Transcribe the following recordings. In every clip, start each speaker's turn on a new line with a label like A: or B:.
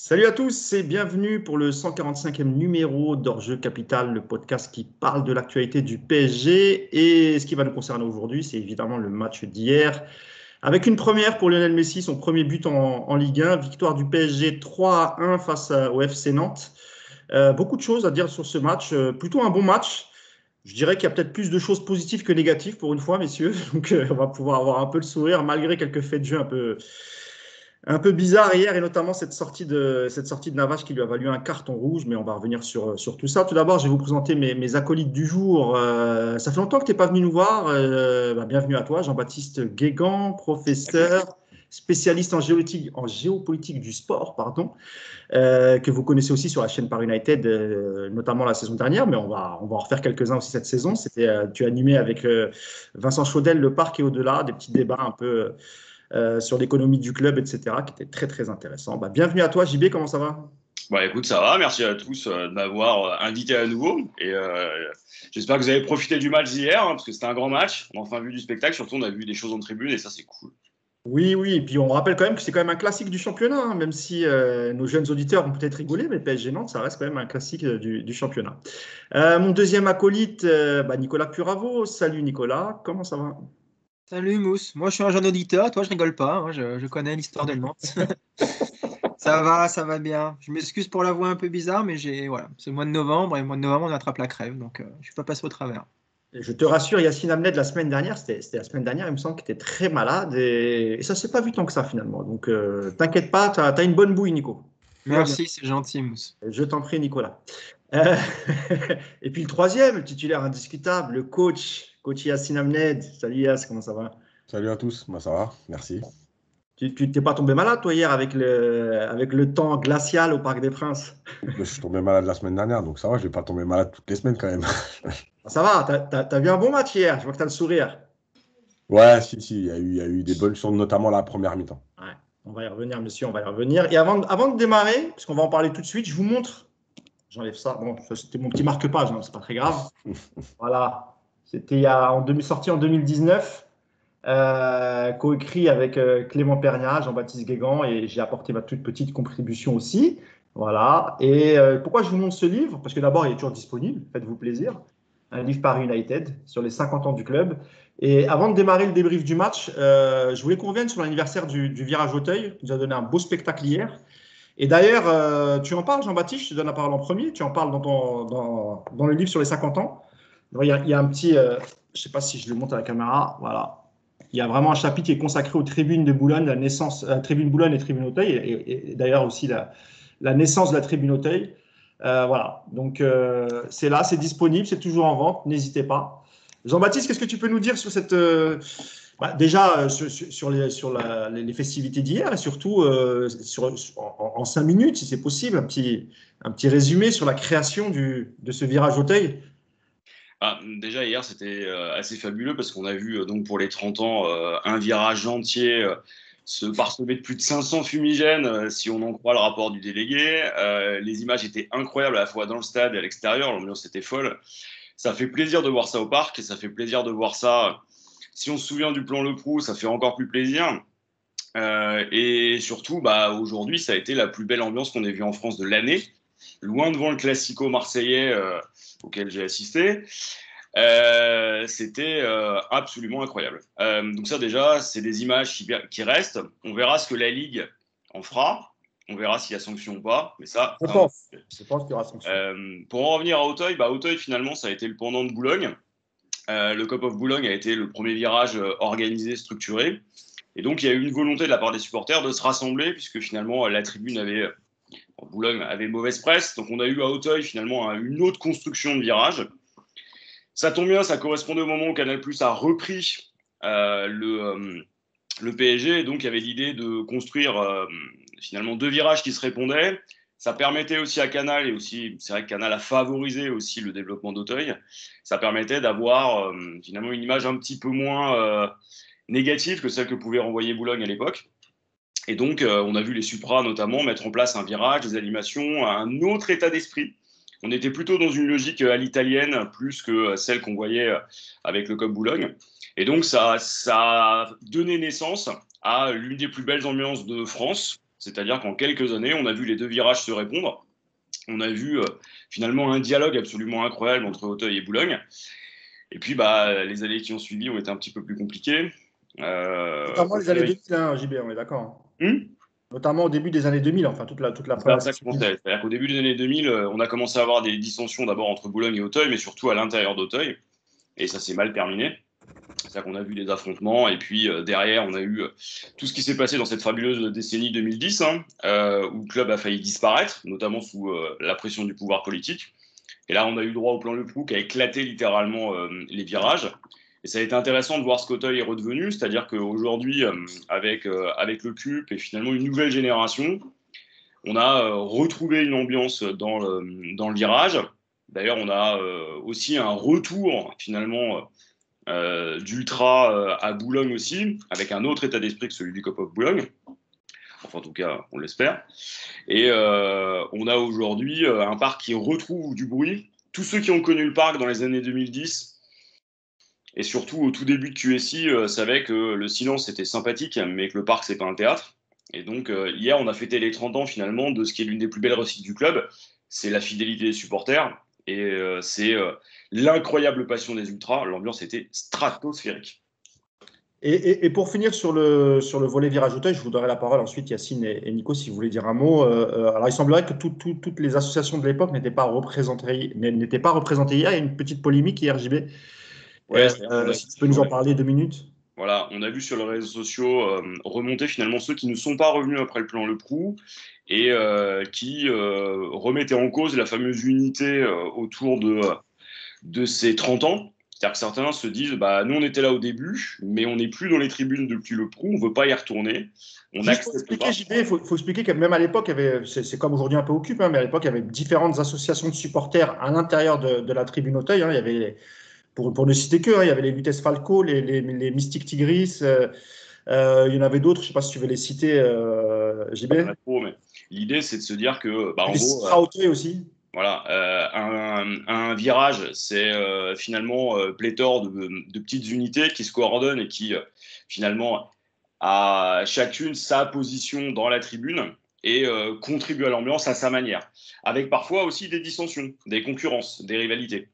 A: Salut à tous et bienvenue pour le 145e numéro d'Hors-Jeu Capital, le podcast qui parle de l'actualité du PSG. Et ce qui va nous concerner aujourd'hui, c'est évidemment le match d'hier. Avec une première pour Lionel Messi, son premier but en Ligue 1, victoire du PSG 3-1 face au FC Nantes. Beaucoup de choses à dire sur ce match, plutôt un bon match. Je dirais qu'il y a peut-être plus de choses positives que négatives pour une fois, messieurs. Donc on va pouvoir avoir un peu le sourire malgré quelques faits de jeu un peu bizarre hier, et notamment cette sortie de Navas qui lui a valu un carton rouge, mais on va revenir sur tout ça. Tout d'abord, je vais vous présenter mes acolytes du jour. Ça fait longtemps que tu n'es pas venu nous voir. Bienvenue à toi, Jean-Baptiste Guégan, professeur, spécialiste en géopolitique du sport, pardon, que vous connaissez aussi sur la chaîne Paris United, notamment la saison dernière, mais on va en refaire quelques-uns aussi cette saison. Tu as animé avec Vincent Chaudel le Parc et au-delà, des petits débats un peu sur l'économie du club, etc., qui était très, très intéressant. Bienvenue à toi, JB, comment ça va?
B: Écoute, ça va, merci à tous de m'avoir invité à nouveau. Et j'espère que vous avez profité du match d'hier, parce que c'était un grand match. On a enfin vu du spectacle, surtout on a vu des choses en tribune, et ça, c'est cool.
A: Oui, oui, et puis on rappelle quand même que c'est quand même un classique du championnat, hein, même si nos jeunes auditeurs vont peut-être rigoler, mais PSG Nantes, ça reste quand même un classique du championnat. Mon deuxième acolyte, Nicolas Puravo. Salut Nicolas, comment ça va?
C: Salut Mousse, moi je suis un jeune auditeur, toi je rigole pas, hein, je connais l'histoire de Nantes. Ça va bien. Je m'excuse pour la voix un peu bizarre, mais voilà, c'est le mois de novembre et le mois de novembre on attrape la crève, donc je suis pas passé au travers.
A: Je te rassure, Yacine Amned, la semaine dernière, c'était la semaine dernière, il me semble qu'il était très malade, et ça ne s'est pas vu tant que ça finalement. Donc t'inquiète pas, tu as une bonne bouille, Nico. Tout va bien.
C: Merci, c'est gentil Mousse.
A: Je t'en prie, Nicolas. Euh, et puis le troisième, le titulaire indiscutable, le coach Yacine Amned. Salut Yass, comment ça va?
D: Salut à tous, ça va, merci.
A: Tu t'es pas tombé malade, toi, hier, avec le temps glacial au Parc des Princes?
D: Je suis tombé malade la semaine dernière, donc ça va, je vais pas tomber malade toutes les semaines quand même.
A: Ça va, t'as vu un bon match hier, je vois que t'as le sourire.
D: Ouais, si, il y a eu des bonnes choses, notamment la première mi-temps.
A: Ouais, on va y revenir, monsieur, on va y revenir. Et avant de démarrer, parce qu'on va en parler tout de suite, je vous montre. J'enlève ça. Bon, ça, c'était mon petit marque-page, hein, c'est pas très grave. Voilà. C'était sorti en 2019, coécrit avec Clément Perniat, Jean-Baptiste Guégan, et j'ai apporté ma toute petite contribution aussi. Voilà. Et pourquoi je vous montre ce livre? Parce que d'abord, il est toujours disponible, faites-vous plaisir. Un livre Paris United sur les 50 ans du club. Et avant de démarrer le débrief du match, je voulais qu'on revienne sur l'anniversaire du Virage Auteuil, qui nous a donné un beau spectacle hier. Et d'ailleurs, tu en parles, Jean-Baptiste, je te donne la parole en premier, tu en parles dans le livre sur les 50 ans. Il y a un petit, je ne sais pas si je le montre à la caméra, voilà. Il y a vraiment un chapitre qui est consacré aux tribunes de Boulogne, la naissance, tribune Boulogne et tribune Auteuil, et d'ailleurs aussi la naissance de la tribune Auteuil. Voilà, donc c'est là, c'est disponible, c'est toujours en vente, n'hésitez pas. Jean-Baptiste, qu'est-ce que tu peux nous dire sur cette... déjà, sur les festivités d'hier, et surtout en 5 minutes, si c'est possible, un petit résumé sur la création de ce virage Auteuil.
B: Déjà, hier, c'était assez fabuleux parce qu'on a vu, donc, pour les 30 ans, un virage entier se parsemer de plus de 500 fumigènes, si on en croit le rapport du délégué. Les images étaient incroyables à la fois dans le stade et à l'extérieur, l'ambiance était folle. Ça fait plaisir de voir ça au parc et ça fait plaisir de voir ça. Si on se souvient du plan Le Proux, ça fait encore plus plaisir. Et surtout, aujourd'hui, ça a été la plus belle ambiance qu'on ait vue en France de l'année, loin devant le classico marseillais auquel j'ai assisté. C'était absolument incroyable. Donc ça, déjà, c'est des images qui restent. On verra ce que la Ligue en fera. On verra s'il y a sanction ou pas. Mais ça,
A: Je pense qu'il y aura sanction.
B: Pour en revenir à Auteuil, Auteuil, finalement, ça a été le pendant de Boulogne. Le Cup of Boulogne a été le premier virage organisé, structuré. Et donc, il y a eu une volonté de la part des supporters de se rassembler, puisque finalement, la tribune Boulogne avait mauvaise presse. Donc, on a eu à Auteuil, finalement, une autre construction de virage. Ça tombe bien, ça correspondait au moment où Canal+ a repris le PSG. Et donc, il y avait l'idée de construire finalement 2 virages qui se répondaient. Ça permettait aussi à Canal, et aussi, c'est vrai que Canal a favorisé aussi le développement d'Auteuil, ça permettait d'avoir finalement une image un petit peu moins négative que celle que pouvait renvoyer Boulogne à l'époque. Et donc, on a vu les Supra notamment mettre en place un virage, des animations, un autre état d'esprit. On était plutôt dans une logique à l'italienne, plus que celle qu'on voyait avec le Cup Boulogne. Et donc, ça a donné naissance à l'une des plus belles ambiances de France, C'est-à-dire qu'en quelques années, on a vu les deux virages se répondre. On a vu finalement un dialogue absolument incroyable entre Auteuil et Boulogne. Et puis, les années qui ont suivi ont été un petit peu plus compliquées.
A: Notamment les années 2000, hein, JB, on est d'accord. Notamment au début des années 2000, enfin toute la première.
B: C'est-à-dire qu'au début des années 2000, on a commencé à avoir des dissensions d'abord entre Boulogne et Auteuil, mais surtout à l'intérieur d'Auteuil. Et ça s'est mal terminé. C'est-à-dire qu'on a vu des affrontements, et puis derrière, on a eu tout ce qui s'est passé dans cette fabuleuse décennie 2010, où le club a failli disparaître, notamment sous la pression du pouvoir politique. Et là, on a eu droit au plan Le Prou qui a éclaté littéralement les virages. Et ça a été intéressant de voir ce qu'Auteuil est redevenu, c'est-à-dire qu'aujourd'hui, avec le CUP et finalement une nouvelle génération, on a retrouvé une ambiance dans le virage. D'ailleurs, on a aussi un retour finalement d'Ultra à Boulogne aussi, avec un autre état d'esprit que celui du COP of Boulogne. Enfin, en tout cas, on l'espère. Et on a aujourd'hui un parc qui retrouve du bruit. Tous ceux qui ont connu le parc dans les années 2010, et surtout au tout début de QSI, savaient que le silence était sympathique, mais que le parc, c'est pas un théâtre. Et donc, hier, on a fêté les 30 ans finalement de ce qui est l'une des plus belles réussites du club. C'est la fidélité des supporters. Et c'est l'incroyable passion des ultras. L'ambiance était stratosphérique.
A: Et pour finir sur le volet virage Auteuil, je vous donnerai la parole ensuite, Yacine et Nico, si vous voulez dire un mot. Alors, il semblerait que toutes les associations de l'époque n'étaient pas représentées hier. Il y a une petite polémique hier, JB.
B: Ouais,
A: si tu peux nous en parler 2 minutes.
B: Voilà, on a vu sur les réseaux sociaux remonter finalement ceux qui ne sont pas revenus après le plan Le Prou et qui remettaient en cause la fameuse unité autour de ces 30 ans. C'est-à-dire que certains se disent, nous on était là au début, mais on n'est plus dans les tribunes depuis Le Prou, on ne veut pas y retourner.
A: Il faut expliquer que même à l'époque, c'est comme aujourd'hui un peu au CUP, mais à l'époque, il y avait différentes associations de supporters à l'intérieur de la tribune Auteuil. Il y avait, pour ne citer que, il y avait les Vitesse Falco, les Mystic Tigris, il y en avait d'autres, je ne sais pas si tu veux les citer, JB.
B: Mais l'idée, c'est de se dire que, en gros,
A: Auteuil aussi.
B: Voilà, un virage, c'est finalement pléthore de petites unités qui se coordonnent et qui finalement a chacune sa position dans la tribune et contribue à l'ambiance à sa manière, avec parfois aussi des dissensions, des concurrences, des rivalités.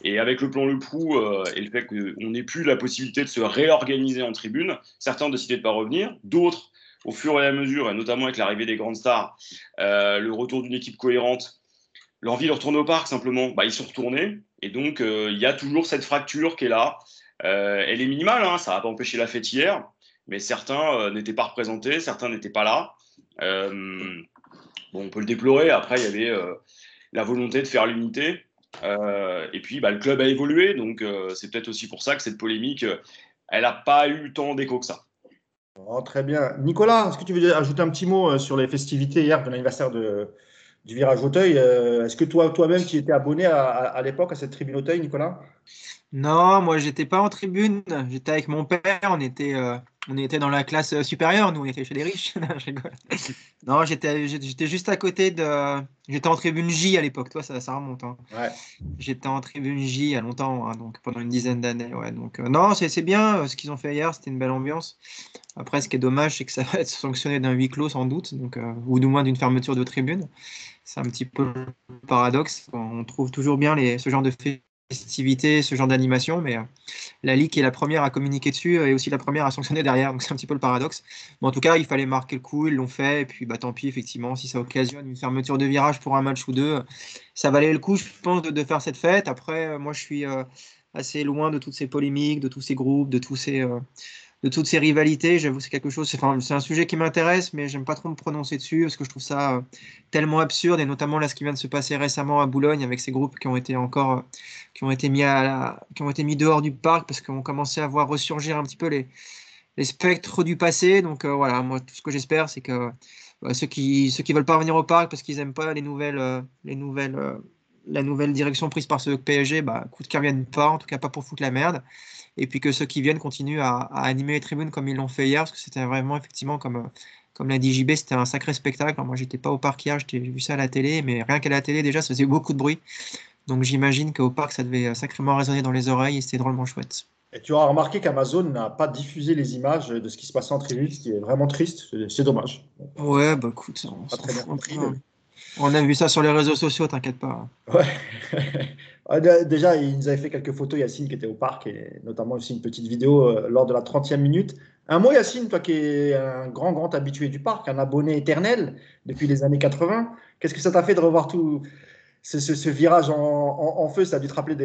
B: Et avec le plan Le Prou et le fait qu'on n'ait plus la possibilité de se réorganiser en tribune, certains ont décidé de ne pas revenir, d'autres, au fur et à mesure, et notamment avec l'arrivée des grandes stars, le retour d'une équipe cohérente, l'envie de retourner au parc, simplement, ils sont retournés. Et donc, il y a toujours cette fracture qui est là. Elle est minimale, hein, ça n'a pas empêché la fête hier, mais certains n'étaient pas représentés, certains n'étaient pas là. On peut le déplorer. Après, il y avait la volonté de faire l'unité. Et puis, le club a évolué. Donc, c'est peut-être aussi pour ça que cette polémique, elle n'a pas eu tant d'écho que ça.
A: Oh, très bien. Nicolas, est-ce que tu veux ajouter un petit mot sur les festivités hier de l'anniversaire du virage Auteuil? Est-ce que toi-même, tu étais abonné à l'époque à cette tribune Auteuil, Nicolas?
C: Non, moi, j'étais pas en tribune. J'étais avec mon père. On était dans la classe supérieure. Nous, on était chez les riches. Non, je rigole. Non, j'étais juste à côté de. J'étais en tribune J à l'époque. Toi, ça remonte. Hein.
A: Ouais.
C: J'étais en tribune J il y a longtemps, hein, donc pendant une dizaine d'années. Ouais, donc non, c'est bien ce qu'ils ont fait hier. C'était une belle ambiance. Après, ce qui est dommage, c'est que ça va être sanctionné d'un huis clos sans doute, donc ou du moins d'une fermeture de tribune. C'est un petit peu le paradoxe. On trouve toujours bien ce genre de festivités, ce genre d'animation, mais la Ligue est la première à communiquer dessus et aussi la première à sanctionner derrière, donc c'est un petit peu le paradoxe. Mais en tout cas, il fallait marquer le coup, ils l'ont fait, et puis tant pis, effectivement, si ça occasionne une fermeture de virage pour un match ou deux, ça valait le coup, je pense, de faire cette fête. Après, moi, je suis assez loin de toutes ces polémiques, de tous ces groupes, de toutes ces rivalités. J'avoue, c'est quelque chose, c'est un sujet qui m'intéresse, mais j'aime pas trop me prononcer dessus parce que je trouve ça tellement absurde, et notamment là, ce qui vient de se passer récemment à Boulogne avec ces groupes qui ont été mis dehors du parc parce qu'on commençait à voir ressurgir un petit peu les spectres du passé. Donc voilà, moi, tout ce que j'espère, c'est que ceux qui veulent pas revenir au parc parce qu'ils aiment pas la nouvelle direction prise par ce PSG, écoute, qu'ils reviennent pas, en tout cas pas pour foutre la merde. Et puis que ceux qui viennent continuent à animer les tribunes comme ils l'ont fait hier, parce que c'était vraiment, effectivement, comme l'a dit JB, c'était un sacré spectacle. Alors moi, j'étais pas au parc hier, j'ai vu ça à la télé, mais rien qu'à la télé, déjà, ça faisait beaucoup de bruit. Donc j'imagine qu'au parc, ça devait sacrément résonner dans les oreilles, et c'était drôlement chouette.
A: Et tu as remarqué qu'Amazon n'a pas diffusé les images de ce qui se passait en tribune, ce qui est vraiment triste. C'est dommage.
C: Ouais, bah écoute, on
A: Pas
C: s'en
A: très bien
C: fout un
A: compris.
C: peu, hein. On a vu ça sur les réseaux sociaux, t'inquiète pas.
A: Ouais. Déjà, il nous avait fait quelques photos, Yacine, qui était au parc, et notamment aussi une petite vidéo lors de la 30e minute. Un mot, Yacine, toi qui es un grand habitué du parc, un abonné éternel depuis les années 80, qu'est-ce que ça t'a fait de revoir tout ce virage en feu? Ça a dû te rappeler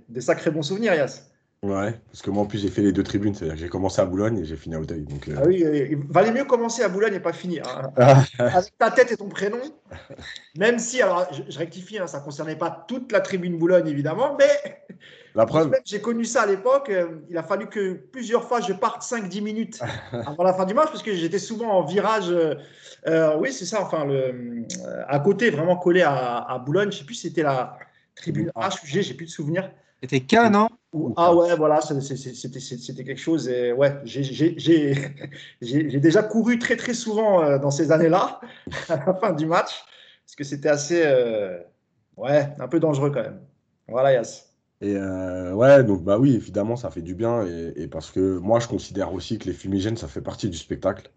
A: des sacrés bons souvenirs, Yass.
D: Ouais, parce que moi en plus j'ai fait les deux tribunes, c'est-à-dire que j'ai commencé à Boulogne et j'ai fini à Auteuil. Donc,
A: Ah oui, il valait mieux commencer à Boulogne et pas finir, hein.
D: Ah,
A: Avec ta tête et ton prénom, même si, alors je rectifie, hein, ça ne concernait pas toute la tribune Boulogne, évidemment, mais
D: la preuve.
A: j'ai connu ça à l'époque. Il a fallu que plusieurs fois je parte 5-10 minutes avant la fin du match parce que j'étais souvent en virage. Oui, c'est ça, enfin, à côté, vraiment collé à Boulogne. Je ne sais plus si c'était la
D: Tribune
A: tribune
D: A.
A: H ou G, j'ai plus de souvenirs.
C: C'était K, non?
A: Ou,
D: Ou
A: ah
D: K.
A: ouais, voilà, c'était quelque chose. Et ouais, j'ai déjà couru très souvent dans ces années-là, à la fin du match, parce que c'était assez, ouais, un peu dangereux quand même. Voilà, Yass.
D: Et ouais, donc bah oui, évidemment, ça fait du bien. Et parce que moi, je considère aussi que les fumigènes, ça fait partie du spectacle.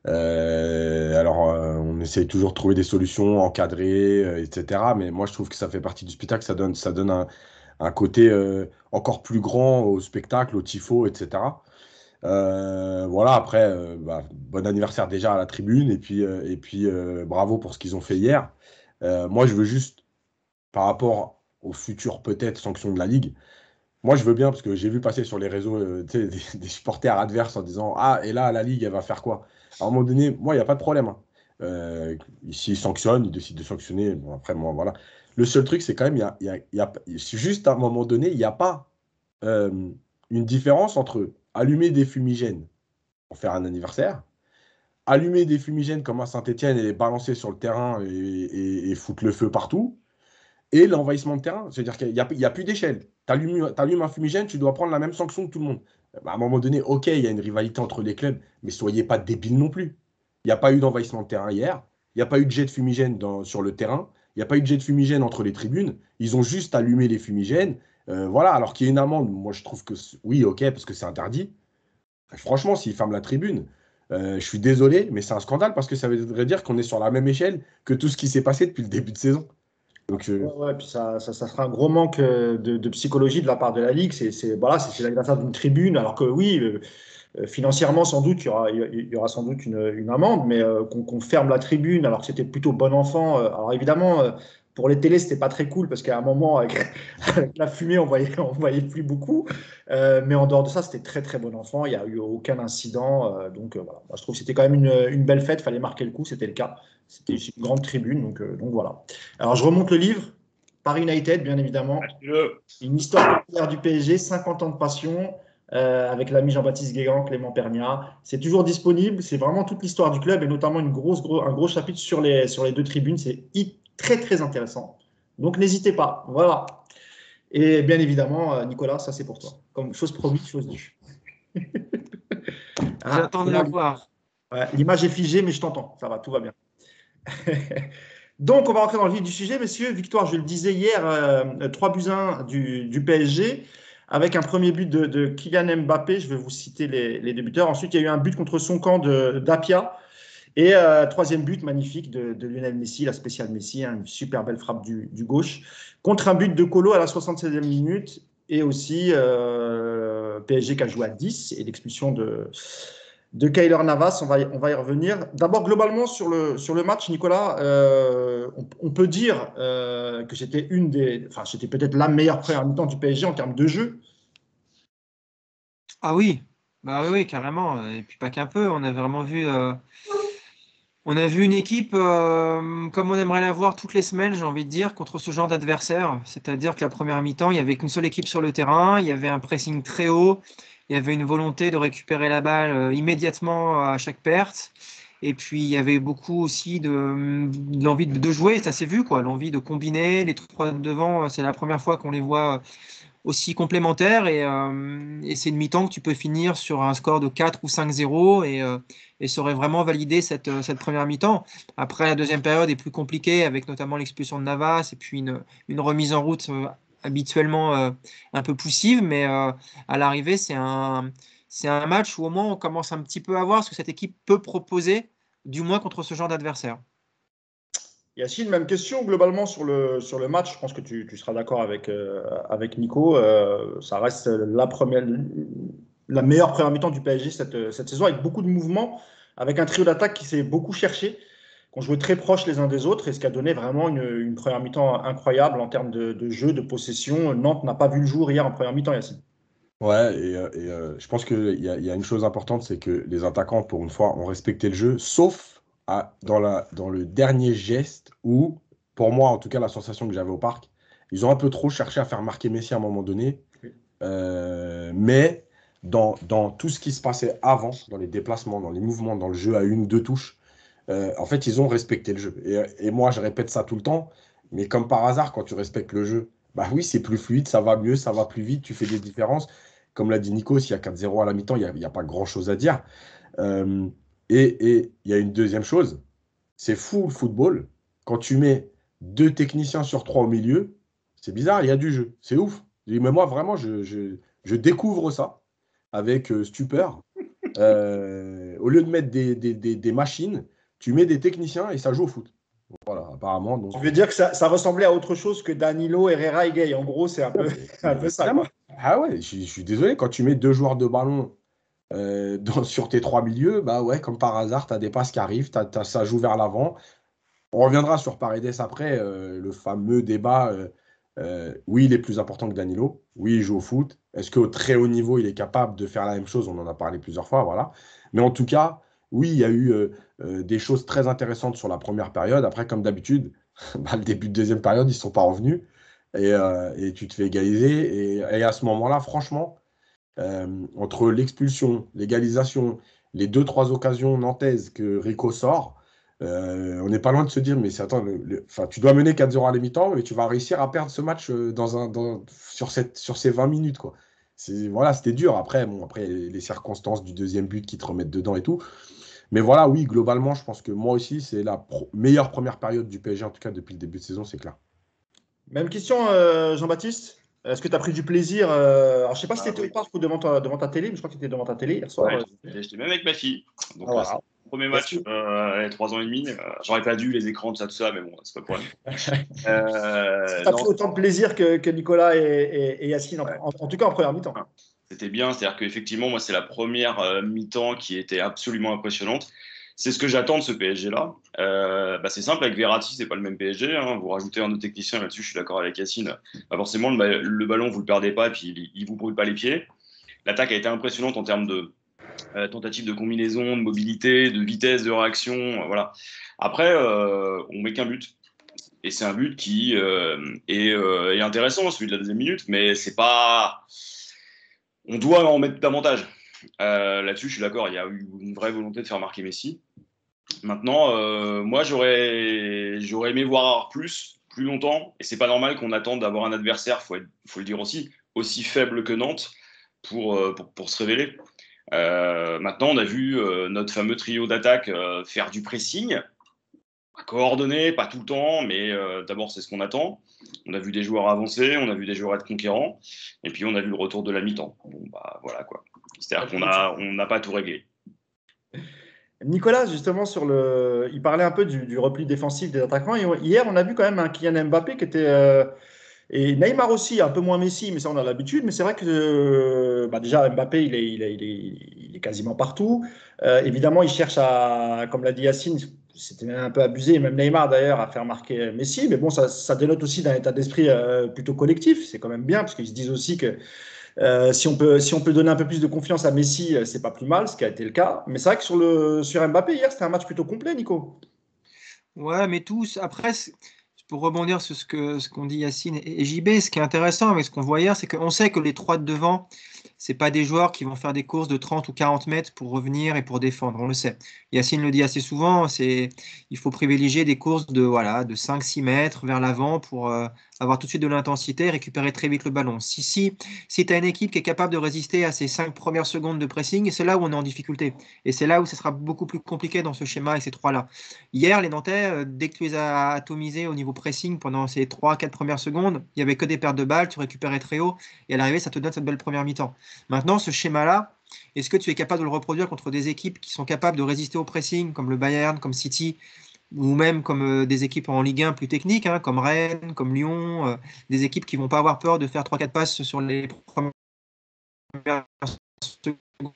D: Alors, on essaye toujours de trouver des solutions encadrées, etc. Mais moi, je trouve que ça fait partie du spectacle. Ça donne un côté encore plus grand au spectacle, au tifo, etc. Voilà, après, bah, bon anniversaire déjà à la tribune. Et puis bravo pour ce qu'ils ont fait hier. Moi, je veux juste, par rapport aux futures peut-être sanctions de la Ligue, moi, je veux bien, parce que j'ai vu passer sur les réseaux tu sais, des supporters adverses en disant: Ah, et là, la Ligue, elle va faire quoi? À un moment donné, moi, il n'y a pas de problème, hein. S'ils sanctionnent, ils décident de sanctionner. Bon, après, moi, voilà. Le seul truc, c'est quand même, c'est juste à un moment donné, il n'y a pas euh, une différence entre allumer des fumigènes pour faire un anniversaire, allumer des fumigènes comme à Saint-Etienne et les balancer sur le terrain et foutre le feu partout, et l'envahissement de terrain. C'est-à-dire qu'il n'y a plus d'échelle. Tu allumes un fumigène, tu dois prendre la même sanction que tout le monde. Bah, à un moment donné, ok, il y a une rivalité entre les clubs, mais soyez pas débiles non plus. Il n'y a pas eu d'envahissement de terrain hier. Il n'y a pas eu de jet de fumigène sur le terrain. Il n'y a pas eu de jet de fumigène entre les tribunes. Ils ont juste allumé les fumigènes. Voilà, alors qu'il y a une amende. Moi, je trouve que oui, ok, parce que c'est interdit. Franchement, s'ils ferment la tribune, je suis désolé, mais c'est un scandale parce que ça voudrait dire qu'on est sur la même échelle que tout ce qui s'est passé depuis le début de saison. Donc,
A: Ouais, ouais, puis ça sera un gros manque de psychologie de la part de la Ligue. Voilà, c'est l'anniversaire d'une tribune, alors que oui, financièrement, sans doute, il y aura sans doute une amende, mais qu'on ferme la tribune alors que c'était plutôt bon enfant. Alors évidemment, pour les télés, c'était pas très cool parce qu'à un moment, avec, avec la fumée, on voyait plus beaucoup. Mais en dehors de ça, c'était très bon enfant. Il n'y a eu aucun incident. Donc voilà, moi, je trouve que c'était quand même une belle fête. Il fallait marquer le coup, c'était le cas. C'était une grande tribune, donc voilà. Alors je remonte le livre. Paris United, bien évidemment.
B: Achetez-le.
A: Une histoire populaire du PSG, 50 ans de passion, avec l'ami Jean-Baptiste Guégan, Clément Pernia. C'est toujours disponible. C'est vraiment toute l'histoire du club et notamment un gros chapitre sur les deux tribunes. C'est très intéressant. Donc n'hésitez pas. Voilà. Et bien évidemment, Nicolas, ça c'est pour toi. Comme chose promise, chose due. Ah,
C: J'attends de la voir.
A: ouais, l'image est figée, mais je t'entends. Ça va, tout va bien. Donc, on va rentrer dans le vif du sujet, messieurs. Victoire, je le disais hier, 3-1 du PSG, avec un premier but de Kylian Mbappé. Je vais vous citer les deux buteurs. Ensuite, il y a eu un but contre son camp d'Apia. Et troisième but magnifique de Lionel Messi, la spéciale Messi, hein, une super belle frappe du gauche. Contre un but de Colo à la 76e minute. Et aussi PSG qui a joué à 10 et l'expulsion de Keylor Navas, on va y revenir. D'abord, globalement, sur le match, Nicolas, on peut dire que c'était peut-être la meilleure première mi-temps du PSG en termes de jeu.
C: Ah oui, bah oui, carrément. Et puis pas qu'un peu. On a vu une équipe comme on aimerait la voir toutes les semaines, j'ai envie de dire, contre ce genre d'adversaire. C'est-à-dire que la première mi-temps, il n'y avait qu'une seule équipe sur le terrain, il y avait un pressing très haut, il y avait une volonté de récupérer la balle immédiatement à chaque perte. Et puis il y avait beaucoup aussi de l'envie de jouer, ça s'est vu, quoi, l'envie de combiner. Les trois devant, c'est la première fois qu'on les voit aussi complémentaires et c'est une mi-temps que tu peux finir sur un score de 4 ou 5-0 et ça aurait vraiment validé cette première mi-temps. Après, la deuxième période est plus compliquée avec notamment l'expulsion de Navas et puis une remise en route habituellement un peu poussive, mais à l'arrivée, c'est un match où au moins on commence un petit peu à voir ce que cette équipe peut proposer, du moins contre ce genre d'adversaire.
A: Yacine, même question globalement sur le match. Je pense que tu seras d'accord avec Nico. Ça reste la meilleure première mi-temps du PSG cette saison, avec beaucoup de mouvements, avec un trio d'attaque qui s'est beaucoup cherché, qui ont joué très proches les uns des autres, et ce qui a donné vraiment une première mi-temps incroyable en termes de jeu, de possession. Nantes n'a pas vu le jour hier en première mi-temps, Yacine.
D: Ouais, je pense qu'il y a une chose importante, c'est que les attaquants, pour une fois, ont respecté le jeu, sauf dans le dernier geste où, pour moi, en tout cas, la sensation que j'avais au parc, ils ont un peu trop cherché à faire marquer Messi à un moment donné. Mais dans tout ce qui se passait avant, dans les déplacements, dans les mouvements, dans le jeu à une ou deux touches, en fait, ils ont respecté le jeu. Et moi, je répète ça tout le temps, mais comme par hasard, quand tu respectes le jeu, bah oui, c'est plus fluide, ça va mieux, ça va plus vite, tu fais des différences. Comme l'a dit Nico, s'il y a 4-0 à la mi-temps, il n'y a pas grand-chose à dire. Euh, et il y a une deuxième chose, c'est fou le football. Quand tu mets 2 techniciens sur 3 au milieu, c'est bizarre, il y a du jeu. C'est ouf. Mais moi, vraiment, je découvre ça avec stupeur. Au lieu de mettre des machines, tu mets des techniciens et ça joue au foot. Voilà, apparemment.
A: Tu
D: Donc,
A: veux dire que ça ressemblait à autre chose que Danilo, Herrera et Gay. En gros, c'est un peu, un peu ça, quoi.
D: ah ouais, je suis désolé, quand tu mets 2 joueurs de ballon sur tes 3 milieux, bah ouais, comme par hasard, tu as des passes qui arrivent, ça joue vers l'avant. On reviendra sur Paredes après, le fameux débat. Oui, il est plus important que Danilo. Oui, il joue au foot. Est-ce qu'au très haut niveau, il est capable de faire la même chose? On en a parlé plusieurs fois, voilà. Mais en tout cas, oui, il y a eu des choses très intéressantes sur la première période. Après, comme d'habitude, bah, le début de deuxième période, ils ne sont pas revenus. Et tu te fais égaliser. Et à ce moment-là, franchement, entre l'expulsion, l'égalisation, les 2, 3 occasions nantaises que Rico sort, on n'est pas loin de se dire, mais c'est attends, enfin, tu dois mener 4-0 à la mi-temps, mais tu vas réussir à perdre ce match sur ces 20 minutes, quoi. Voilà, c'était dur. Après, les circonstances du deuxième but qui te remettent dedans et tout. Mais voilà, oui, globalement, je pense que moi aussi, c'est la meilleure première période du PSG, en tout cas depuis le début de saison, c'est clair.
A: Même question, Jean-Baptiste. Est-ce que tu as pris du plaisir alors, je ne sais pas si tu étais
B: Oui.
A: au parc ou devant ta télé, mais je crois que tu étais devant ta télé hier soir.
B: Ouais, j'étais même avec ma fille. Donc,
A: Voilà.
B: c'est le premier match, elle a 3 ans et demi. J'aurais pas dû les écrans, tout ça, mais bon, c'est pas le problème.
A: Tu as
B: Non,
A: pris autant de plaisir que Nicolas et Yacine,
B: ouais.
A: en tout cas en première mi-temps.
B: C'était bien, c'est-à-dire qu'effectivement, moi, c'est la première mi-temps qui était absolument impressionnante. C'est ce que j'attends de ce PSG-là. C'est simple, avec Verratti, c'est pas le même PSG. Hein. Vous rajoutez un autre technicien là-dessus, je suis d'accord avec Yacine. Bah, forcément, le ballon, vous le perdez pas, et puis il vous brûle pas les pieds. L'attaque a été impressionnante en termes de tentatives de combinaison, de mobilité, de vitesse de réaction. Voilà. Après, on met qu'un but. Et c'est un but qui est intéressant, celui de la deuxième minute, mais c'est pas. On doit en mettre davantage. Là-dessus, je suis d'accord, il y a eu une vraie volonté de faire marquer Messi. Maintenant, moi, j'aurais aimé voir plus longtemps, et c'est pas normal qu'on attende d'avoir un adversaire, faut le dire aussi faible que Nantes pour se révéler. Maintenant, on a vu notre fameux trio d'attaque faire du pressing, coordonné, pas tout le temps, mais d'abord, c'est ce qu'on attend. On a vu des joueurs avancer, on a vu des joueurs être conquérants, et puis on a vu le retour de la mi-temps. Bon, bah voilà quoi. C'est-à-dire qu'on n'a pas tout réglé.
A: Nicolas, justement, il parlait un peu du repli défensif des attaquants. Et hier, on a vu quand même un Kylian Mbappé qui était. Et Neymar aussi, un peu moins Messi, mais ça, on a l'habitude. Mais c'est vrai que déjà, Mbappé, il est quasiment partout. Évidemment, il cherche comme l'a dit Yacine, c'était un peu abusé, même Neymar d'ailleurs, à faire marquer Messi. Mais bon, ça dénote aussi d'un état d'esprit plutôt collectif. C'est quand même bien, parce qu'ils se disent aussi que si on peut donner un peu plus de confiance à Messi, c'est pas plus mal, ce qui a été le cas. Mais c'est vrai que sur Mbappé, hier, c'était un match plutôt complet, Nico.
C: Ouais, mais tous. Après, pour rebondir sur ce qu'ont dit Yacine et JB, ce qui est intéressant avec ce qu'on voit hier, c'est qu'on sait que les trois de devant, c'est pas des joueurs qui vont faire des courses de 30 ou 40 mètres pour revenir et pour défendre, on le sait. Yacine le dit assez souvent, il faut privilégier des courses de 5-6 mètres vers l'avant pour avoir tout de suite de l'intensité et récupérer très vite le ballon. Si tu as une équipe qui est capable de résister à ces 5 premières secondes de pressing, c'est là où on est en difficulté. Et c'est là où ce sera beaucoup plus compliqué dans ce schéma avec ces trois-là. Hier, les Nantais, dès que tu les as atomisés au niveau pressing pendant ces 3-4 premières secondes, il n'y avait que des pertes de balles, tu récupérais très haut, et à l'arrivée, ça te donne cette belle première mi-temps. Maintenant, ce schéma-là, est-ce que tu es capable de le reproduire contre des équipes qui sont capables de résister au pressing, comme le Bayern, comme City, ou même comme des équipes en Ligue 1 plus techniques, hein, comme Rennes, comme Lyon, des équipes qui ne vont pas avoir peur de faire 3-4 passes sur les premières secondes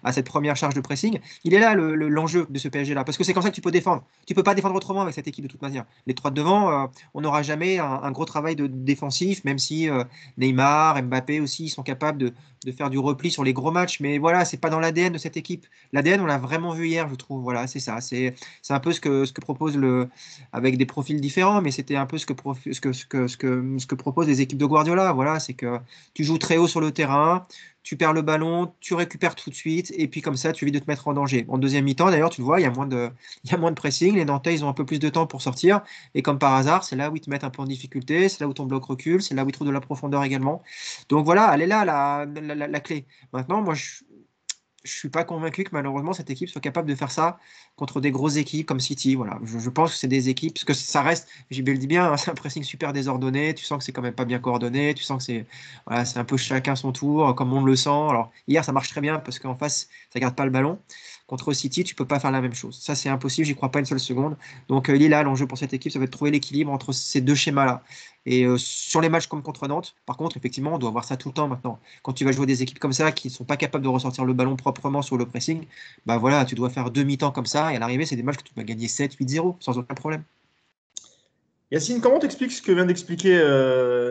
C: à cette première charge de pressing, il est là l'enjeu de ce PSG-là, parce que c'est comme ça que tu peux défendre. Tu ne peux pas défendre autrement avec cette équipe de toute manière. Les trois de devant, on n'aura jamais un gros travail de défensif, même si Neymar, Mbappé aussi sont capables de faire du repli sur les gros matchs, mais voilà, c'est pas dans l'ADN de cette équipe. L'ADN, on l'a vraiment vu hier, je trouve. Voilà, c'est ça. C'est un peu ce que propose avec des profils différents, mais c'était un peu ce que proposent les équipes de Guardiola. Voilà, c'est que tu joues très haut sur le terrain, tu perds le ballon, tu récupères tout de suite, et puis comme ça, tu évites de te mettre en danger. En deuxième mi-temps, d'ailleurs, tu le vois, il y a moins de pressing, les Nantais, ils ont un peu plus de temps pour sortir, et comme par hasard, c'est là où ils te mettent un peu en difficulté, c'est là où ton bloc recule, c'est là où ils trouvent de la profondeur également. Donc voilà, elle est là, la clé. Maintenant, moi, je suis pas convaincu que malheureusement cette équipe soit capable de faire ça contre des grosses équipes comme City. Voilà, je pense que c'est des équipes, parce que ça reste, JB le dit bien, hein, c'est un pressing super désordonné. Tu sens que c'est quand même pas bien coordonné. Tu sens que c'est un peu chacun son tour, comme on le sent. Alors hier, ça marche très bien parce qu'en face, ça garde pas le ballon. Contre City, tu peux pas faire la même chose. Ça, c'est impossible. J'y crois pas une seule seconde. Donc il est là l'enjeu pour cette équipe, ça va être de trouver l'équilibre entre ces deux schémas-là. Et sur les matchs comme contre Nantes, par contre, effectivement, on doit voir ça tout le temps maintenant. Quand tu vas jouer des équipes comme ça qui ne sont pas capables de ressortir le ballon proprement sur le pressing, bah voilà, tu dois faire demi-temps comme ça, et à l'arrivée, c'est des matchs que tu vas gagner 7-8-0 sans aucun problème.
A: Yacine, comment t'expliques ce que vient d'expliquer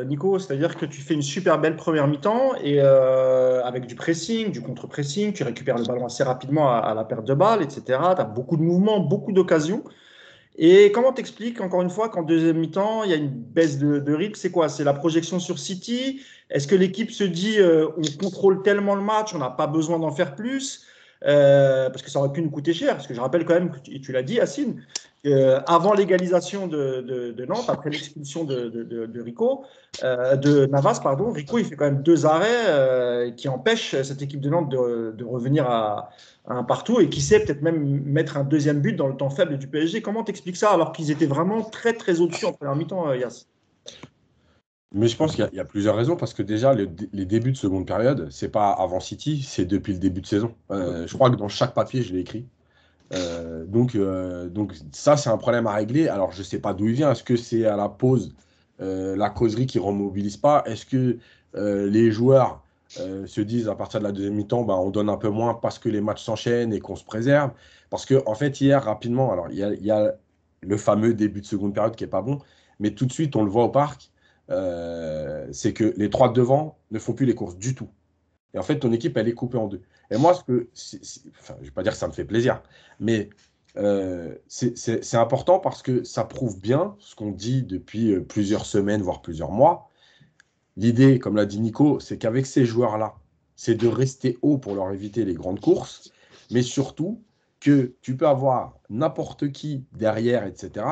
A: Nico? C'est-à-dire que tu fais une super belle première mi-temps et avec du pressing, du contre-pressing, tu récupères le ballon assez rapidement à la perte de balle, etc. Tu as beaucoup de mouvements, beaucoup d'occasions. Et comment t'expliques, encore une fois, qu'en deuxième mi-temps, il y a une baisse de rythme? C'est quoi? C'est la projection sur City? Est-ce que l'équipe se dit on contrôle tellement le match, on n'a pas besoin d'en faire plus? Parce que ça aurait pu nous coûter cher. Parce que je rappelle quand même, et tu l'as dit, Yacine, avant l'égalisation de Nantes, après l'expulsion de Rico, de Navas, pardon, Rico, il fait quand même 2 arrêts qui empêchent cette équipe de Nantes de revenir à un partout et qui sait peut-être même mettre un deuxième but dans le temps faible du PSG. Comment t'expliques ça alors qu'ils étaient vraiment très très au-dessus en première mi-temps, Yass?
D: Mais je pense qu'il y a plusieurs raisons, parce que déjà, les débuts de seconde période, c'est pas avant City, c'est depuis le début de saison. Je crois que dans chaque papier, je l'ai écrit. Donc ça, c'est un problème à régler. Alors, je sais pas d'où il vient. Est-ce que c'est à la pause, la causerie qui ne remobilise pas? Est-ce que les joueurs se disent à partir de la deuxième mi-temps, bah, on donne un peu moins parce que les matchs s'enchaînent et qu'on se préserve? Parce que, en fait, hier, rapidement, alors il y a le fameux début de seconde période qui est pas bon, mais tout de suite, on le voit au parc, c'est que les trois de devant ne font plus les courses du tout. Et en fait, ton équipe, elle est coupée en deux. Et moi, enfin, je ne vais pas dire que ça me fait plaisir, mais c'est important parce que ça prouve bien ce qu'on dit depuis plusieurs semaines, voire plusieurs mois. L'idée, comme l'a dit Nico, c'est qu'avec ces joueurs-là, c'est de rester haut pour leur éviter les grandes courses, mais surtout que tu peux avoir n'importe qui derrière, etc.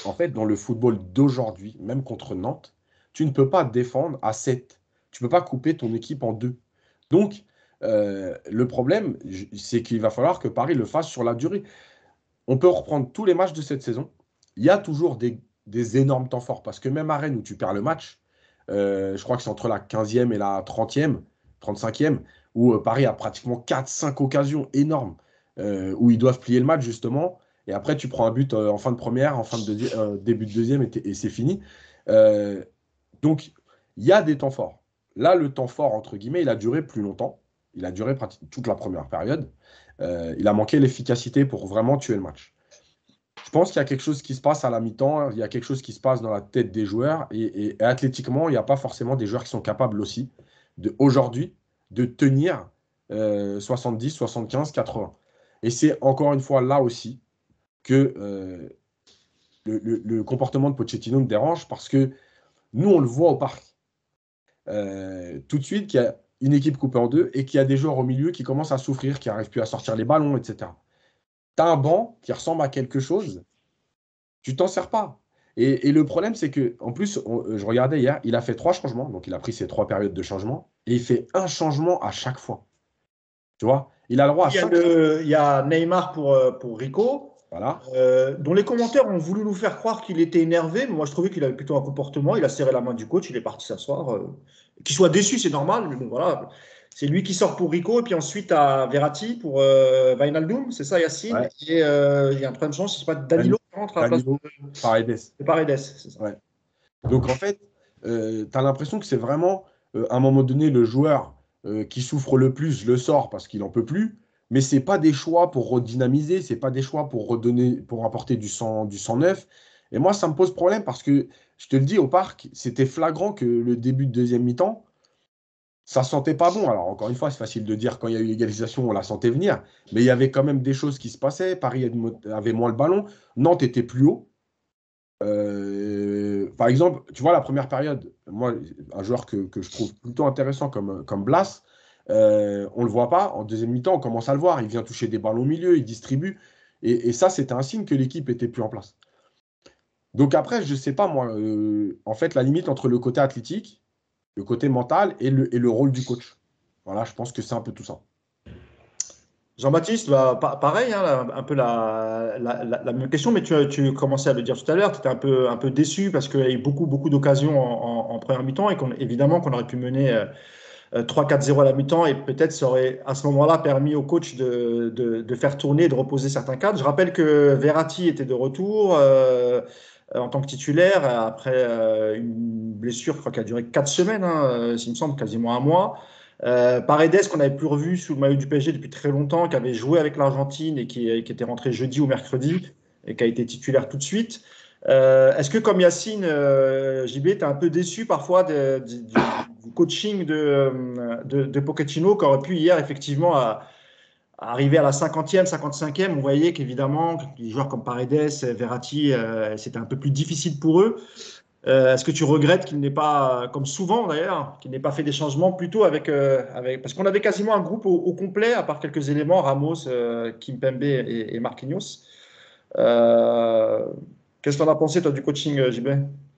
D: En fait, dans le football d'aujourd'hui, même contre Nantes, tu ne peux pas défendre à 7. Tu ne peux pas couper ton équipe en deux. Donc, le problème, c'est qu'il va falloir que Paris le fasse sur la durée. On peut reprendre tous les matchs de cette saison. Il y a toujours des énormes temps forts, parce que même à Rennes où tu perds le match, je crois que c'est entre la 15e et la 30e, 35e, où Paris a pratiquement 4-5 occasions énormes, où ils doivent plier le match justement. Et après, tu prends un but en fin de première, en fin de début de deuxième, et c'est fini. Euh, donc, il y a des temps forts. Là, le temps fort, entre guillemets, il a duré plus longtemps. Il a duré pratiquement toute la première période. Il a manqué l'efficacité pour vraiment tuer le match. Je pense qu'il y a quelque chose qui se passe à la mi-temps, il y a quelque chose qui se passe dans la tête des joueurs, et athlétiquement, il n'y a pas forcément des joueurs qui sont capables aussi, aujourd'hui, de tenir 70, 75, 80. Et c'est encore une fois là aussi que le comportement de Pochettino me dérange, parce que nous, on le voit au parc. Tout de suite, une équipe coupée en deux et qu'il y a des joueurs au milieu qui commencent à souffrir, qui n'arrivent plus à sortir les ballons, etc. Tu as un banc qui ressemble à quelque chose, tu t'en sers pas. Et le problème, c'est que, en plus, je regardais hier, il a fait 3 changements, donc il a pris ses 3 périodes de changement, et il fait un changement à chaque fois. Tu vois, il a le droit à 5 changements.
A: Il y a Neymar pour Rico,
D: Voilà.
A: dont les commentaires ont voulu nous faire croire qu'il était énervé, mais moi je trouvais qu'il avait plutôt un comportement. Il a serré la main du coach, il est parti s'asseoir. Qu'il soit déçu, c'est normal, mais bon, voilà. C'est lui qui sort pour Rico, et puis ensuite à Verratti pour Wijnaldum, c'est ça, Yacine.
D: Ouais.
A: Et il y a un troisième chance, c'est pas Danilo qui rentre à la place
D: Danilo, Paredes.
A: de Paredes, c'est ça.
D: Ouais. Donc en fait, tu as l'impression que c'est vraiment, à un moment donné, le joueur qui souffre le plus le sort parce qu'il n'en peut plus, mais ce n'est pas des choix pour redynamiser, ce n'est pas des choix pour redonner, pour apporter du sang neuf. Et moi, ça me pose problème parce que, je te le dis, au parc, c'était flagrant que le début de deuxième mi-temps, ça sentait pas bon. Alors encore une fois, c'est facile de dire quand il y a eu l'égalisation, on la sentait venir, mais il y avait quand même des choses qui se passaient. Paris avait moins le ballon, Nantes était plus haut. Par exemple, tu vois, la première période, moi, un joueur que je trouve plutôt intéressant comme Blas, on ne le voit pas. En deuxième mi-temps, on commence à le voir. Il vient toucher des ballons au milieu, il distribue. Et ça, c'était un signe que l'équipe était plus en place. Donc après, je ne sais pas, moi, en fait, la limite entre le côté athlétique, le côté mental et le rôle du coach. Voilà, je pense que c'est un peu tout ça.
A: Jean-Baptiste, bah, pareil, hein, un peu la même question, mais tu commençais à le dire tout à l'heure, tu étais un peu déçu parce qu'il y a eu beaucoup d'occasions en première mi-temps et évidemment qu'on aurait pu mener 3-4-0 à la mi-temps et peut-être ça aurait à ce moment-là permis au coach de faire tourner, de reposer certains cadres. Je rappelle que Verratti était de retour en tant que titulaire après une blessure, je crois, qui a duré 4 semaines, hein, s'il me semble, quasiment un mois. Paredes, qu'on n'avait plus revu sous le maillot du PSG depuis très longtemps, qui avait joué avec l'Argentine et qui était rentré jeudi ou mercredi et qui a été titulaire tout de suite. Est-ce que, comme Yacine, JB, tu es un peu déçu parfois du coaching de Pochettino, qui aurait pu hier effectivement à arriver à la 50e, 55e, on voyait qu'évidemment, des joueurs comme Paredes, Verratti, c'était un peu plus difficile pour eux. Est-ce que tu regrettes qu'il n'ait pas, comme souvent d'ailleurs, qu'il n'ait pas fait des changements plutôt parce qu'on avait quasiment un groupe au complet, à part quelques éléments, Ramos, Kimpembe et Marquinhos. Qu'est-ce que tu en as pensé, toi, du coaching, JB?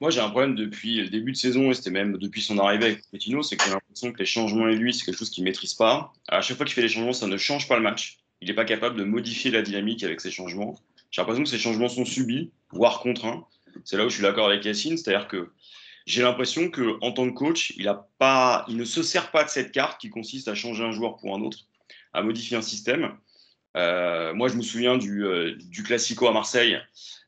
B: Moi, j'ai un problème depuis le début de saison, et c'était même depuis son arrivée avec Pochettino, c'est que j'ai l'impression que les changements et lui, c'est quelque chose qu'il ne maîtrise pas. À chaque fois qu'il fait des changements, ça ne change pas le match. Il n'est pas capable de modifier la dynamique avec ses changements. J'ai l'impression que ces changements sont subis, voire contraints. C'est là où je suis d'accord avec Yacine, c'est-à-dire que j'ai l'impression qu'en tant que coach, il ne se sert pas de cette carte qui consiste à changer un joueur pour un autre, à modifier un système. Moi, je me souviens du Classico à Marseille.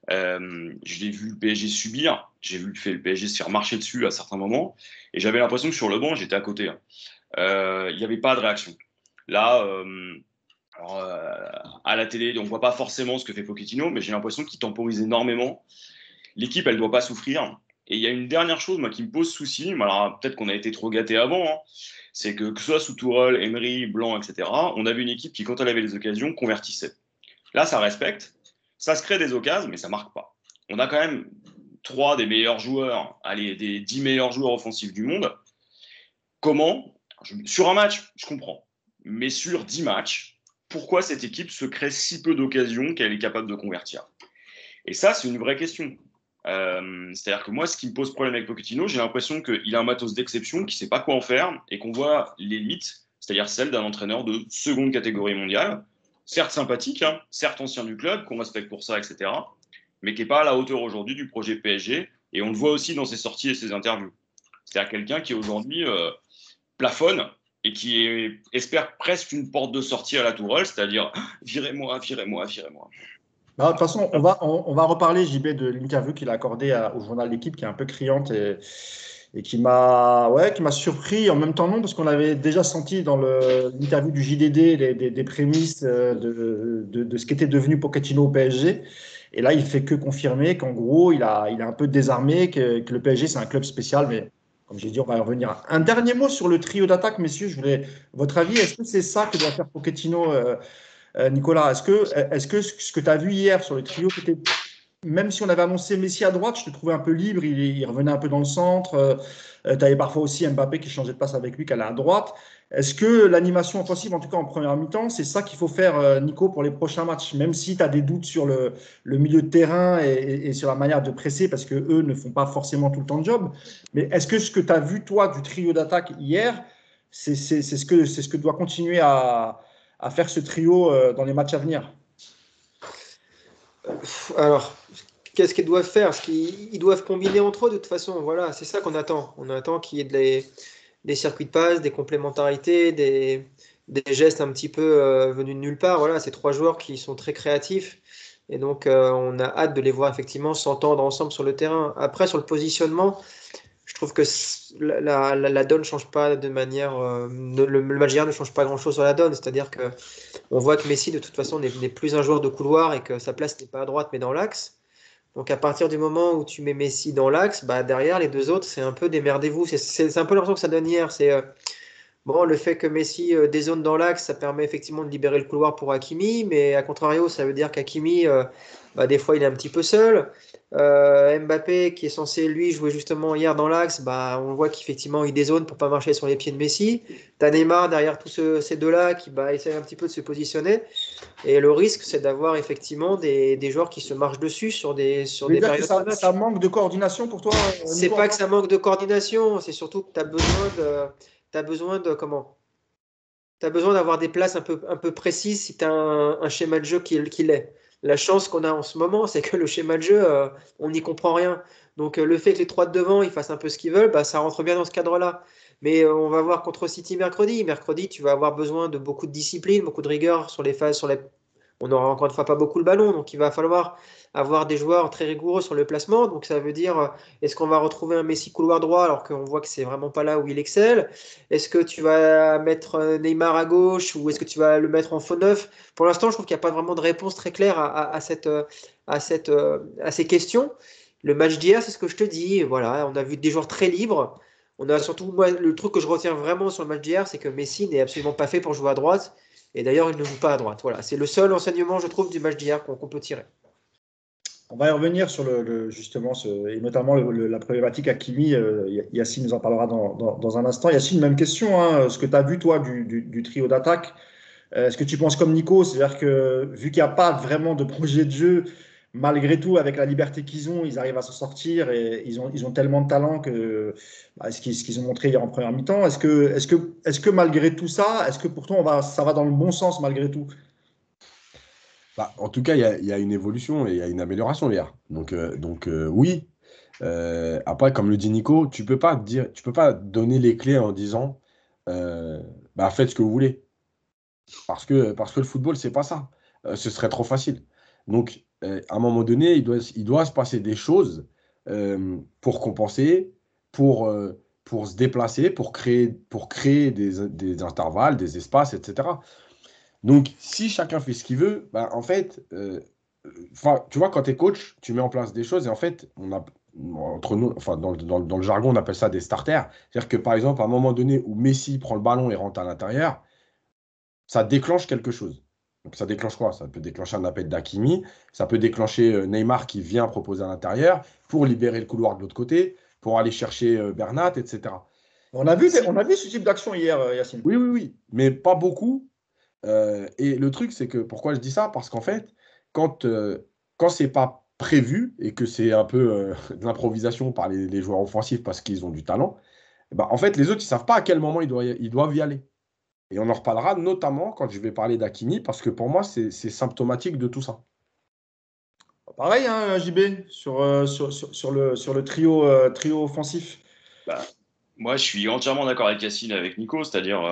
B: Je l'ai vu le PSG subir, j'ai vu le PSG se faire marcher dessus à certains moments, et j'avais l'impression que sur le banc, j'étais à côté. Il n'y avait pas de réaction. Là, à la télé, on ne voit pas forcément ce que fait Pochettino, mais j'ai l'impression qu'il temporise énormément. L'équipe, elle ne doit pas souffrir. Et il y a une dernière chose moi, qui me pose souci, alors peut-être qu'on a été trop gâtés avant, hein, c'est que ce soit sous Tourelle, Emery, Blanc, etc., on avait une équipe qui, quand elle avait les occasions, convertissait. Là, ça respecte. Ça se crée des occasions, mais ça ne marque pas. On a quand même 3 des meilleurs joueurs, des 10 meilleurs joueurs offensifs du monde. Comment sur un match, je comprends. Mais sur 10 matchs, pourquoi cette équipe se crée si peu d'occasions qu'elle est capable de convertir? Et ça, c'est une vraie question. C'est-à-dire que moi, ce qui me pose problème avec Pochettino, j'ai l'impression qu'il a un matos d'exception, qu'il ne sait pas quoi en faire, et qu'on voit l'élite, c'est-à-dire celle d'un entraîneur de seconde catégorie mondiale, certes sympathique, hein, certes ancien du club, qu'on respecte pour ça, etc., mais qui n'est pas à la hauteur aujourd'hui du projet PSG, et on le voit aussi dans ses sorties et ses interviews. C'est-à-dire quelqu'un qui aujourd'hui plafonne et qui espère presque une porte de sortie à la Tourelle, c'est-à-dire virez-moi, virez-moi, virez-moi.
A: De toute façon, on va reparler, JB, de l'interview qu'il a accordée au journal L'équipe, qui est un peu criante et qui m'a surpris, en même temps non, parce qu'on avait déjà senti dans l'interview du JDD des prémices de ce qu'était devenu Pochettino au PSG. Et là, il fait que confirmer qu'en gros, il a un peu désarmé, que le PSG, c'est un club spécial. Mais comme j'ai dit, on va y revenir. Un dernier mot sur le trio d'attaque, messieurs. Je voulais votre avis. Est-ce que c'est ça que doit faire Pochettino, Nicolas? Est-ce que ce que tu as vu hier sur le trio, même si on avait annoncé Messi à droite, je te trouvais un peu libre, il revenait un peu dans le centre. Tu avais parfois aussi Mbappé qui changeait de place avec lui, qui allait à droite. Est-ce que l'animation offensive, en tout cas en première mi-temps, c'est ça qu'il faut faire, Nico, pour les prochains matchs? Même si tu as des doutes sur le milieu de terrain et sur la manière de presser, parce qu'eux ne font pas forcément tout le temps de job. Mais est-ce que ce que tu as vu, toi, du trio d'attaque hier, c'est ce que doit continuer à faire ce trio dans les matchs à venir?
C: Alors, qu'est-ce qu'ils doivent faire? Ils doivent combiner entre eux de toute façon. Voilà, c'est ça qu'on attend. On attend qu'il y ait des circuits de passe, des complémentarités, des gestes un petit peu venus de nulle part. Voilà, c'est trois joueurs qui sont très créatifs. Et donc, on a hâte de les voir effectivement s'entendre ensemble sur le terrain. Après, sur le positionnement, je trouve que la donne ne change pas de manière. Le match d'hier ne change pas grand-chose sur la donne. C'est-à-dire que on voit que Messi, de toute façon, n'est plus un joueur de couloir et que sa place n'est pas à droite mais dans l'axe. Donc à partir du moment où tu mets Messi dans l'axe, bah derrière les deux autres, c'est un peu démerdez-vous. C'est un peu l'impression que ça donne hier. C'est bon, le fait que Messi dézone dans l'axe, ça permet effectivement de libérer le couloir pour Hakimi, mais à contrario, ça veut dire qu'Hakimi, bah, des fois, il est un petit peu seul. Mbappé, qui est censé lui jouer justement hier dans l'axe, bah, on voit qu'effectivement il dézone pour pas marcher sur les pieds de Messi. T'as Neymar derrière tous ces deux-là qui essayent un petit peu de se positionner. Et le risque, c'est d'avoir effectivement des joueurs qui se marchent dessus sur
A: Tu veux
C: des
A: dire que
C: périodes de match.
A: ça manque de coordination pour toi,
C: C'est
A: Nico,
C: pas que
A: encore?
C: ça manque de coordination, c'est surtout que t'as besoin de comment? Tu as besoin d'avoir des places un peu précises si tu as un schéma de jeu qui l'est. La chance qu'on a en ce moment, c'est que le schéma de jeu, on n'y comprend rien. Donc le fait que les trois de devant, ils fassent un peu ce qu'ils veulent, bah, ça rentre bien dans ce cadre-là. Mais on va voir contre City mercredi. Mercredi, tu vas avoir besoin de beaucoup de discipline, beaucoup de rigueur sur les phases, on n'aura encore une fois pas beaucoup le ballon, donc il va falloir avoir des joueurs très rigoureux sur le placement. Donc ça veut dire, est-ce qu'on va retrouver un Messi couloir droit alors qu'on voit que c'est vraiment pas là où il excelle? Est-ce que tu vas mettre Neymar à gauche ou est-ce que tu vas le mettre en faux neuf? Pour l'instant, je trouve qu'il n'y a pas vraiment de réponse très claire à ces questions. Le match d'hier, c'est ce que je te dis. Voilà, on a vu des joueurs très libres. On a surtout, moi, le truc que je retiens vraiment sur le match d'hier, c'est que Messi n'est absolument pas fait pour jouer à droite. Et d'ailleurs, il ne joue pas à droite. Voilà, c'est le seul enseignement, je trouve, du match d'hier qu'on peut tirer.
A: On va y revenir sur justement et notamment la problématique Hakimi. Yacine nous en parlera dans un instant. Yacine, même question. Hein, ce que tu as vu, toi, du trio d'attaque, est-ce que tu penses comme Nico? C'est-à-dire que vu qu'il n'y a pas vraiment de projet de jeu, malgré tout, avec la liberté qu'ils ont, ils arrivent à s'en sortir et ils ont tellement de talent que ce qu'ils ont montré hier en première mi-temps. Est-ce que malgré tout ça, est-ce que pourtant ça va dans le bon sens malgré tout?
D: Bah, en tout cas, il y a une évolution et il y a une amélioration hier. Donc oui. Après, comme le dit Nico, tu peux pas donner les clés en disant bah, faites ce que vous voulez. Parce que le football, c'est pas ça. Ce serait trop facile. Donc, à un moment donné, il doit se passer des choses pour compenser, pour se déplacer, pour créer des intervalles, des espaces, etc. Donc, si chacun fait ce qu'il veut, bah, en fait, tu vois, quand tu es coach, tu mets en place des choses et en fait, entre nous, enfin, dans le jargon, on appelle ça des starters. C'est-à-dire que par exemple, à un moment donné où Messi prend le ballon et rentre à l'intérieur, ça déclenche quelque chose. Donc, ça déclenche quoi? Ça peut déclencher un appel d'Hakimi, ça peut déclencher Neymar qui vient proposer à l'intérieur pour libérer le couloir de l'autre côté, pour aller chercher Bernat, etc. Si,
A: On a vu ce type d'action hier, Yacine.
D: oui, oui, oui, mais pas beaucoup. Et le truc, c'est que pourquoi je dis ça? Parce qu'en fait, quand c'est pas prévu et que c'est un peu de l'improvisation par les joueurs offensifs parce qu'ils ont du talent, eh ben, en fait, les autres, ils savent pas à quel moment ils doivent y aller. Et on en reparlera notamment quand je vais parler d'Hakimi, parce que pour moi, c'est symptomatique de tout ça.
A: Pareil, hein, JB, sur le trio offensif.
B: Bah, moi, je suis entièrement d'accord avec Yacine et avec Nico, c'est-à-dire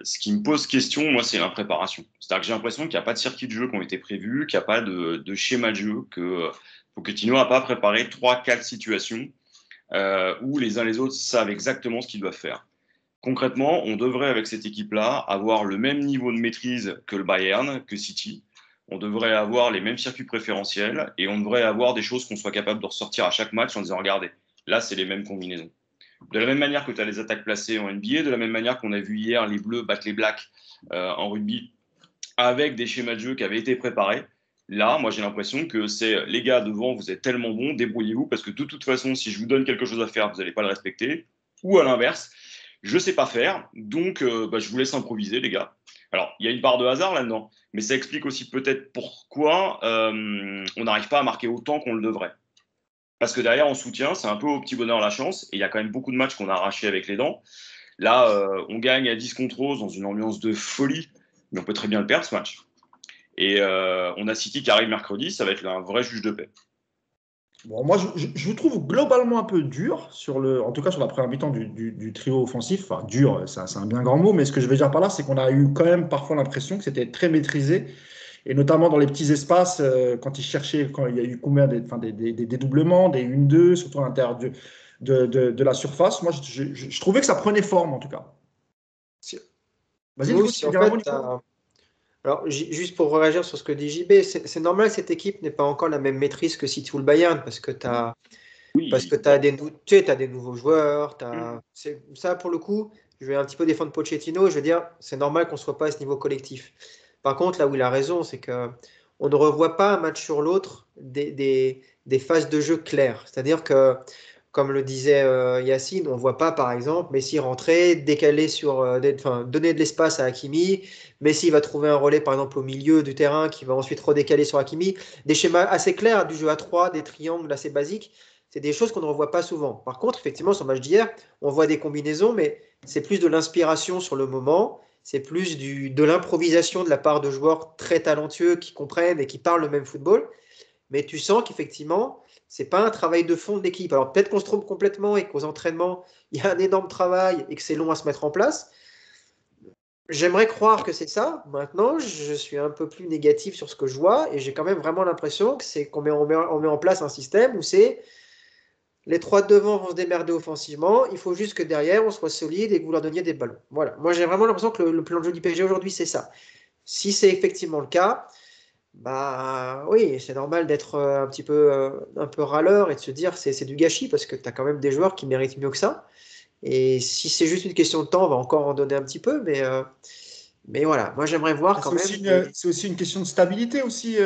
B: ce qui me pose question, moi, c'est l'impréparation. C'est-à-dire que j'ai l'impression qu'il n'y a pas de circuit de jeu qui ont été prévus, qu'il n'y a pas de schéma de jeu, que Pochettino n'a pas préparé 3-4 situations où les uns les autres savent exactement ce qu'ils doivent faire. Concrètement, on devrait, avec cette équipe-là, avoir le même niveau de maîtrise que le Bayern, que City. On devrait avoir les mêmes circuits préférentiels et on devrait avoir des choses qu'on soit capable de ressortir à chaque match en disant, regardez, là, c'est les mêmes combinaisons. De la même manière que tu as les attaques placées en NBA, de la même manière qu'on a vu hier les Bleus battre les Blacks en rugby avec des schémas de jeu qui avaient été préparés, Là, moi, j'ai l'impression que c'est les gars devant, vous êtes tellement bons, débrouillez-vous, parce que de toute façon, si je vous donne quelque chose à faire, vous n'allez pas le respecter. Ou à l'inverse, je ne sais pas faire, donc je vous laisse improviser, les gars. Alors, il y a une part de hasard là-dedans, mais ça explique aussi peut-être pourquoi on n'arrive pas à marquer autant qu'on le devrait. Parce que derrière, en soutien, c'est un peu au petit bonheur la chance, et il y a quand même beaucoup de matchs qu'on a arrachés avec les dents. Là, on gagne à 10 contre 11 dans une ambiance de folie, mais on peut très bien le perdre ce match. Et on a City qui arrive mercredi, ça va être un vrai juge de paix.
A: Bon, moi, je vous trouve globalement un peu dur, en tout cas sur la première mi-temps du trio offensif. Enfin, dur, c'est un bien grand mot, mais ce que je veux dire par là, c'est qu'on a eu quand même parfois l'impression que c'était très maîtrisé, et notamment dans les petits espaces, quand ils cherchaient, quand il y a eu combien des dédoublements, des 1-2, surtout à l'intérieur de la surface. Moi, je trouvais que ça prenait forme, en tout cas. Vas-y,
C: Nous,
A: Nico,
C: si
A: tu veux
C: en
A: dire un mot,
C: fait,
A: Nico?
C: alors, juste pour réagir sur ce que dit JB, c'est normal que cette équipe n'ait pas encore la même maîtrise que City ou le Bayern, parce que tu as,
B: Oui.
C: tu sais, des nouveaux joueurs.
B: Mmh.
C: Ça, pour le coup, je vais un petit peu défendre Pochettino. Je veux dire, c'est normal qu'on ne soit pas à ce niveau collectif. Par contre, là où il a raison, c'est que on ne revoit pas un match sur l'autre des phases de jeu claires. C'est-à-dire que, comme le disait Yacine, on ne voit pas, par exemple, Messi rentrer, décaler donner de l'espace à Hakimi. Messi va trouver un relais, par exemple, au milieu du terrain qui va ensuite redécaler sur Hakimi. Des schémas assez clairs du jeu à 3, des triangles assez basiques. C'est des choses qu'on ne revoit pas souvent. Par contre, effectivement, sur le match d'hier, on voit des combinaisons, mais c'est plus de l'inspiration sur le moment. C'est plus de l'improvisation de la part de joueurs très talentueux qui comprennent et qui parlent le même football. Mais tu sens qu'effectivement, c'est pas un travail de fond de l'équipe. Alors peut-être qu'on se trompe complètement et qu'aux entraînements, il y a un énorme travail et que c'est long à se mettre en place. J'aimerais croire que c'est ça. Maintenant, je suis un peu plus négatif sur ce que je vois et j'ai quand même vraiment l'impression que c'est on met en place un système où c'est les trois de devant vont se démerder offensivement. Il faut juste que derrière, on soit solide et que vous leur donniez des ballons. Voilà. Moi, j'ai vraiment l'impression que le plan de jeu du PSG aujourd'hui, c'est ça. Si c'est effectivement le cas, bah oui, c'est normal d'être un peu râleur et de se dire c'est du gâchis parce que tu as quand même des joueurs qui méritent mieux que ça. Et si c'est juste une question de temps, on va encore en donner un petit peu. Mais voilà, moi j'aimerais voir quand même.
A: C'est aussi une question de stabilité aussi,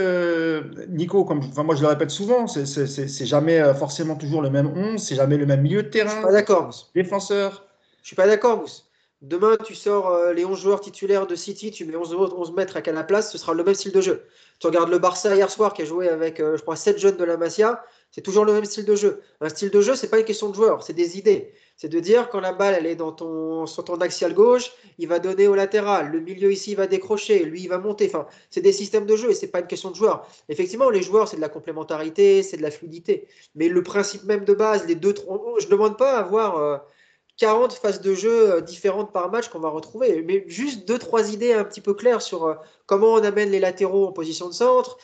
A: Nico. Moi, je le répète souvent, c'est jamais forcément toujours le même 11, c'est jamais le même milieu de
C: Je suis
A: terrain,
C: pas d'accord, Mousse.
A: défenseur.
C: Je suis pas d'accord, Mousse. Demain, tu sors les 11 joueurs titulaires de City, tu mets 11 mètres à la place, ce sera le même style de jeu. Tu regardes le Barça hier soir qui a joué avec, je crois, 7 jeunes de la Masia, c'est toujours le même style de jeu. Un style de jeu, c'est pas une question de joueur, c'est des idées. C'est de dire quand la balle elle est sur ton axial gauche, il va donner au latéral. Le milieu ici il va décrocher, lui il va monter. Enfin, c'est des systèmes de jeu et c'est pas une question de joueur. Effectivement, les joueurs c'est de la complémentarité, c'est de la fluidité. Mais le principe même de base, je ne demande pas à avoir 40 phases de jeu différentes par match qu'on va retrouver, mais juste deux, trois idées un petit peu claires sur comment on amène les latéraux en position de centre,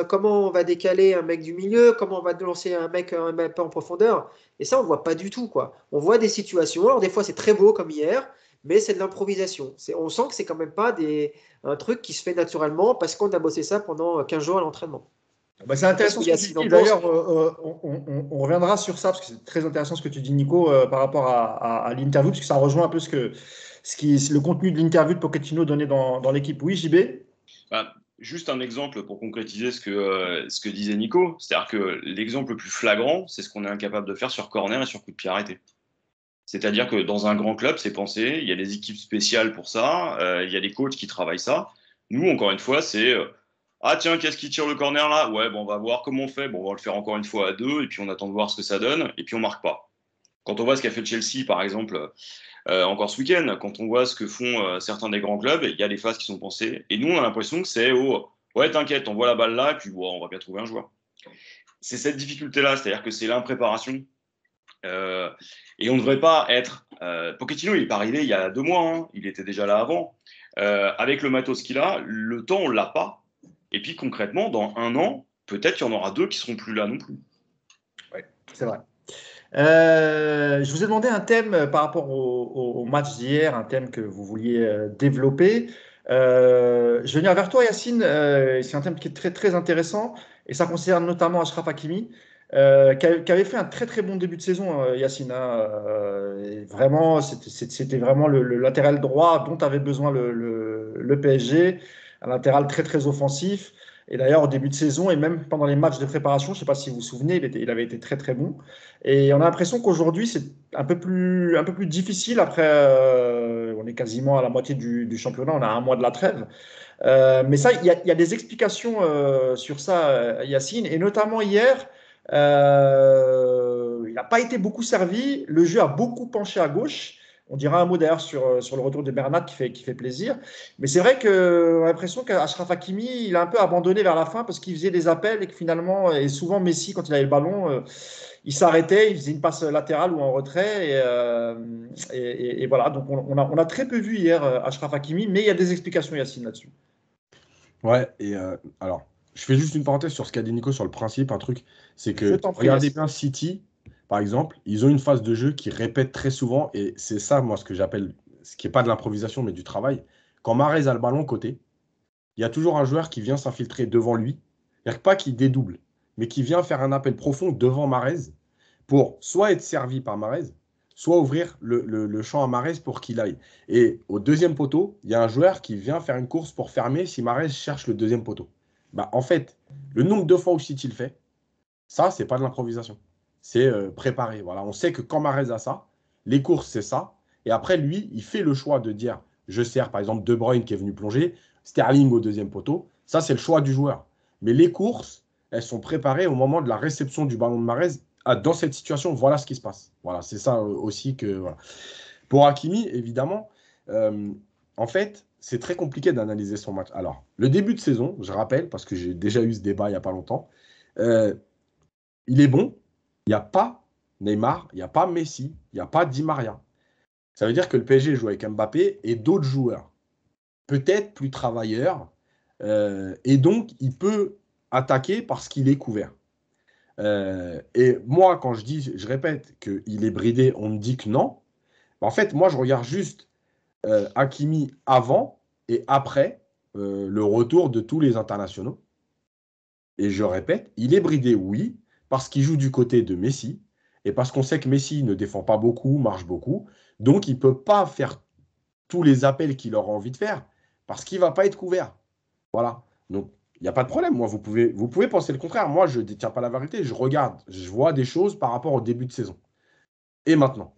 C: comment on va décaler un mec du milieu, comment on va lancer un mec peu en profondeur. Et ça, on ne voit pas du tout, quoi. On voit des situations, alors des fois c'est très beau comme hier, mais c'est de l'improvisation. On sent que c'est quand même pas un truc qui se fait naturellement parce qu'on a bossé ça pendant 15 jours à l'entraînement.
A: Bah, c'est intéressant ce que tu dis. D'ailleurs, on reviendra sur ça parce que c'est très intéressant ce que tu dis, Nico, par rapport à l'interview, parce que ça rejoint un peu le contenu de l'interview de Pochettino donné dans l'équipe. Oui, JB?
B: Bah, juste un exemple pour concrétiser ce que disait Nico. C'est-à-dire que l'exemple le plus flagrant, c'est ce qu'on est incapable de faire sur corner et sur coup de pied arrêté. C'est-à-dire que dans un grand club, c'est pensé, il y a des équipes spéciales pour ça, il y a des coachs qui travaillent ça. Nous, encore une fois, c'est ah tiens, qu'est-ce qui tire le corner là? Ouais, bon, on va voir comment on fait. Bon, on va le faire encore une fois à deux, et puis on attend de voir ce que ça donne, et puis on marque pas. Quand on voit ce qu'a fait Chelsea, par exemple, encore ce week-end, quand on voit ce que font certains des grands clubs, il y a des phases qui sont pensées. Et nous, on a l'impression que c'est ouais, t'inquiète, on voit la balle là, et puis on va bien trouver un joueur. C'est cette difficulté-là, c'est-à-dire que c'est l'impréparation. Et on ne devrait pas être. Pochettino, il n'est pas arrivé il y a 2 mois, hein, il était déjà là avant. Avec le matos qu'il a, le temps, on ne l'a pas. Et puis concrètement, dans 1 an, peut-être qu'il y en aura 2 qui ne seront plus là non plus.
A: Oui, c'est vrai. Je vous ai demandé un thème par rapport au match d'hier, un thème que vous vouliez développer. Je vais venir vers toi, Yacine. C'est un thème qui est très, très intéressant et ça concerne notamment Achraf Hakimi, qui avait fait un très, très bon début de saison, Yacine, hein. Vraiment, c'était vraiment le latéral droit dont avait besoin le PSG, un latéral très, très offensif. Et d'ailleurs, au début de saison et même pendant les matchs de préparation, je ne sais pas si vous vous souvenez, il avait été très très bon. Et on a l'impression qu'aujourd'hui, c'est un peu plus difficile. Après, on est quasiment à la moitié du championnat, on a un mois de la trêve. Mais ça, il y a des explications sur ça, Yacine. Et notamment hier, il n'a pas été beaucoup servi. Le jeu a beaucoup penché à gauche. On dira un mot d'ailleurs sur le retour de Bernat qui fait plaisir. Mais c'est vrai qu'on a l'impression qu'Achraf Hakimi, il a un peu abandonné vers la fin parce qu'il faisait des appels et que finalement, et souvent Messi, quand il avait le ballon, il s'arrêtait, il faisait une passe latérale ou en retrait. Et voilà, donc on a très peu vu hier Achraf Hakimi, mais il y a des explications, Yacine, là-dessus.
D: Ouais, et alors, je fais juste une parenthèse sur ce qu'a dit Nico sur le principe, un truc, c'est
A: Je
D: que,
A: t'en prie,
D: regardez
A: Yacine.
D: bien City, par exemple, ils ont une phase de jeu qui répète très souvent, et c'est ça, moi, ce que j'appelle, ce qui n'est pas de l'improvisation, mais du travail. Quand Mahrez a le ballon côté, il y a toujours un joueur qui vient s'infiltrer devant lui, c'est-à-dire pas qu'il dédouble, mais qui vient faire un appel profond devant Mahrez pour soit être servi par Mahrez, soit ouvrir le champ à Mahrez pour qu'il aille. Et au deuxième poteau, il y a un joueur qui vient faire une course pour fermer si Mahrez cherche le deuxième poteau. Bah, en fait, le nombre de fois où City le fait, ça, c'est pas de l'improvisation. C'est préparé. Voilà. On sait que quand Mahrez a ça, les courses, c'est ça. Et après, lui, il fait le choix de dire, je sers, par exemple, De Bruyne qui est venu plonger, Sterling au deuxième poteau. Ça, c'est le choix du joueur. Mais les courses, elles sont préparées au moment de la réception du ballon de Mahrez. Ah, dans cette situation, voilà ce qui se passe. Voilà, c'est ça aussi que. Voilà. Pour Hakimi, évidemment, euh, en fait, c'est très compliqué d'analyser son match. Alors, le début de saison, je rappelle, parce que j'ai déjà eu ce débat il n'y a pas longtemps, euh, il est bon. Il n'y a pas Neymar, il n'y a pas Messi, il n'y a pas Di Maria. Ça veut dire que le PSG joue avec Mbappé et d'autres joueurs, peut-être plus travailleurs, et donc il peut attaquer parce qu'il est couvert. Et moi, quand je dis, je répète qu'il est bridé, on me dit que non. En fait, moi, je regarde juste Hakimi avant et après le retour de tous les internationaux. Et je répète, il est bridé, oui, parce qu'il joue du côté de Messi et parce qu'on sait que Messi ne défend pas beaucoup, marche beaucoup. Donc, il ne peut pas faire tous les appels qu'il aura envie de faire parce qu'il ne va pas être couvert. Voilà. Donc, il n'y a pas de problème. Moi, vous pouvez penser le contraire. Moi, je ne détiens pas la vérité. Je regarde, je vois des choses par rapport au début de saison. Et maintenant.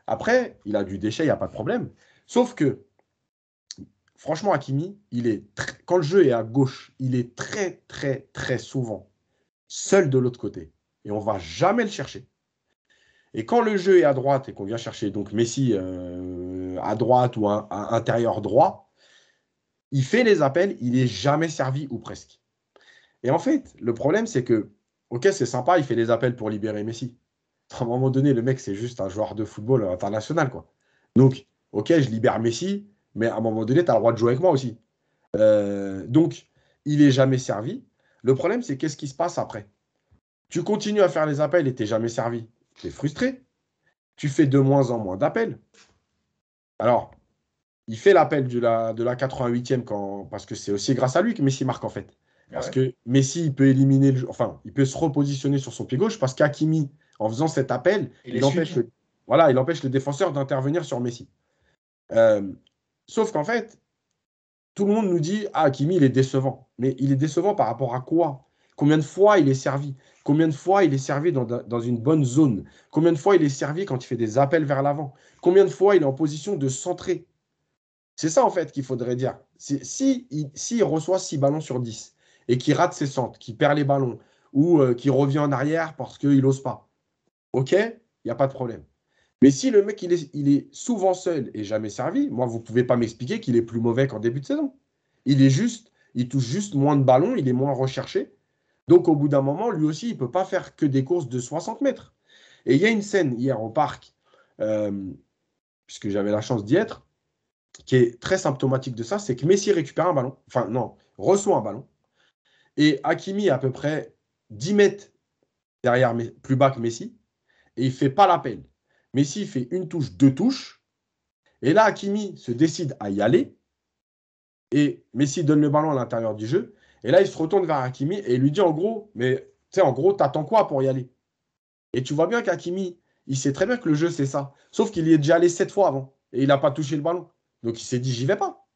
D: Après, il a du déchet, il n'y a pas de problème. Sauf que, franchement, Hakimi, quand le jeu est à gauche, il est très, très, très souvent seul de l'autre côté. Et on ne va jamais le chercher. Et quand le jeu est à droite et qu'on vient chercher donc Messi à droite ou à intérieur droit, il fait les appels, il n'est jamais servi ou presque. Et en fait, le problème, c'est que, ok, c'est sympa, il fait les appels pour libérer Messi. À un moment donné, le mec, c'est juste un joueur de football international, quoi. Donc, ok, je libère Messi, mais à un moment donné, tu as le droit de jouer avec moi aussi. Donc, il n'est jamais servi. Le problème, c'est qu'est-ce qui se passe après? Tu continues à faire les appels et tu n'es jamais servi. Tu es frustré. Tu fais de moins en moins d'appels. Alors, il fait l'appel de la 88e parce que c'est aussi grâce à lui que Messi marque en fait. Parce
A: Ouais.
D: que Messi, il peut éliminer enfin, il peut se repositionner sur son pied gauche parce qu'Hakimi, en faisant cet appel,
A: Il est suivi.
D: voilà, il empêche le défenseur d'intervenir sur Messi. Euh, Sauf qu'en fait, tout le monde nous dit ah, Hakimi, il est décevant. Mais il est décevant par rapport à quoi? Combien de fois il est servi? Combien de fois il est servi dans une bonne zone? Combien de fois il est servi quand il fait des appels vers l'avant? Combien de fois il est en position de centrer? C'est ça, en fait, qu'il faudrait dire. S'il reçoit 6 ballons sur 10 et qu'il rate ses centres, qu'il perd les ballons ou qu'il revient en arrière parce qu'il n'ose pas, ok, il n'y a pas de problème. Mais si le mec, il est souvent seul et jamais servi, moi, vous ne pouvez pas m'expliquer qu'il est plus mauvais qu'en début de saison. Il touche juste moins de ballons, il est moins recherché. Donc, au bout d'un moment, lui aussi, il ne peut pas faire que des courses de 60 mètres. Et il y a une scène hier au parc, euh, puisque j'avais la chance d'y être, qui est très symptomatique de ça, c'est que Messi récupère un ballon, enfin non, reçoit un ballon, et Hakimi est à peu près 10 mètres derrière, plus bas que Messi, et il ne fait pas l'appel. Messi fait une touche, deux touches, et là Hakimi se décide à y aller, et Messi donne le ballon à l'intérieur du jeu, et là il se retourne vers Hakimi et il lui dit en gros, mais tu sais, en gros, t'attends quoi pour y aller? Et tu vois bien qu'Hakimi, il sait très bien que le jeu c'est ça, sauf qu'il y est déjà allé 7 fois avant, et il n'a pas touché le ballon. Donc il s'est dit, j'y vais pas.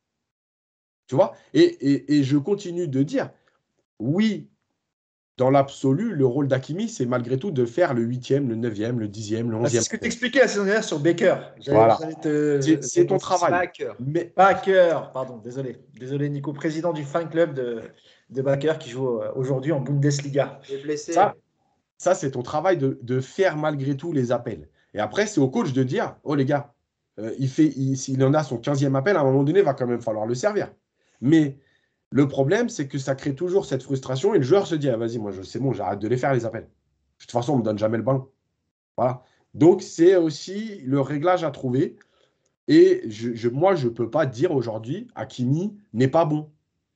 D: Tu vois et je continue de dire, oui, dans l'absolu, le rôle d'Hakimi, c'est malgré tout de faire le 8e, le 9e, le 10e, le 11e.
A: C'est ce que tu expliquais la saison dernière sur Baker.
D: Voilà. C'est ton travail.
A: Baker, pardon, désolé Nico, président du fan club de Baker qui joue aujourd'hui en Bundesliga.
C: Il est blessé.
D: Ça c'est ton travail de faire malgré tout les appels. Et après, c'est au coach de dire, oh les gars, s'il en a son 15e appel, à un moment donné, il va quand même falloir le servir. Mais le problème, c'est que ça crée toujours cette frustration et le joueur se dit, ah, vas-y, moi, c'est bon, j'arrête de les faire, les appels. De toute façon, on ne me donne jamais le ballon. Voilà. Donc, c'est aussi le réglage à trouver. Et moi, je ne peux pas dire aujourd'hui, Hakimi n'est pas bon.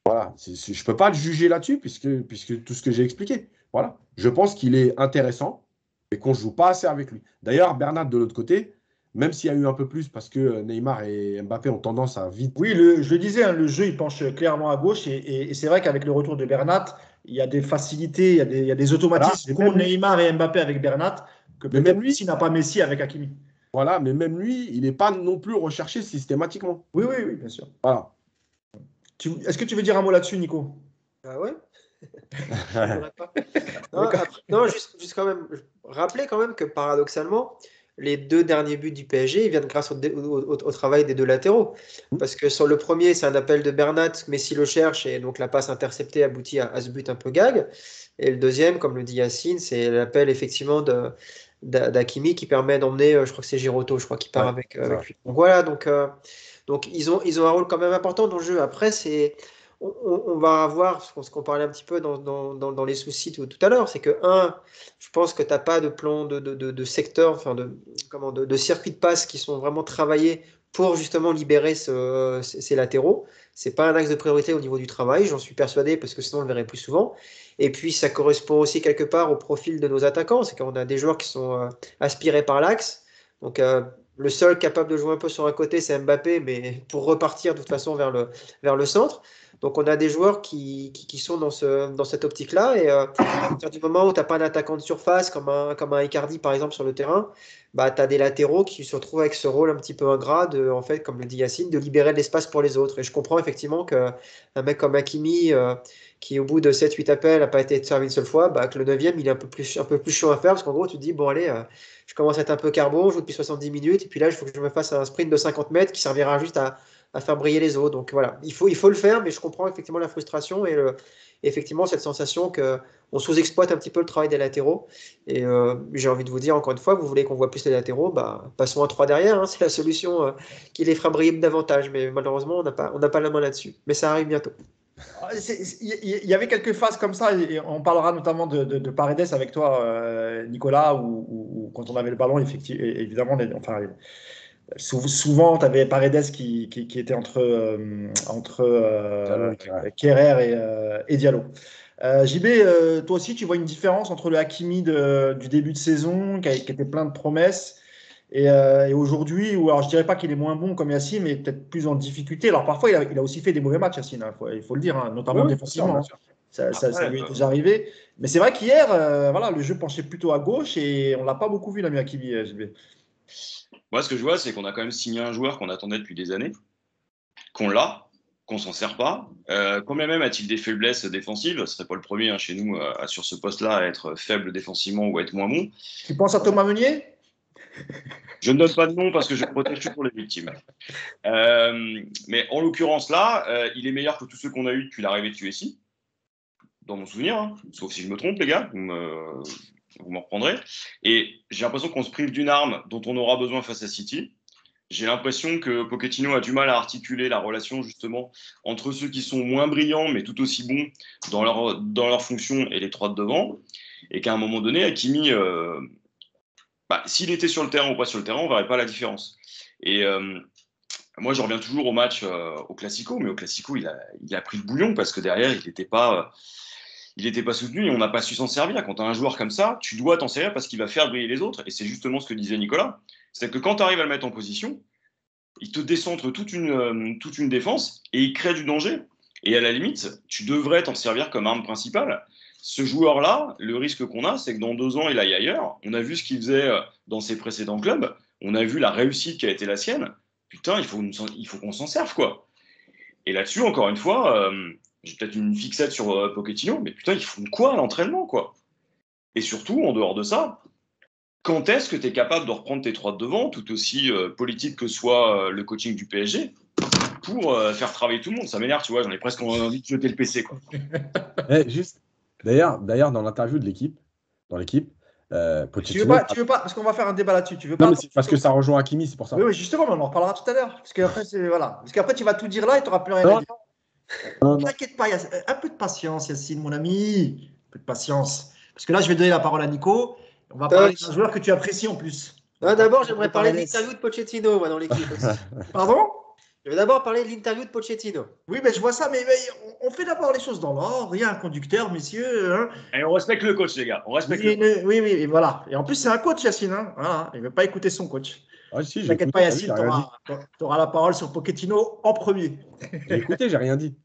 D: Voilà. Je ne peux pas le juger là-dessus puisque tout ce que j'ai expliqué. Voilà. Je pense qu'il est intéressant et qu'on ne joue pas assez avec lui. D'ailleurs, Bernat, de l'autre côté, même s'il y a eu un peu plus parce que Neymar et Mbappé ont tendance à vite.
A: Oui, je le disais, hein, le jeu, il penche clairement à gauche. Et c'est vrai qu'avec le retour de Bernat, il y a des facilités, il y a des automatismes qu'ont Neymar et Mbappé avec Bernat, que peut-être Messi n'a pas Messi avec Hakimi.
D: Voilà, mais même lui, il n'est pas non plus recherché systématiquement.
A: Oui, bien sûr.
D: Voilà.
A: Est-ce que tu veux dire un mot là-dessus, Nico?
C: Ah ouais. Non, juste quand même, rappeler quand même que paradoxalement, les 2 derniers buts du PSG, ils viennent grâce au travail des 2 latéraux. Parce que sur le premier, c'est un appel de Bernat, Messi le cherche, et donc la passe interceptée aboutit à ce but un peu gag. Et le deuxième, comme le dit Yacine, c'est l'appel effectivement d'Hakimi qui permet d'emmener, je crois que c'est Giroto, je crois, qui part avec lui. Donc voilà, donc ils ont un rôle quand même important dans le jeu. Après, on va avoir ce qu'on parlait un petit peu dans les soucis tout à l'heure, c'est que, je pense que tu n'as pas de plan de secteur, enfin de circuit de passe qui sont vraiment travaillés pour justement libérer ces latéraux. Ce n'est pas un axe de priorité au niveau du travail, j'en suis persuadé, parce que sinon on le verrait plus souvent. Et puis ça correspond aussi quelque part au profil de nos attaquants, c'est qu'on a des joueurs qui sont aspirés par l'axe. Donc le seul capable de jouer un peu sur un côté, c'est Mbappé, mais pour repartir de toute façon vers le centre. Donc on a des joueurs qui sont dans cette optique-là. Et à partir du moment où tu n'as pas d'attaquant de surface, comme un Icardi par exemple sur le terrain, bah, tu as des latéraux qui se retrouvent avec ce rôle un petit peu ingrat, en fait, comme le dit Yacine, de libérer de l'espace pour les autres. Et je comprends effectivement qu'un mec comme Hakimi, qui au bout de 7-8 appels n'a pas été servi une seule fois, bah, que le 9e, il est un peu plus chaud à faire, parce qu'en gros, tu te dis, bon allez, je commence à être un peu carbo, je joue depuis 70 minutes, et puis là, il faut que je me fasse un sprint de 50 mètres qui servira juste à faire briller les autres. Donc voilà, il faut le faire, mais je comprends effectivement la frustration et effectivement cette sensation qu'on sous-exploite un petit peu le travail des latéraux. Et j'ai envie de vous dire encore une fois, vous voulez qu'on voit plus les latéraux, bah, passons à 3 derrière, hein, c'est la solution qui les fera briller davantage. Mais malheureusement, on n'a pas la main là-dessus. Mais ça arrive bientôt.
A: Il y avait quelques phases comme ça, et on parlera notamment de Paredes avec toi, Nicolas, où quand on avait le ballon, évidemment, souvent, tu avais Paredes qui était entre Kehrer et Diallo. JB, toi aussi, tu vois une différence entre le Hakimi du début de saison, qui était plein de promesses, et aujourd'hui, où alors je dirais pas qu'il est moins bon comme Yacine, mais peut-être plus en difficulté. Alors parfois, il a aussi fait des mauvais matchs, Yacine, hein, il faut le dire, hein, notamment défensivement. Ça lui est déjà arrivé. Mais c'est vrai qu'hier, voilà, le jeu penchait plutôt à gauche et on l'a pas beaucoup vu, l'ami Hakimi, JB.
B: Moi, ce que je vois, c'est qu'on a quand même signé un joueur qu'on attendait depuis des années, qu'on s'en sert pas. Combien même a-t-il des faiblesses défensives? Ce serait pas le premier chez nous sur ce poste-là à être faible défensivement ou à être moins bon.
A: Tu penses à Thomas Meunier?
B: Je ne donne pas de nom parce que je protège toujours les victimes. Mais en l'occurrence là, il est meilleur que tous ceux qu'on a eu depuis l'arrivée de QSI, dans mon souvenir, hein. Sauf si je me trompe, les gars. Vous m'en reprendrez. Et j'ai l'impression qu'on se prive d'une arme dont on aura besoin face à City. J'ai l'impression que Pochettino a du mal à articuler la relation justement entre ceux qui sont moins brillants mais tout aussi bons dans leur fonction et les 3 de devant. Et qu'à un moment donné, Hakimi, s'il était sur le terrain ou pas sur le terrain, on ne verrait pas la différence. Et moi, je reviens toujours au match au Classico, mais au Classico, il a pris le bouillon parce que derrière, il n'était pas soutenu et on n'a pas su s'en servir. Quand tu as un joueur comme ça, tu dois t'en servir parce qu'il va faire briller les autres. Et c'est justement ce que disait Nicolas. C'est que quand tu arrives à le mettre en position, il te décentre toute une défense et il crée du danger. Et à la limite, tu devrais t'en servir comme arme principale. Ce joueur-là, le risque qu'on a, c'est que dans 2 ans, il aille ailleurs. On a vu ce qu'il faisait dans ses précédents clubs. On a vu la réussite qui a été la sienne. Putain, il faut qu'on s'en serve, quoi. Et là-dessus, encore une fois, j'ai peut-être une fixette sur Pochettino, mais putain, ils font quoi à l'entraînement, quoi? Et surtout, en dehors de ça, quand est-ce que tu es capable de reprendre tes 3 de devant, tout aussi politique que soit le coaching du PSG, pour faire travailler tout le monde? Ça m'énerve, tu vois, j'en ai presque envie de jeter le PC, quoi.
D: Juste, d'ailleurs, dans l'interview de l'équipe,
A: Tu veux
D: Pochettino.
A: pas, parce qu'on va faire un débat là-dessus. Tu veux
D: Non,
A: pas
D: mais c'est parce que ça rejoint Hakimi, c'est pour ça.
A: Oui, justement, on en reparlera tout à l'heure. Parce qu'après, voilà. Parce qu'après, tu vas tout dire là et tu n'auras plus rien à
D: Non,
A: dire.
D: non.
A: T'inquiète pas, un peu de patience, Yacine, mon ami. Un peu de patience. Parce que là, je vais donner la parole à Nico. On va parler d'un joueur que tu apprécies en plus.
C: D'abord, j'aimerais parler de l'interview de Pochettino, moi, dans l'équipe aussi.
A: Pardon?
C: Je vais d'abord parler de l'interview de Pochettino.
A: Oui, mais je vois ça, mais on fait d'abord les choses dans l'ordre. Il y a un conducteur, messieurs. Hein.
B: Et on respecte le coach, les gars. On respecte
A: oui, et voilà. Et en plus, c'est un coach, Yacine. Hein. Voilà. Il ne veut pas écouter son coach.
D: Ah, si,
A: T'inquiète pas, Yacine, tu auras la parole sur Pochettino en premier.
D: J'ai écouté, j'ai rien dit.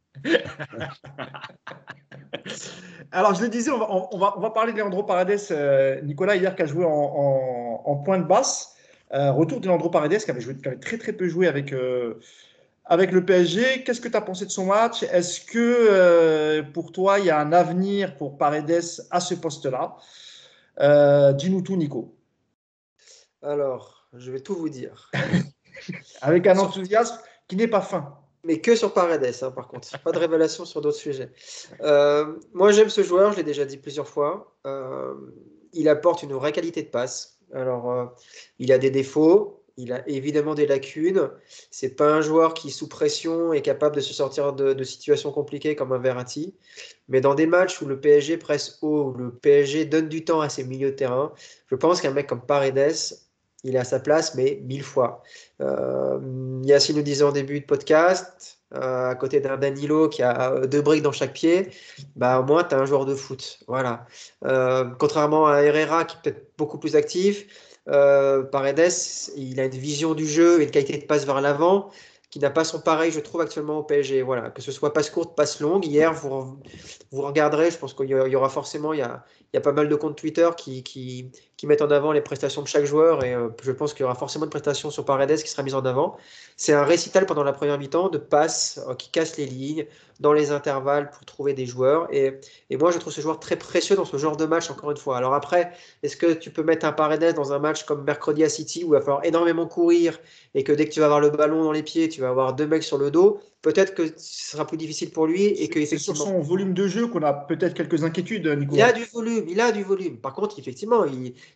A: Alors, je le disais, on va parler de Leandro Paredes, Nicolas, hier, qui a joué en pointe basse. Retour de Leandro Paredes, qui avait très, très peu joué avec le PSG. Qu'est-ce que tu as pensé de son match? Est-ce que, pour toi, il y a un avenir pour Paredes à ce poste-là? Dis-nous tout, Nico.
C: Alors, je vais tout vous dire.
A: Avec un enthousiasme qui n'est pas fin.
C: Mais que sur Paredes, hein, par contre. Pas de révélation sur d'autres sujets. Moi, j'aime ce joueur, je l'ai déjà dit plusieurs fois. Il apporte une vraie qualité de passe. Alors, il a des défauts, il a évidemment des lacunes. C'est pas un joueur qui, sous pression, est capable de se sortir de situations compliquées comme un Verratti. Mais dans des matchs où le PSG presse haut, où le PSG donne du temps à ses milieux de terrain, je pense qu'un mec comme Paredes, il est à sa place, mais 1000 fois. Yacine nous disait en début de podcast, à côté d'un Danilo qui a 2 briques dans chaque pied, bah, au moins tu as un joueur de foot. Voilà. Contrairement à Herrera qui est peut-être beaucoup plus actif, Paredes, il a une vision du jeu et une qualité de passe vers l'avant qui n'a pas son pareil, je trouve, actuellement au PSG. Voilà. Que ce soit passe courte, passe longue. Hier, vous regarderez, je pense qu'il y aura forcément, il y a pas mal de comptes Twitter qui mettent en avant les prestations de chaque joueur et je pense qu'il y aura forcément une prestation sur Paredes qui sera mise en avant. C'est un récital pendant la première mi-temps de passes qui cassent les lignes dans les intervalles pour trouver des joueurs et moi je trouve ce joueur très précieux dans ce genre de match encore une fois. Alors après, est-ce que tu peux mettre un Paredes dans un match comme mercredi à City où il va falloir énormément courir et que dès que tu vas avoir le ballon dans les pieds, tu vas avoir 2 mecs sur le dos, peut-être que ce sera plus difficile pour lui et que
A: c'est sur son volume de jeu qu'on a peut-être quelques inquiétudes, Nico.
C: Il a du volume. Par contre, effectivement,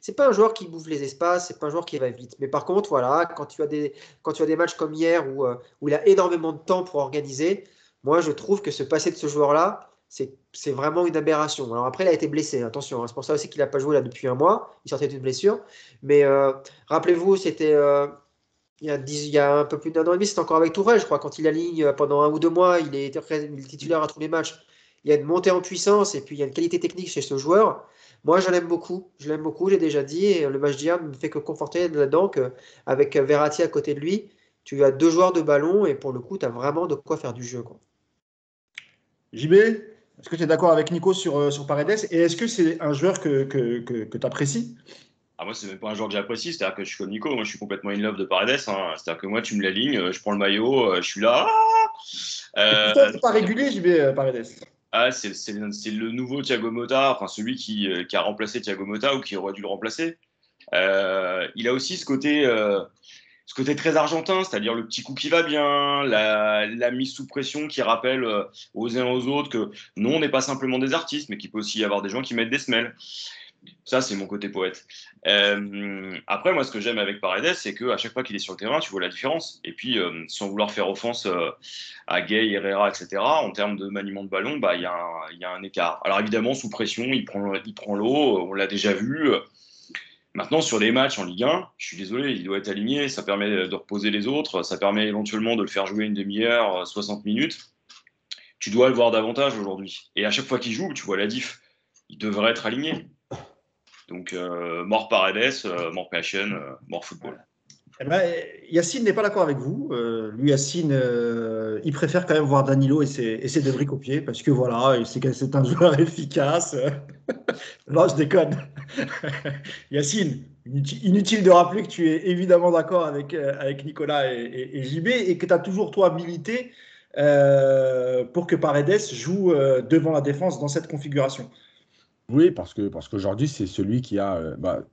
C: c'est pas un joueur qui bouffe les espaces, c'est pas un joueur qui va vite. Mais par contre, voilà, quand tu as des matchs comme hier où il a énormément de temps pour organiser, moi je trouve que se passer de ce joueur-là, c'est vraiment une aberration. Alors après, il a été blessé, attention, hein, c'est pour ça aussi qu'il n'a pas joué là depuis un mois, il sortait d'une blessure. Mais rappelez-vous, c'était il y a un peu plus d'1 an et demi, c'était encore avec Tourelle, je crois, quand il aligne pendant 1 ou 2 mois, il est titulaire à tous les matchs. Il y a une montée en puissance et puis il y a une qualité technique chez ce joueur. Moi, je l'aime beaucoup. Je l'aime beaucoup, j'ai déjà dit. Et le match d'hier ne me fait que conforter là-dedans qu'avec Verratti à côté de lui, tu as 2 joueurs de ballon et pour le coup, tu as vraiment de quoi faire du jeu, quoi.
A: JB, est-ce que tu es d'accord avec Nico sur Paredes? Et est-ce que c'est un joueur que tu apprécies?
B: Ah, moi, c'est même pas un joueur que j'apprécie, c'est-à-dire que je suis comme Nico, moi je suis complètement in love de Paredes, hein. C'est-à-dire que moi tu me l'alignes, je prends le maillot, je suis là.
A: C'est pas régulier, JB, Paredes.
B: C'est le nouveau Thiago Motta, enfin celui qui a remplacé Thiago Motta ou qui aurait dû le remplacer. Il a aussi ce côté très argentin, c'est-à-dire le petit coup qui va bien, la mise sous pression qui rappelle aux uns aux autres que non, on n'est pas simplement des artistes, mais qu'il peut aussi y avoir des gens qui mettent des semelles. Ça, c'est mon côté poète. Après, moi, ce que j'aime avec Paredes, c'est qu'à chaque fois qu'il est sur le terrain, tu vois la différence. Et puis, sans vouloir faire offense à Gay, Herrera, etc., en termes de maniement de ballon, bah, il y a un écart. Alors, évidemment, sous pression, il prend l'eau, on l'a déjà vu. Maintenant, sur les matchs en Ligue 1, je suis désolé, il doit être aligné. Ça permet de reposer les autres. Ça permet éventuellement de le faire jouer une demi-heure, 60 minutes. Tu dois le voir davantage aujourd'hui. Et à chaque fois qu'il joue, tu vois la diff. Il devrait être aligné. Donc, mort Paredes, mort passion, mort football.
A: Eh ben, Yacine n'est pas d'accord avec vous. Lui, Yacine, il préfère quand même voir Danilo et ses 2 briques au pied parce que voilà, c'est un joueur efficace. Non, je déconne. Yacine, inutile de rappeler que tu es évidemment d'accord avec Nicolas et JB et que tu as toujours, toi, milité pour que Paredes joue devant la défense dans cette configuration.
D: Oui, parce qu'aujourd'hui, c'est celui qui a.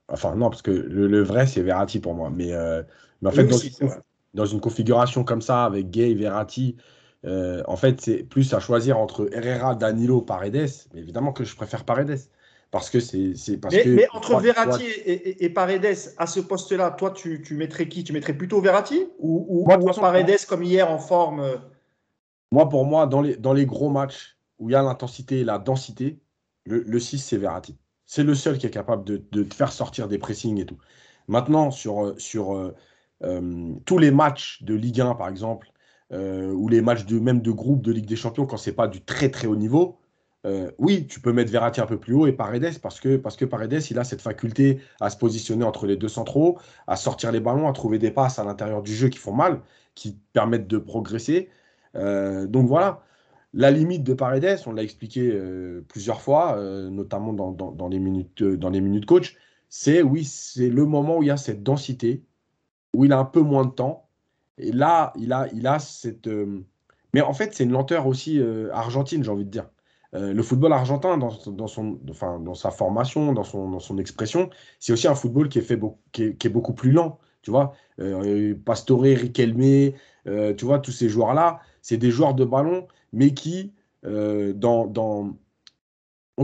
D: Enfin, non, parce que le vrai, c'est Verratti pour moi. Mais en
A: Oui
D: fait,
A: aussi, c'est vrai.
D: dans une configuration comme ça, avec Gay, Verratti, en fait, c'est plus à choisir entre Herrera, Danilo, Paredes. Mais évidemment que je préfère Paredes. Parce que c'est parce que.
A: Mais entre Verratti et Paredes, à ce poste-là, toi, tu mettrais qui? Tu mettrais plutôt Verratti
D: Moi, de
A: ou
D: toute façon,
A: Paredes comme hier en forme?
D: pour moi, dans les gros matchs où il y a l'intensité et la densité, le 6, c'est Verratti. C'est le seul qui est capable de te faire sortir des pressings et tout. Maintenant, sur tous les matchs de Ligue 1, par exemple, ou les matchs même de groupe de Ligue des Champions, quand c'est pas du très très haut niveau, oui, tu peux mettre Verratti un peu plus haut et Paredes, parce que Paredes, il a cette faculté à se positionner entre les deux centraux, à sortir les ballons, à trouver des passes à l'intérieur du jeu qui font mal, qui permettent de progresser. Donc voilà, la limite de Paredes, on l'a expliqué plusieurs fois, notamment dans les minutes coach, oui, c'est le moment où il y a cette densité, où il a un peu moins de temps. Et là, il a cette. Mais en fait, c'est une lenteur aussi argentine, j'ai envie de dire. Le football argentin, dans sa formation, dans son expression, c'est aussi un football qui est, qui est beaucoup plus lent. Tu vois, Pastore, Riquelme, tu vois, tous ces joueurs-là, c'est des joueurs de ballon, mais qui ont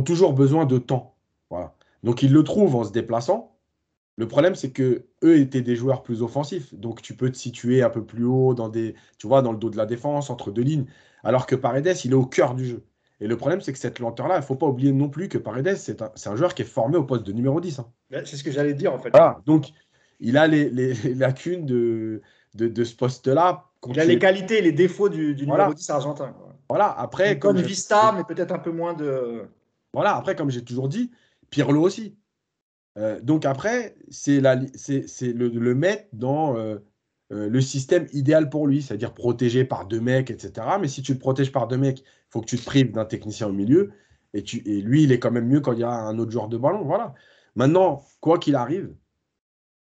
D: toujours besoin de temps. Voilà. Donc, ils le trouvent en se déplaçant. Le problème, c'est que eux étaient des joueurs plus offensifs. Donc, tu peux te situer un peu plus haut tu vois, dans le dos de la défense, entre deux lignes. Alors que Paredes, il est au cœur du jeu. Et le problème, c'est que cette lenteur-là, il ne faut pas oublier non plus que Paredes, c'est un joueur qui est formé au poste de numéro 10. Hein.
A: C'est ce que j'allais dire en fait.
D: Voilà. Donc, il a les lacunes de ce poste-là.
A: Il a les qualités et les défauts du numéro
D: Voilà.
A: 10 argentin. Quoi.
D: Voilà.
A: Une
D: Après,
A: bonne vista, mais peut-être un peu moins de.
D: voilà. Après, comme j'ai toujours dit, Pirlo aussi. Donc après, c'est le mettre dans le système idéal pour lui, c'est-à-dire protégé par deux mecs, etc. Mais si tu te protèges par deux mecs, il faut que tu te prives d'un technicien au milieu. Et lui, il est quand même mieux quand il y a un autre joueur de ballon. Voilà. Maintenant, quoi qu'il arrive,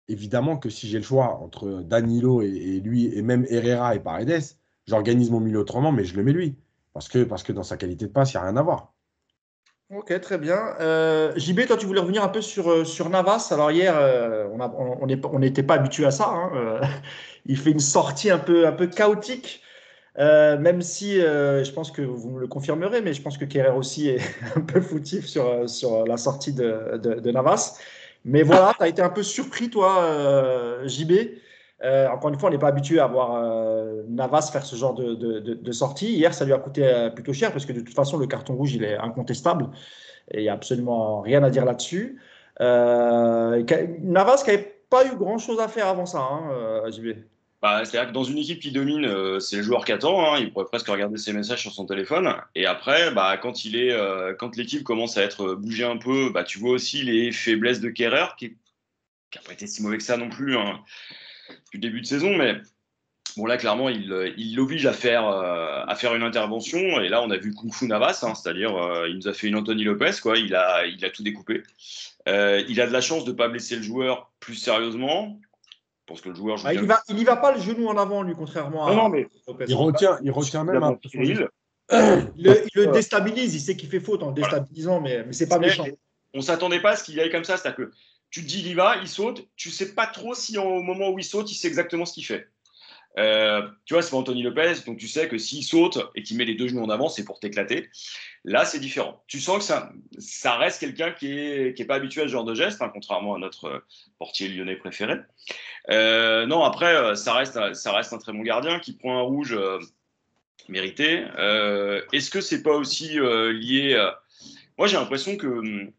D: évidemment que si j'ai le choix entre Danilo et lui, et même Herrera et Paredes, j'organise mon milieu autrement, mais je le mets lui. Parce que dans sa qualité de passe, il n'y a rien à voir.
A: Ok, très bien. JB, toi, tu voulais revenir un peu sur Navas. Alors hier, on n'était pas habitué à ça. Hein. Il fait une sortie un peu chaotique, même si je pense que vous me le confirmerez, mais je pense que Kerrer aussi est un peu foutif sur la sortie de Navas. Mais voilà, tu as été un peu surpris, toi, JB. Encore une fois, on n'est pas habitué à voir Navas faire ce genre de sortie. Hier, ça lui a coûté plutôt cher parce que de toute façon, le carton rouge, il est incontestable. Et il n'y a absolument rien à dire là-dessus. Navas qui n'avait pas eu grand-chose à faire avant ça, hein, JB.
B: Bah, c'est-à-dire que dans une équipe qui domine, c'est le joueur qui attend. Hein, il pourrait presque regarder ses messages sur son téléphone. Et après, bah, quand l'équipe commence à être bougée un peu, bah, tu vois aussi les faiblesses de Kerrer, qui n'a pas été si mauvais que ça non plus hein, depuis le début de saison. Mais bon, là, clairement, il l'oblige à faire une intervention. Et là, on a vu Kung Fu Navas, hein, c'est-à-dire il nous a fait une Anthony Lopez, quoi. Il a tout découpé. Il a de la chance de ne pas blesser le joueur plus sérieusement. Parce que le joueur joue
A: Ah,
B: bien.
A: il n'y va pas le genou en avant, lui, contrairement
B: Non,
A: à
B: mais
A: Lopez.
D: Il retient même un peu son geste.
A: Il le déstabilise, il sait qu'il fait faute en le déstabilisant, mais c'est pas méchant.
B: On s'attendait pas à ce qu'il y aille comme ça. C'est-à-dire que tu te dis, il y va, il saute. Tu sais pas trop si au moment où il saute, il sait exactement ce qu'il fait. Tu vois, c'est pas Anthony Lopez, donc tu sais que s'il saute et qu'il met les deux genoux en avant, c'est pour t'éclater. Là, c'est différent. Tu sens que ça reste quelqu'un qui est pas habitué à ce genre de geste, hein, contrairement à notre portier lyonnais préféré. Non, après, ça reste un très bon gardien qui prend un rouge mérité. Est-ce que c'est pas aussi lié Moi, j'ai l'impression que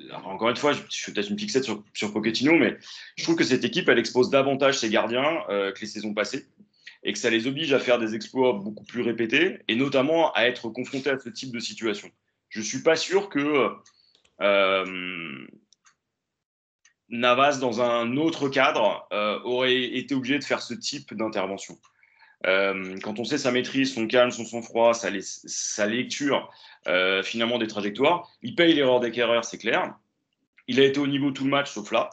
B: alors, encore une fois, je fais peut-être une fixette sur Pochettino, mais je trouve que cette équipe, elle expose davantage ses gardiens que les saisons passées et que ça les oblige à faire des exploits beaucoup plus répétés et notamment à être confrontés à ce type de situation. Je ne suis pas sûr que Navas, dans un autre cadre, aurait été obligé de faire ce type d'intervention. Quand on sait sa maîtrise, son calme, son sang-froid, sa lecture finalement des trajectoires, il paye l'erreur d'Ecquerrer, c'est clair. Il a été au niveau tout le match, sauf là.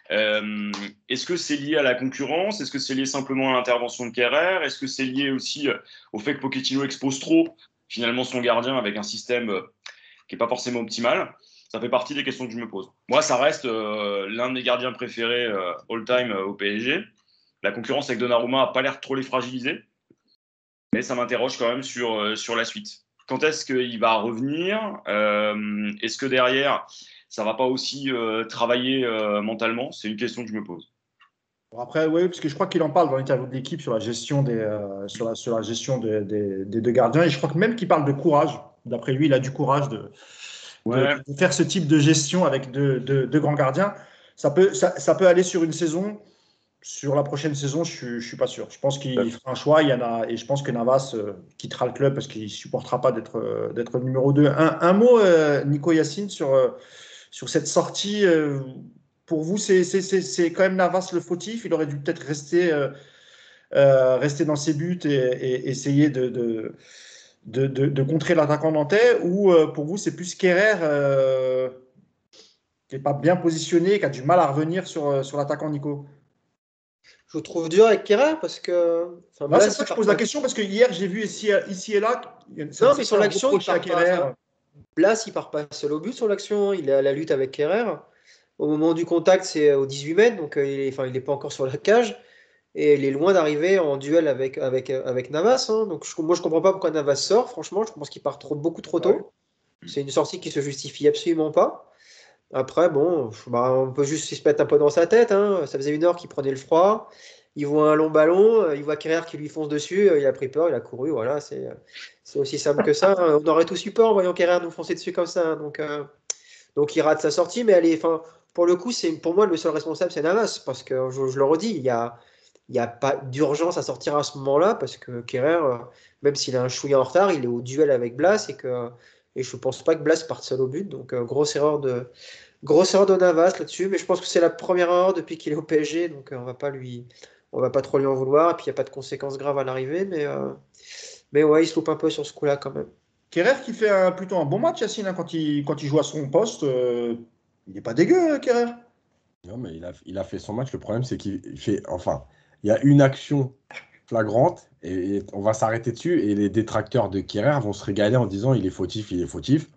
B: Est-ce que c'est lié à la concurrence? Est-ce que c'est lié simplement à l'intervention de Kehrer? Est-ce que c'est lié aussi au fait que Pochettino expose trop finalement son gardien avec un système qui n'est pas forcément optimal? Ça fait partie des questions que je me pose. Moi, ça reste l'un de mes gardiens préférés all-time au PSG. La concurrence avec Donnarumma n'a pas l'air trop les fragiliser, mais ça m'interroge quand même sur la suite. Quand est-ce qu'il va revenir? Est-ce que derrière, ça ne va pas aussi travailler mentalement? C'est une question que je me pose.
A: Bon, après, oui, parce que je crois qu'il en parle dans l'interview de l'équipe sur la gestion sur la gestion des deux gardiens. Et je crois que même qu'il parle de courage. D'après lui, il a du courage de faire ce type de gestion avec deux grands gardiens. Ça peut aller sur une saison. Sur la prochaine saison, je ne suis pas sûr. Je pense qu'il fera un choix. Et je pense que Navas quittera le club parce qu'il ne supportera pas d'être numéro 2. Un mot, Nico Yacine, sur cette sortie. Pour vous, c'est quand même Navas le fautif. Il aurait dû peut-être rester dans ses buts et essayer de contrer l'attaquant nantais. Ou pour vous, c'est plus Kehrer qui n'est pas bien positionné, qui a du mal à revenir sur l'attaquant Nico?
E: Je trouve dur avec Kehrer parce que.
A: Enfin, c'est ça que je pose la question parce que hier j'ai vu ici et là.
E: Non, mais sur l'action, il part pas. Blas, il part pas seul au but sur l'action. Il est à la lutte avec Kehrer. Au moment du contact, c'est aux 18 mètres, donc il est pas encore sur la cage. Et il est loin d'arriver en duel avec Navas. Hein. Donc moi, je comprends pas pourquoi Navas sort. Franchement, je pense qu'il part beaucoup trop tôt. Ouais. C'est une sortie qui se justifie absolument pas. Après, bon, on peut juste se mettre un peu dans sa tête. Hein. Ça faisait 1 heure qu'il prenait le froid. Il voit un long ballon, il voit Kehrer qui lui fonce dessus. Il a pris peur, il a couru. Voilà, c'est aussi simple que ça. On aurait tous eu peur en voyant Kehrer nous foncer dessus comme ça. Donc il rate sa sortie, mais pour le coup, pour moi, le seul responsable, c'est Navas. Parce que je le redis, il n'y a pas d'urgence à sortir à ce moment-là. Parce que Kehrer, même s'il a un chouïa en retard, il est au duel avec Blas et je ne pense pas que Blas parte seul au but. Donc, grosse erreur de Navas là-dessus. Mais je pense que c'est la première erreur depuis qu'il est au PSG. Donc, on va pas trop lui en vouloir. Et puis, il n'y a pas de conséquences graves à l'arrivée. Mais ouais, il se loupe un peu sur ce coup-là quand même.
A: Kehrer qui fait plutôt un bon match, Yacine, hein, quand il joue à son poste. Il n'est pas dégueu, Kehrer.
D: Non, mais il a fait son match. Le problème, c'est qu'il fait. Enfin, il y a une action flagrante et on va s'arrêter dessus et les détracteurs de Kehrer vont se régaler en disant il est fautif, il est fautif.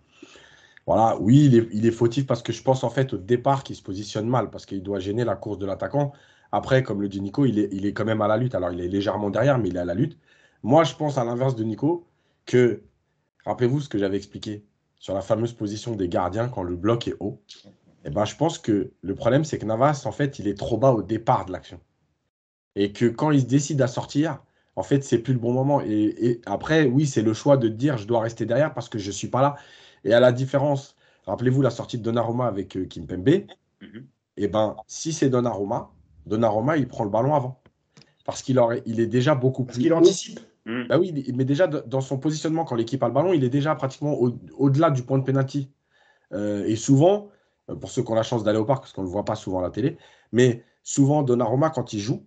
D: Voilà, oui, il est fautif parce que je pense en fait au départ qu'il se positionne mal parce qu'il doit gêner la course de l'attaquant. Après, comme le dit Nico, il est quand même à la lutte. Alors, il est légèrement derrière, mais il est à la lutte. Moi, je pense à l'inverse de Nico que, rappelez-vous ce que j'avais expliqué sur la fameuse position des gardiens quand le bloc est haut. Eh ben, je pense que le problème, c'est que Navas, en fait, il est trop bas au départ de l'action. Et que quand il se décide à sortir, en fait, c'est plus le bon moment. Et après, oui, c'est le choix de dire je dois rester derrière parce que je ne suis pas là. Et à la différence, rappelez-vous la sortie de Donnarumma avec Kimpembe. Et ben, si c'est Donnarumma, il prend le ballon avant. Parce qu'il est déjà beaucoup plus.
A: Parce qu'il anticipe.
D: Bah oui, mais déjà dans son positionnement, quand l'équipe a le ballon, il est déjà pratiquement au-delà du point de pénalty. Et souvent, pour ceux qui ont la chance d'aller au parc, parce qu'on ne le voit pas souvent à la télé, mais souvent Donnarumma, quand il joue,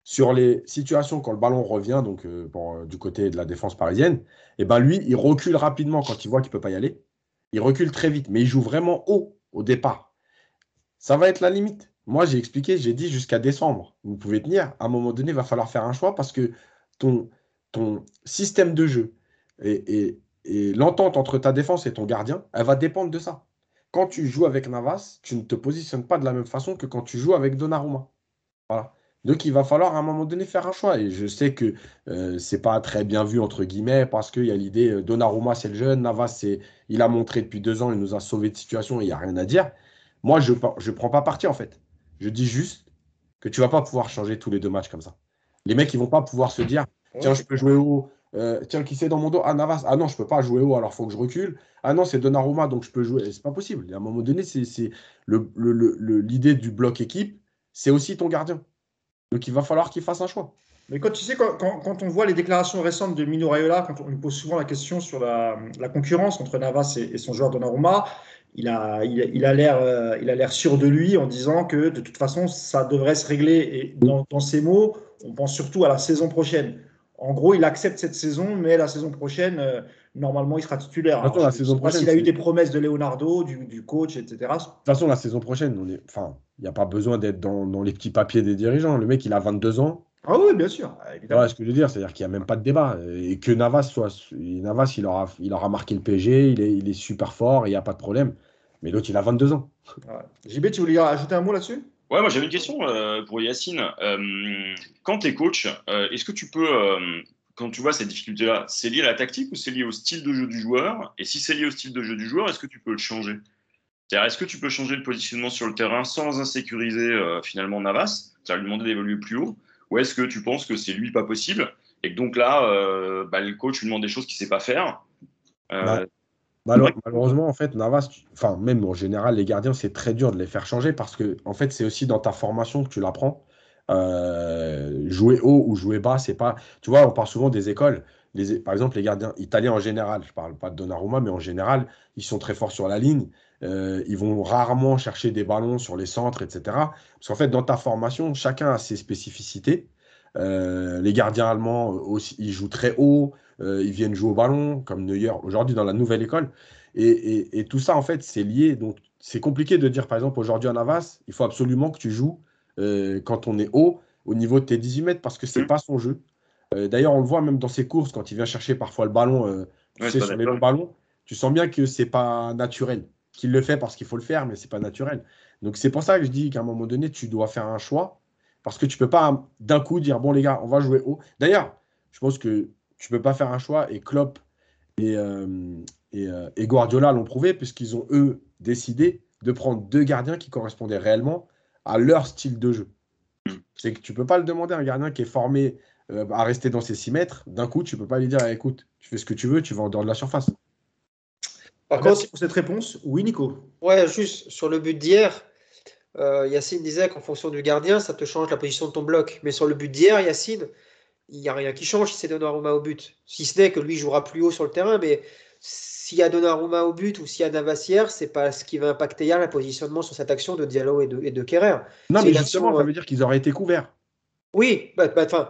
D: sur les situations quand le ballon revient, donc du côté de la défense parisienne, et ben lui, il recule rapidement quand il voit qu'il ne peut pas y aller. Il recule très vite, mais il joue vraiment haut au départ. Ça va être la limite. Moi, j'ai expliqué, j'ai dit jusqu'à décembre, vous pouvez tenir. À un moment donné, il va falloir faire un choix parce que ton système de jeu et l'entente entre ta défense et ton gardien, elle va dépendre de ça. Quand tu joues avec Navas, tu ne te positionnes pas de la même façon que quand tu joues avec Donnarumma. Voilà. Donc, il va falloir à un moment donné faire un choix. Et je sais que ce n'est pas très bien vu, entre guillemets, parce qu'il y a l'idée Donnarumma, c'est le jeune, Navas, il a montré depuis 2 ans, il nous a sauvé de situation, il n'y a rien à dire. Moi, je ne prends pas parti, en fait. Je dis juste que tu ne vas pas pouvoir changer tous les 2 matchs comme ça. Les mecs, ils ne vont pas pouvoir se dire tiens, je peux jouer haut. Tiens, qui c'est dans mon dos? Ah, Navas. Ah non, je ne peux pas jouer haut, alors il faut que je recule. Ah non, c'est Donnarumma, donc je peux jouer. C'est pas possible. À un moment donné, c'est l'idée du bloc équipe, c'est aussi ton gardien. Donc, il va falloir qu'il fasse un choix.
A: Mais quand on voit les déclarations récentes de Mino Raiola, quand on lui pose souvent la question sur la concurrence entre Navas et son joueur Donnarumma, il a l'air sûr de lui en disant que de toute façon, ça devrait se régler. Et dans ses mots, on pense surtout à la saison prochaine. En gros, il accepte cette saison, mais la saison prochaine, normalement, il sera titulaire.
D: De toute façon,
A: Alors,
D: la
A: je
D: saison
A: sais pas
D: prochaine,
A: s'il a eu
D: c'est-
A: des promesses de Leonardo, du coach, etc.
D: De toute façon, la saison prochaine, enfin, il n'y a pas besoin d'être dans les petits papiers des dirigeants. Le mec, il a 22 ans.
A: Ah oui, bien sûr,
D: Voilà
A: évidemment.
D: ce que je veux dire. C'est-à-dire qu'il n'y a même pas de débat. Et que Navas, il aura marqué le PSG, il est super fort, il n'y a pas de problème. Mais l'autre, il a 22 ans.
A: Ouais. JB, tu voulais ajouter un mot là-dessus?
B: Ouais, moi j'avais une question pour Yacine. Quand tu es coach, est-ce que tu peux, quand tu vois cette difficulté-là, c'est lié à la tactique ou c'est lié au style de jeu du joueur? Et si c'est lié au style de jeu du joueur, est-ce que tu peux le changer? C'est-à-dire, est-ce que tu peux changer le positionnement sur le terrain sans insécuriser finalement Navas, c'est-à-dire lui demander d'évoluer plus haut? Ou est-ce que tu penses que c'est lui pas possible et que donc là, le coach lui demande des choses qu'il sait pas faire?
D: Bah,
B: Euh, c'est vrai que-
D: malheureusement, en fait, Navas, enfin, même en général, les gardiens, c'est très dur de les faire changer parce que, en fait, c'est aussi dans ta formation que tu l'apprends. Jouer haut ou jouer bas, c'est pas. Tu vois, on parle souvent des écoles. Par exemple, les gardiens italiens en général, je parle pas de Donnarumma, mais en général, ils sont très forts sur la ligne. Ils vont rarement chercher des ballons sur les centres, etc. Parce qu'en fait, dans ta formation, chacun a ses spécificités. Les gardiens allemands aussi, ils jouent très haut. Ils viennent jouer au ballon, comme Neuer aujourd'hui dans la nouvelle école. Et tout ça, en fait, c'est lié. Donc, c'est compliqué de dire, par exemple, aujourd'hui à Navas, il faut absolument que tu joues quand on est haut, au niveau de tes 18 mètres, parce que c'est pas son jeu. D'ailleurs, on le voit même dans ses courses, quand il vient chercher parfois le ballon, tu
B: Ouais, c'est
D: sais,
B: pas
D: sur les longs
B: d'accord.
D: ballons, tu sens bien que c'est pas naturel. Qu'il le fait parce qu'il faut le faire, mais c'est pas naturel. Donc, c'est pour ça que je dis qu'à un moment donné, tu dois faire un choix, parce que tu peux pas d'un coup dire, bon, les gars, on va jouer haut. D'ailleurs, je pense que tu peux pas faire un choix et Klopp et, et Guardiola l'ont prouvé puisqu'ils ont, eux, décidé de prendre deux gardiens qui correspondaient réellement à leur style de jeu. C'est que tu peux pas le demander à un gardien qui est formé à rester dans ses 6 mètres. D'un coup, tu peux pas lui dire, écoute, tu fais ce que tu veux, tu vas en dehors de la surface.
E: Par
A: Merci
E: contre,
A: pour cette réponse. Oui, Nico.
E: ouais, juste sur le but d'hier, Yacine disait qu'en fonction du gardien, ça te change la position de ton bloc. Mais sur le but d'hier, Yacine, il n'y a rien qui change si c'est Donnarumma au but. Si ce n'est que lui jouera plus haut sur le terrain, mais s'il y a Donnarumma au but ou s'il y a Navas hier, c'est pas ce qui va impacter hier le positionnement sur cette action de Diallo et de Kerrer.
D: Non,
E: C'est
D: mais
E: une
D: justement,
E: action.
D: ça veut dire qu'ils auraient été couverts.
E: Oui, enfin,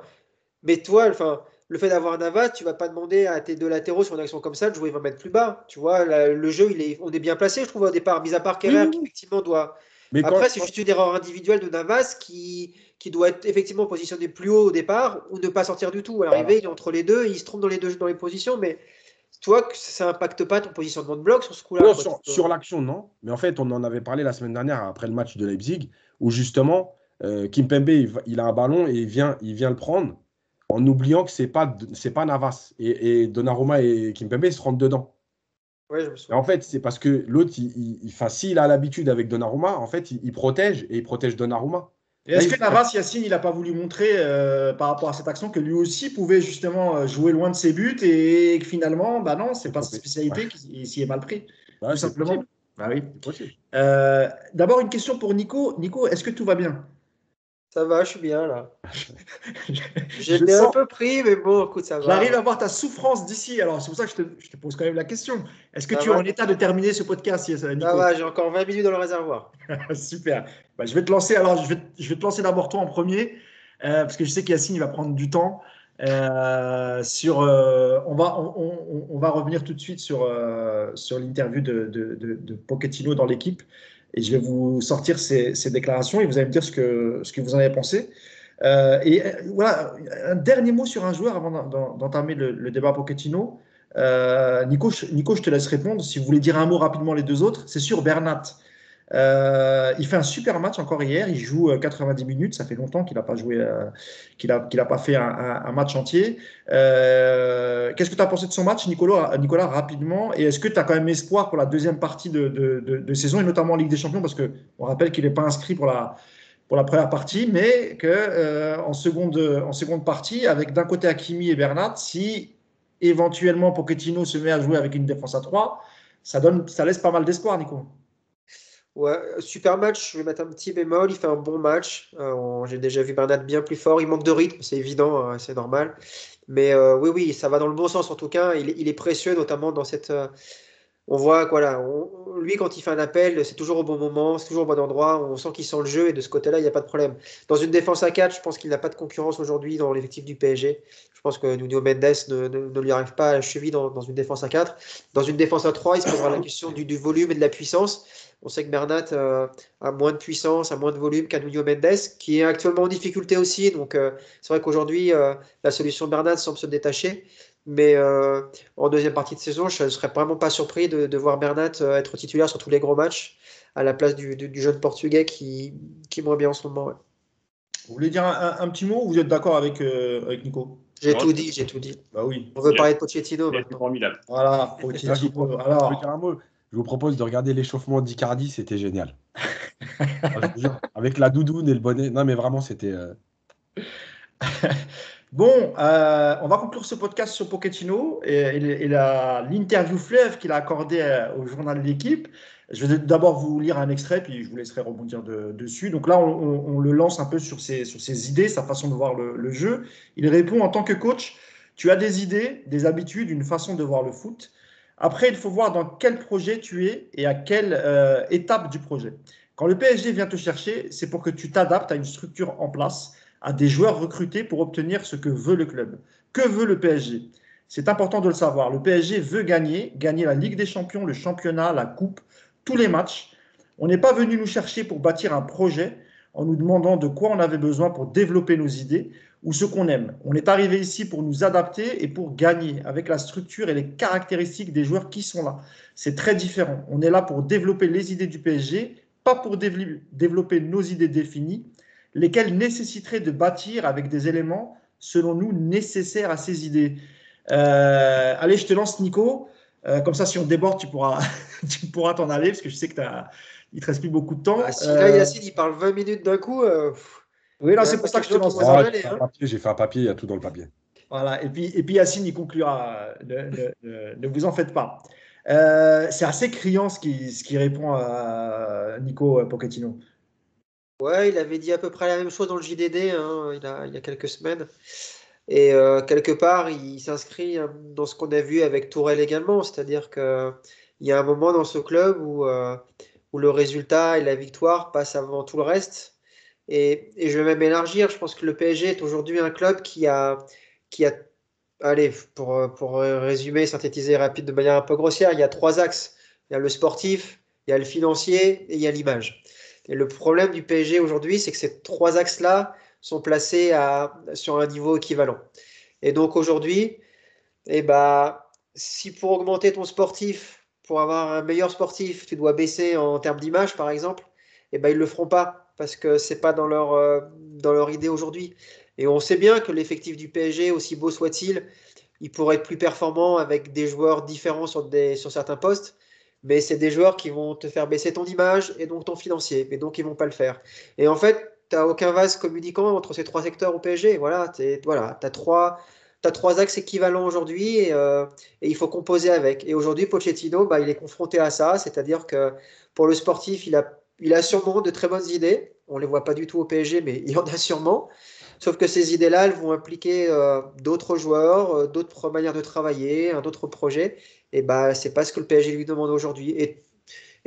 E: mais toi, enfin, le fait d'avoir Navas, tu vas pas demander à tes deux latéraux sur une action comme ça de jouer 20 mètres plus bas. Tu vois, le jeu, on est bien placé, je trouve, au départ, mis à part
D: Oui,
E: Kerrer
D: oui,
E: qui
D: oui.
E: effectivement doit.
D: Mais
E: Après, c'est juste une erreur individuelle de Navas qui doit être effectivement positionné plus haut au départ ou ne pas sortir du tout. À
D: voilà.
E: l'arrivée, il est entre les deux, il se trompe dans les positions, mais toi, que ça impacte pas ton positionnement de bloc sur ce coup-là,
D: Non,
E: quoi.
D: sur l'action, non. Mais en fait, on en avait parlé la semaine dernière après le match de Leipzig, où justement, Kimpembe, il a un ballon et il vient le prendre en oubliant que c'est pas Navas. Et Donnarumma et Kimpembe, ils se rentrent dedans.
E: Ouais, je me
D: Et en
E: souviens.
D: fait, c'est parce que l'autre, enfin, s'il a l'habitude avec Donnarumma, en fait, il protège et il protège Donnarumma.
A: Et
D: Là,
A: est-ce
D: il
A: que
D: veut faire.
A: Navas, Yacine, il n'a pas voulu montrer par rapport à cette action que lui aussi pouvait justement jouer loin de ses buts et que finalement, bah non, c'est
D: C'est
A: pas sa
D: trompé.
A: spécialité, qu'il s'y est mal pris, tout
D: Ouais, c'est
A: simplement.
D: possible.
A: Bah oui.
D: C'est possible.
A: D'abord, une question pour Nico. Nico, est-ce que tout va bien?
E: Ça va, je suis bien là.
A: Je
E: J'étais un
A: sens,
E: peu pris, mais bon, écoute, ça
A: j'arrive
E: va.
A: à voir ta souffrance d'ici. Alors, c'est pour ça que je te pose quand même la question. Est-ce que
E: Ça
A: tu es
E: va,
A: en état de terminer ce podcast,
E: ça
A: Nico?
E: va, j'ai encore 20 minutes dans le réservoir.
A: Super. Bah, je vais te lancer. Alors, je vais te lancer d'abord toi en premier, parce que je sais qu'Yacine il va prendre du temps. On va revenir tout de suite sur l'interview de Pochettino dans l'équipe. Et je vais vous sortir ces déclarations et vous allez me dire ce que vous en avez pensé. Voilà, un dernier mot sur un joueur avant d'entamer le débat Pochettino. Nico, je te laisse répondre. Si vous voulez dire un mot rapidement les deux autres, c'est sur Bernat. Il fait un super match encore hier. Il joue 90 minutes. Ça fait longtemps qu'il n'a pas joué, qu'il a pas fait un match entier. Qu'est-ce que tu as pensé de son match, Nicolas, rapidement? Et est-ce que tu as quand même espoir pour la deuxième partie de saison, et notamment en Ligue des Champions? Parce qu'on rappelle qu'il n'est pas inscrit pour la première partie, mais en seconde partie, avec d'un côté Hakimi et Bernat, si éventuellement Pochettino se met à jouer avec une défense à 3, ça laisse pas mal d'espoir, Nico.
E: Ouais, super match, je vais mettre un petit bémol, il fait un bon match. J'ai déjà vu Bernat bien plus fort, il manque de rythme, c'est évident, c'est normal. Mais oui, oui, ça va dans le bon sens en tout cas. Il est précieux, notamment dans cette, on voit que voilà, lui, quand il fait un appel, c'est toujours au bon moment, c'est toujours au bon endroit. On sent qu'il sent le jeu et de ce côté-là, il n'y a pas de problème. Dans une défense à 4, je pense qu'il n'a pas de concurrence aujourd'hui dans l'effectif du PSG. Je pense que Nuno Mendes ne lui arrive pas à la cheville dans une défense à 4. Dans une défense à 3, il se posera la question du volume et de la puissance. On sait que Bernat a moins de puissance, a moins de volume qu'un Nuno Mendes, qui est actuellement en difficulté aussi. Donc, c'est vrai qu'aujourd'hui, la solution Bernat semble se détacher. Mais en deuxième partie de saison, je ne serais vraiment pas surpris de voir Bernat être titulaire sur tous les gros matchs à la place du jeune Portugais qui est moins bien en ce moment. Ouais.
A: Vous voulez dire un petit mot ou vous êtes d'accord avec Nico?
E: J'ai tout dit.
A: Bah oui.
E: On veut parler de Pochettino
B: C'est
E: maintenant.
B: formidable.
A: Voilà,
D: Je
A: Pochettino.
D: peux
A: Alors,
D: dire un mot. Je vous propose de regarder l'échauffement d'Icardi, c'était génial. Je vous jure, avec la doudoune et le bonnet. Non, mais vraiment, c'était.
A: bon, on va conclure ce podcast sur Pochettino et l'interview fleuve qu'il a accordée au journal de l'équipe. Je vais d'abord vous lire un extrait, puis je vous laisserai rebondir dessus. Donc là, on le lance un peu sur ses idées, sa façon de voir le jeu. Il répond: en tant que coach, tu as des idées, des habitudes, une façon de voir le foot. Après, il faut voir dans quel projet tu es et à quelle étape du projet. Quand le PSG vient te chercher, c'est pour que tu t'adaptes à une structure en place, à des joueurs recrutés pour obtenir ce que veut le club. Que veut le PSG? C'est important de le savoir. Le PSG veut gagner la Ligue des Champions, le championnat, la coupe, tous les matchs. On n'est pas venu nous chercher pour bâtir un projet en nous demandant de quoi on avait besoin pour développer nos idées ou ce qu'on aime. On est arrivé ici pour nous adapter et pour gagner avec la structure et les caractéristiques des joueurs qui sont là. C'est très différent. On est là pour développer les idées du PSG, pas pour développer nos idées définies, lesquelles nécessiteraient de bâtir avec des éléments, selon nous, nécessaires à ces idées. Allez, je te lance, Nico. Comme ça, si on déborde, tu pourras t'en aller, parce que je sais qu'il ne te reste plus beaucoup de temps.
E: Si là, Yacine, il parle 20 minutes d'un coup.
A: Oui, non, c'est pour ça que je te lance.
D: J'ai fait un papier, il y a tout dans le papier.
A: Voilà, et puis Yacine, il conclura. Ne vous en faites pas. C'est assez criant ce qui répond à Nico Pochettino.
E: Ouais, il avait dit à peu près la même chose dans le JDD il y a quelques semaines. Et quelque part, il s'inscrit dans ce qu'on a vu avec Tourelle également. C'est-à-dire qu'il y a un moment dans ce club où le résultat et la victoire passent avant tout le reste. Et je vais même élargir. Je pense que le PSG est aujourd'hui un club qui a allez, pour résumer, synthétiser rapide de manière un peu grossière, il y a 3 axes. Il y a le sportif, il y a le financier et il y a l'image. Et le problème du PSG aujourd'hui, c'est que ces 3 axes-là sont placés sur un niveau équivalent. Et donc aujourd'hui, si pour augmenter ton sportif, pour avoir un meilleur sportif, tu dois baisser en termes d'image, par exemple, ils ne le feront pas parce que ce n'est pas dans leur idée aujourd'hui. Et on sait bien que l'effectif du PSG, aussi beau soit-il, il pourrait être plus performant avec des joueurs différents sur certains postes, mais c'est des joueurs qui vont te faire baisser ton image et donc ton financier, et donc ils ne vont pas le faire. Et en fait, tu n'as aucun vase communicant entre ces 3 secteurs au PSG. Voilà, tu as 3 axes équivalents aujourd'hui et il faut composer avec. Et aujourd'hui, Pochettino, il est confronté à ça, c'est-à-dire que pour le sportif, il a sûrement de très bonnes idées. On ne les voit pas du tout au PSG, mais il y en a sûrement. Sauf que ces idées-là, elles vont impliquer d'autres joueurs, d'autres manières de travailler, un autre projet. Et c'est pas ce que le PSG lui demande aujourd'hui.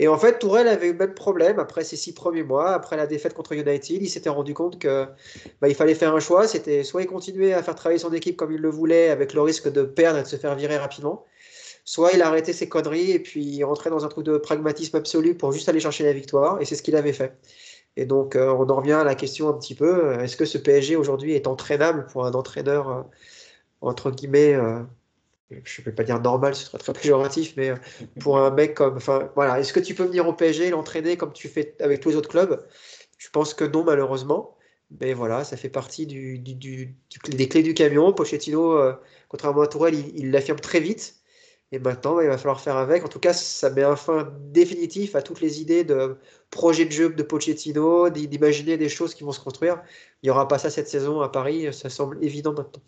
E: Et en fait, Tourelle avait eu le même problème après ses 6 premiers mois, après la défaite contre United. Il s'était rendu compte que il fallait faire un choix. C'était soit il continuait à faire travailler son équipe comme il le voulait, avec le risque de perdre et de se faire virer rapidement, soit il arrêtait ses conneries et puis il rentrait dans un truc de pragmatisme absolu pour juste aller chercher la victoire. Et c'est ce qu'il avait fait. Et donc, on en revient à la question un petit peu, est-ce que ce PSG aujourd'hui est entraînable pour un entraîneur, entre guillemets, je ne vais pas dire normal, ce serait très péjoratif, mais pour un mec comme... Enfin, voilà, est-ce que tu peux venir au PSG et l'entraîner comme tu fais avec tous les autres clubs? Je pense que non, malheureusement. Mais voilà, ça fait partie des clés du camion. Pochettino, contrairement à Tourelle, il l'affirme très vite. Et maintenant, il va falloir faire avec. En tout cas, ça met un fin définitif à toutes les idées de projet de jeu de Pochettino, d'imaginer des choses qui vont se construire. Il n'y aura pas ça cette saison à Paris, ça semble évident maintenant.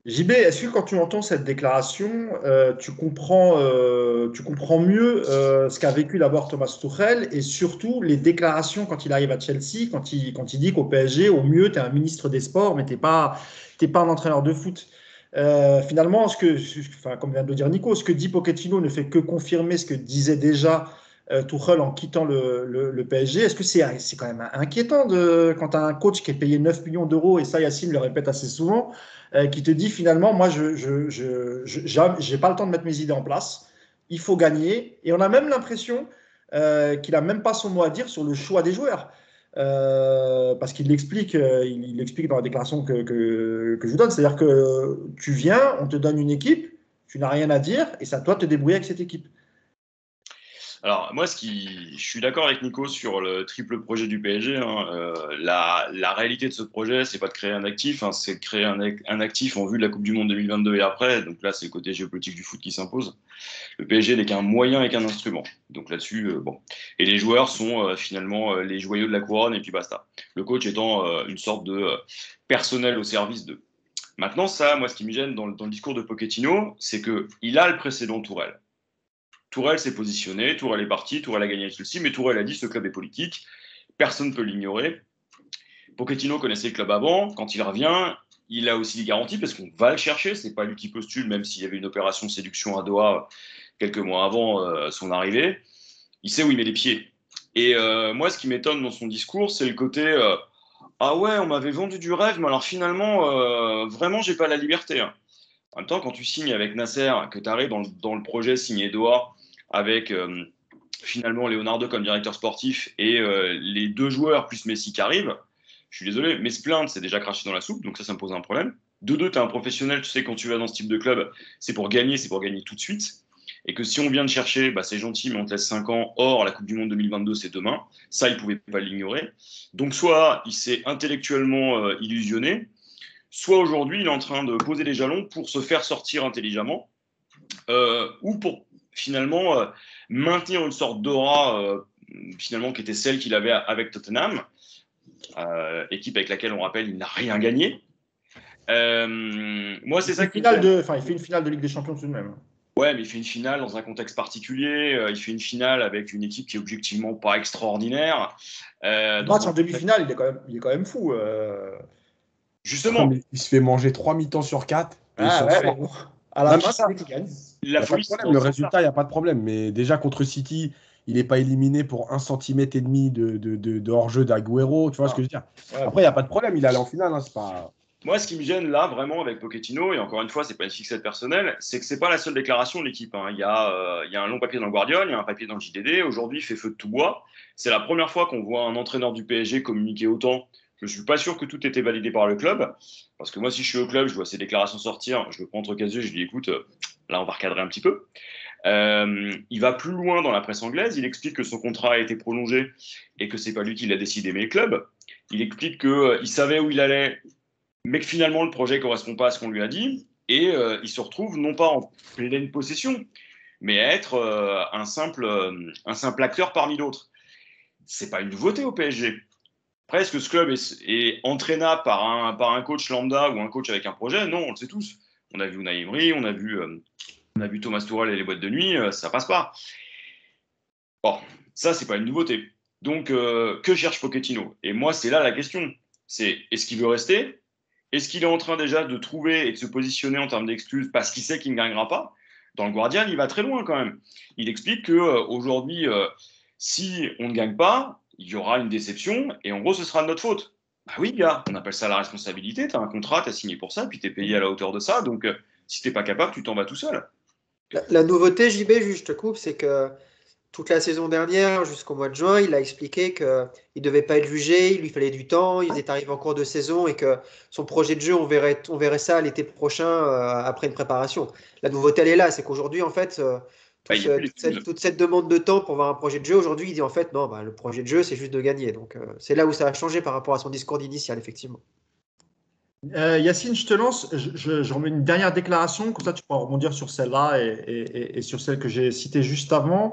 A: JB, est-ce que quand tu entends cette déclaration, tu comprends mieux ce qu'a vécu d'abord Thomas Tuchel et surtout les déclarations quand il arrive à Chelsea, quand il dit qu'au PSG, au mieux, tu es un ministre des Sports, mais tu n'es pas un entraîneur de foot. Finalement, comme vient de le dire Nico, ce que dit Pochettino ne fait que confirmer ce que disait déjà Tuchel en quittant le PSG. Est-ce que c'est quand même inquiétant quand tu as un coach qui est payé 9 millions d'euros, et ça Yacine le répète assez souvent, qui te dit finalement, moi, j'ai pas le temps de mettre mes idées en place, il faut gagner. Et on a même l'impression qu'il n'a même pas son mot à dire sur le choix des joueurs. Parce qu'il l'explique, il l'explique dans la déclaration que je vous donne. C'est-à-dire que tu viens, on te donne une équipe, tu n'as rien à dire, et c'est à toi de te débrouiller avec cette équipe.
B: Alors, moi, je suis d'accord avec Nico sur le triple projet du PSG. La réalité de ce projet, c'est pas de créer un actif, c'est de créer un actif en vue de la Coupe du Monde 2022 et après. Donc là, c'est le côté géopolitique du foot qui s'impose. Le PSG n'est qu'un moyen et qu'un instrument. Donc là-dessus, bon. Et les joueurs sont finalement les joyaux de la couronne et puis basta. Le coach étant une sorte de personnel au service d'eux. Maintenant, ça, moi, ce qui me gêne dans le discours de Pochettino, c'est qu'il a le précédent Tourelle. Tourelle s'est positionné, Tourelle est parti, Tourelle a gagné avec Chelsea, mais Tourelle a dit ce club est politique, personne ne peut l'ignorer. Pochettino connaissait le club avant, quand il revient, il a aussi des garanties parce qu'on va le chercher, c'est pas lui qui postule, même s'il y avait une opération de séduction à Doha quelques mois avant son arrivée. Il sait où il met les pieds. Et moi, ce qui m'étonne dans son discours, c'est le côté ah ouais, on m'avait vendu du rêve, mais alors finalement, vraiment, j'ai pas la liberté. En même temps, quand tu signes avec Nasser, que tu arrives dans le projet signé Doha, avec finalement Leonardo comme directeur sportif et les deux joueurs plus Messi qui arrivent, je suis désolé, mais se plaindre, c'est déjà cracher dans la soupe, donc ça me pose un problème. De deux, tu es un professionnel, tu sais, quand tu vas dans ce type de club, c'est pour gagner tout de suite. Et que si on vient de chercher, c'est gentil, mais on te laisse 5 ans. Or, la Coupe du Monde 2022, c'est demain. Ça, il ne pouvait pas l'ignorer. Donc, soit il s'est intellectuellement illusionné, soit aujourd'hui, il est en train de poser les jalons pour se faire sortir intelligemment, ou pour finalement maintenir une sorte d'aura finalement qui était celle qu'il avait avec Tottenham, équipe avec laquelle, on rappelle, il n'a rien gagné. Moi, c'est ça qui...
A: Il fait une finale de Ligue des Champions tout de même.
B: Ouais, mais il fait une finale dans un contexte particulier. Il fait une finale avec une équipe qui est objectivement pas extraordinaire.
A: Le match en demi-finale, il est quand même fou.
B: Justement.
D: Mais il se fait manger 3 mi-temps sur 4.
A: À la fin, c'est qu'il gagne.
D: Le résultat, il n'y a pas de problème. Mais déjà, contre City, il n'est pas éliminé pour 1,5 cm de hors-jeu d'Agüero. Tu vois ce que je veux dire? Après, il n'y a pas de problème. Il est allé en finale. C'est pas...
B: Moi, ce qui me gêne là, vraiment, avec Pochettino, et encore une fois, c'est pas une fixette personnelle, c'est que c'est pas la seule déclaration de l'équipe. Il y a un long papier dans le Guardian, il y a un papier dans le JDD. Aujourd'hui, il fait feu de tout bois. C'est la première fois qu'on voit un entraîneur du PSG communiquer autant. Je ne suis pas sûr que tout était validé par le club. Parce que moi, si je suis au club, je vois ces déclarations sortir, je le prends entre quatre yeux, je lui dis écoute, là, on va recadrer un petit peu. Il va plus loin dans la presse anglaise. Il explique que son contrat a été prolongé et que c'est pas lui qui l'a décidé, mais le club. Il explique qu'il savait où il allait, mais que finalement le projet ne correspond pas à ce qu'on lui a dit, et il se retrouve non pas en pleine possession, mais à être un simple acteur parmi d'autres. C'est pas une nouveauté au PSG. Après, est-ce que ce club est entraînable par un coach lambda ou un coach avec un projet? Non, on le sait tous. On a vu Unai Emery, on a vu Thomas Tuchel et les boîtes de nuit, ça passe pas. Bon, ça, c'est pas une nouveauté. Donc, que cherche Pochettino? Et moi, c'est là la question. C'est, est-ce qu'il veut rester? Est-ce qu'il est en train déjà de trouver et de se positionner en termes d'excuses parce qu'il sait qu'il ne gagnera pas? Dans le Guardian, il va très loin quand même. Il explique qu'aujourd'hui, si on ne gagne pas, il y aura une déception et en gros, ce sera de notre faute. Bah oui, gars, on appelle ça la responsabilité. Tu as un contrat, tu as signé pour ça, puis tu es payé à la hauteur de ça. Donc, si tu n'es pas capable, tu t'en vas tout seul.
E: La nouveauté, JB, juste je te coupe, c'est que toute la saison dernière, jusqu'au mois de juin, il a expliqué qu'il ne devait pas être jugé, il lui fallait du temps, il était arrivé en cours de saison et que son projet de jeu, on verrait ça l'été prochain après une préparation. La nouveauté, elle est là, c'est qu'aujourd'hui, en fait, toute cette demande de temps pour voir un projet de jeu, aujourd'hui, il dit en fait, non, le projet de jeu, c'est juste de gagner. Donc, c'est là où ça a changé par rapport à son discours d'initial, effectivement.
A: Yacine, je te lance. Je remets une dernière déclaration, comme ça tu pourras rebondir sur celle-là et sur celle que j'ai citée juste avant.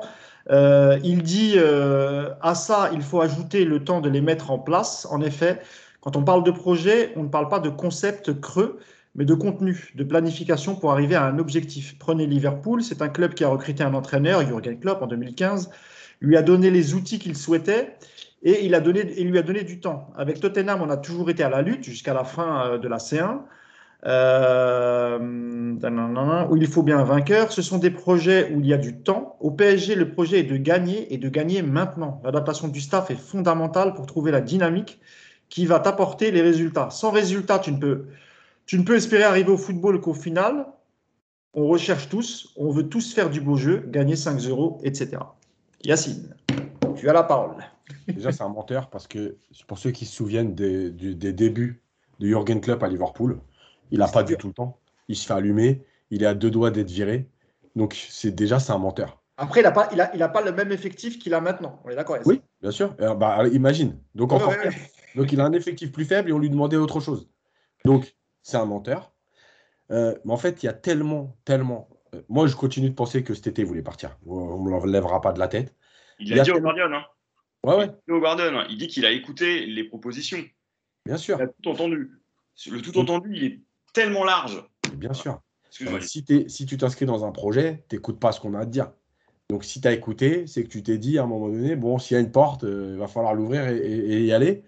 A: Il dit à ça, il faut ajouter le temps de les mettre en place. En effet, quand on parle de projet, on ne parle pas de concept creux, mais de contenu, de planification pour arriver à un objectif. Prenez Liverpool, c'est un club qui a recruté un entraîneur, Jürgen Klopp, en 2015, lui a donné les outils qu'il souhaitait. Et il lui a donné du temps. Avec Tottenham, on a toujours été à la lutte jusqu'à la fin de la C1. Où il faut bien un vainqueur. Ce sont des projets où il y a du temps. Au PSG, le projet est de gagner et de gagner maintenant. L'adaptation du staff est fondamentale pour trouver la dynamique qui va t'apporter les résultats. Sans résultat, tu ne peux espérer arriver au football qu'au final, on recherche tous, on veut tous faire du beau jeu, gagner 5 €, etc. Yacine, tu as la parole.
D: Déjà, c'est un menteur parce que pour ceux qui se souviennent des débuts de Jürgen Klopp à Liverpool, il n'a pas du tout le temps. Il se fait allumer, il est à 2 doigts d'être viré. Donc, c'est un menteur.
A: Après, il a pas le même effectif qu'il a maintenant. On est d'accord avec ça?
D: Oui, bien sûr. Imagine. Donc, encore pire. Donc, il a un effectif plus faible et on lui demandait autre chose. Donc, c'est un menteur. Mais en fait, il y a tellement. Moi, je continue de penser que cet été, il voulait partir. On ne me lèvera pas de la tête.
B: Il l'a dit au Guardian. Hein.
D: Ouais.
B: Au Guardian, il dit qu'il a écouté les propositions.
D: Bien sûr.
B: Il a tout entendu. Le tout entendu, il est tellement large.
D: Bien sûr.
B: Excuse-moi.
D: Si tu t'inscris dans un projet, tu n'écoutes pas ce qu'on a à te dire. Donc, si tu as écouté, c'est que tu t'es dit à un moment donné, bon, s'il y a une porte, il va falloir l'ouvrir et y aller.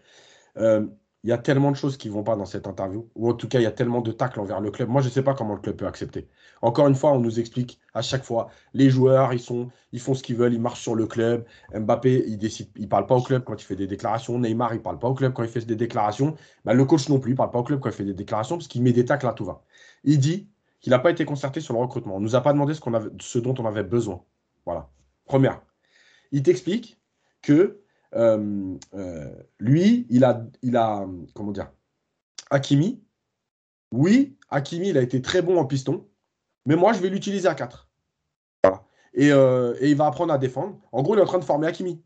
D: Il y a tellement de choses qui ne vont pas dans cette interview, ou en tout cas, il y a tellement de tacles envers le club. Moi, je ne sais pas comment le club peut accepter. Encore une fois, on nous explique à chaque fois, les joueurs, ils font ce qu'ils veulent, ils marchent sur le club. Mbappé, il ne parle pas au club quand il fait des déclarations. Neymar, il ne parle pas au club quand il fait des déclarations. Le coach non plus, il ne parle pas au club quand il fait des déclarations, parce qu'il met des tacles à tout va. Il dit qu'il n'a pas été concerté sur le recrutement. On ne nous a pas demandé ce dont on avait besoin. Voilà. Première. Il t'explique que lui, il a comment dire, Hakimi. Oui, Hakimi, il a été très bon en piston, mais moi, je vais l'utiliser à 4. Voilà. Et il va apprendre à défendre. En gros, il est en train de former Hakimi.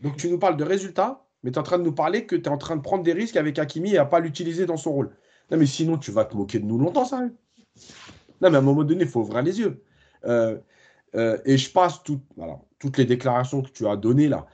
D: Donc, tu nous parles de résultats, mais tu es en train de nous parler que tu es en train de prendre des risques avec Hakimi et à ne pas l'utiliser dans son rôle. Non, mais sinon, tu vas te moquer de nous longtemps, ça. Non, mais à un moment donné, il faut ouvrir les yeux. Et je passe toutes les déclarations que tu as données là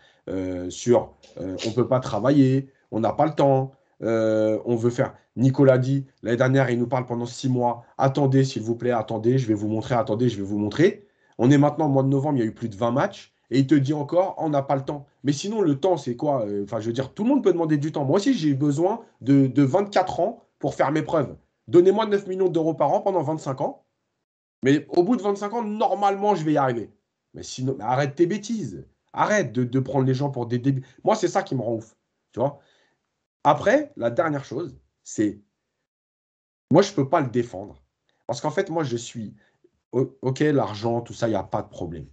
D: sur on ne peut pas travailler, on n'a pas le temps, on veut faire. Nicolas dit, l'année dernière, il nous parle pendant 6 mois. Attendez, s'il vous plaît, attendez, je vais vous montrer, attendez, je vais vous montrer. On est maintenant au mois de novembre, il y a eu plus de 20 matchs. Et il te dit encore, on n'a pas le temps. Mais sinon, le temps, c'est quoi? Enfin, je veux dire, tout le monde peut demander du temps. Moi aussi, j'ai besoin de 24 ans pour faire mes preuves. Donnez-moi 9 millions d'euros par an pendant 25 ans. Mais au bout de 25 ans, normalement, je vais y arriver. Mais sinon, arrête tes bêtises. Arrête de prendre les gens pour des débiles. Moi, c'est ça qui me rend ouf. Tu vois? Après, la dernière chose, c'est... Moi, je ne peux pas le défendre. Parce qu'en fait, moi, je suis... OK, l'argent, tout ça, il n'y a pas de problème.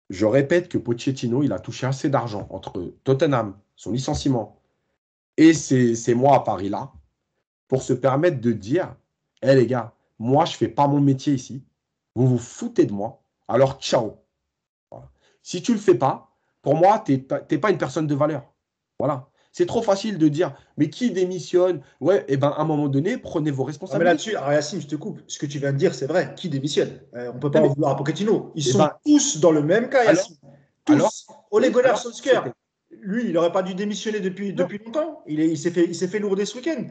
D: Je répète que Pochettino, il a touché assez d'argent entre Tottenham, son licenciement, et ces mois à Paris là, pour se permettre de dire, hé les gars, moi, je ne fais pas mon métier ici. Vous vous foutez de moi. Alors, ciao. Voilà. Si tu ne le fais pas, pour moi, tu n'es pas une personne de valeur. Voilà. C'est trop facile de dire, mais qui démissionne? Ouais, et ben à un moment donné, prenez vos responsabilités.
A: Mais là-dessus, alors Yacine, je te coupe. Ce que tu viens de dire, c'est vrai. Qui démissionne? On ne peut pas en vouloir à Pochettino. Ils sont tous dans le même cas, Yacine. Tous. Ole Gunnar Solskjaer. Lui, il n'aurait pas dû démissionner depuis longtemps. Il s'est fait lourder ce week-end.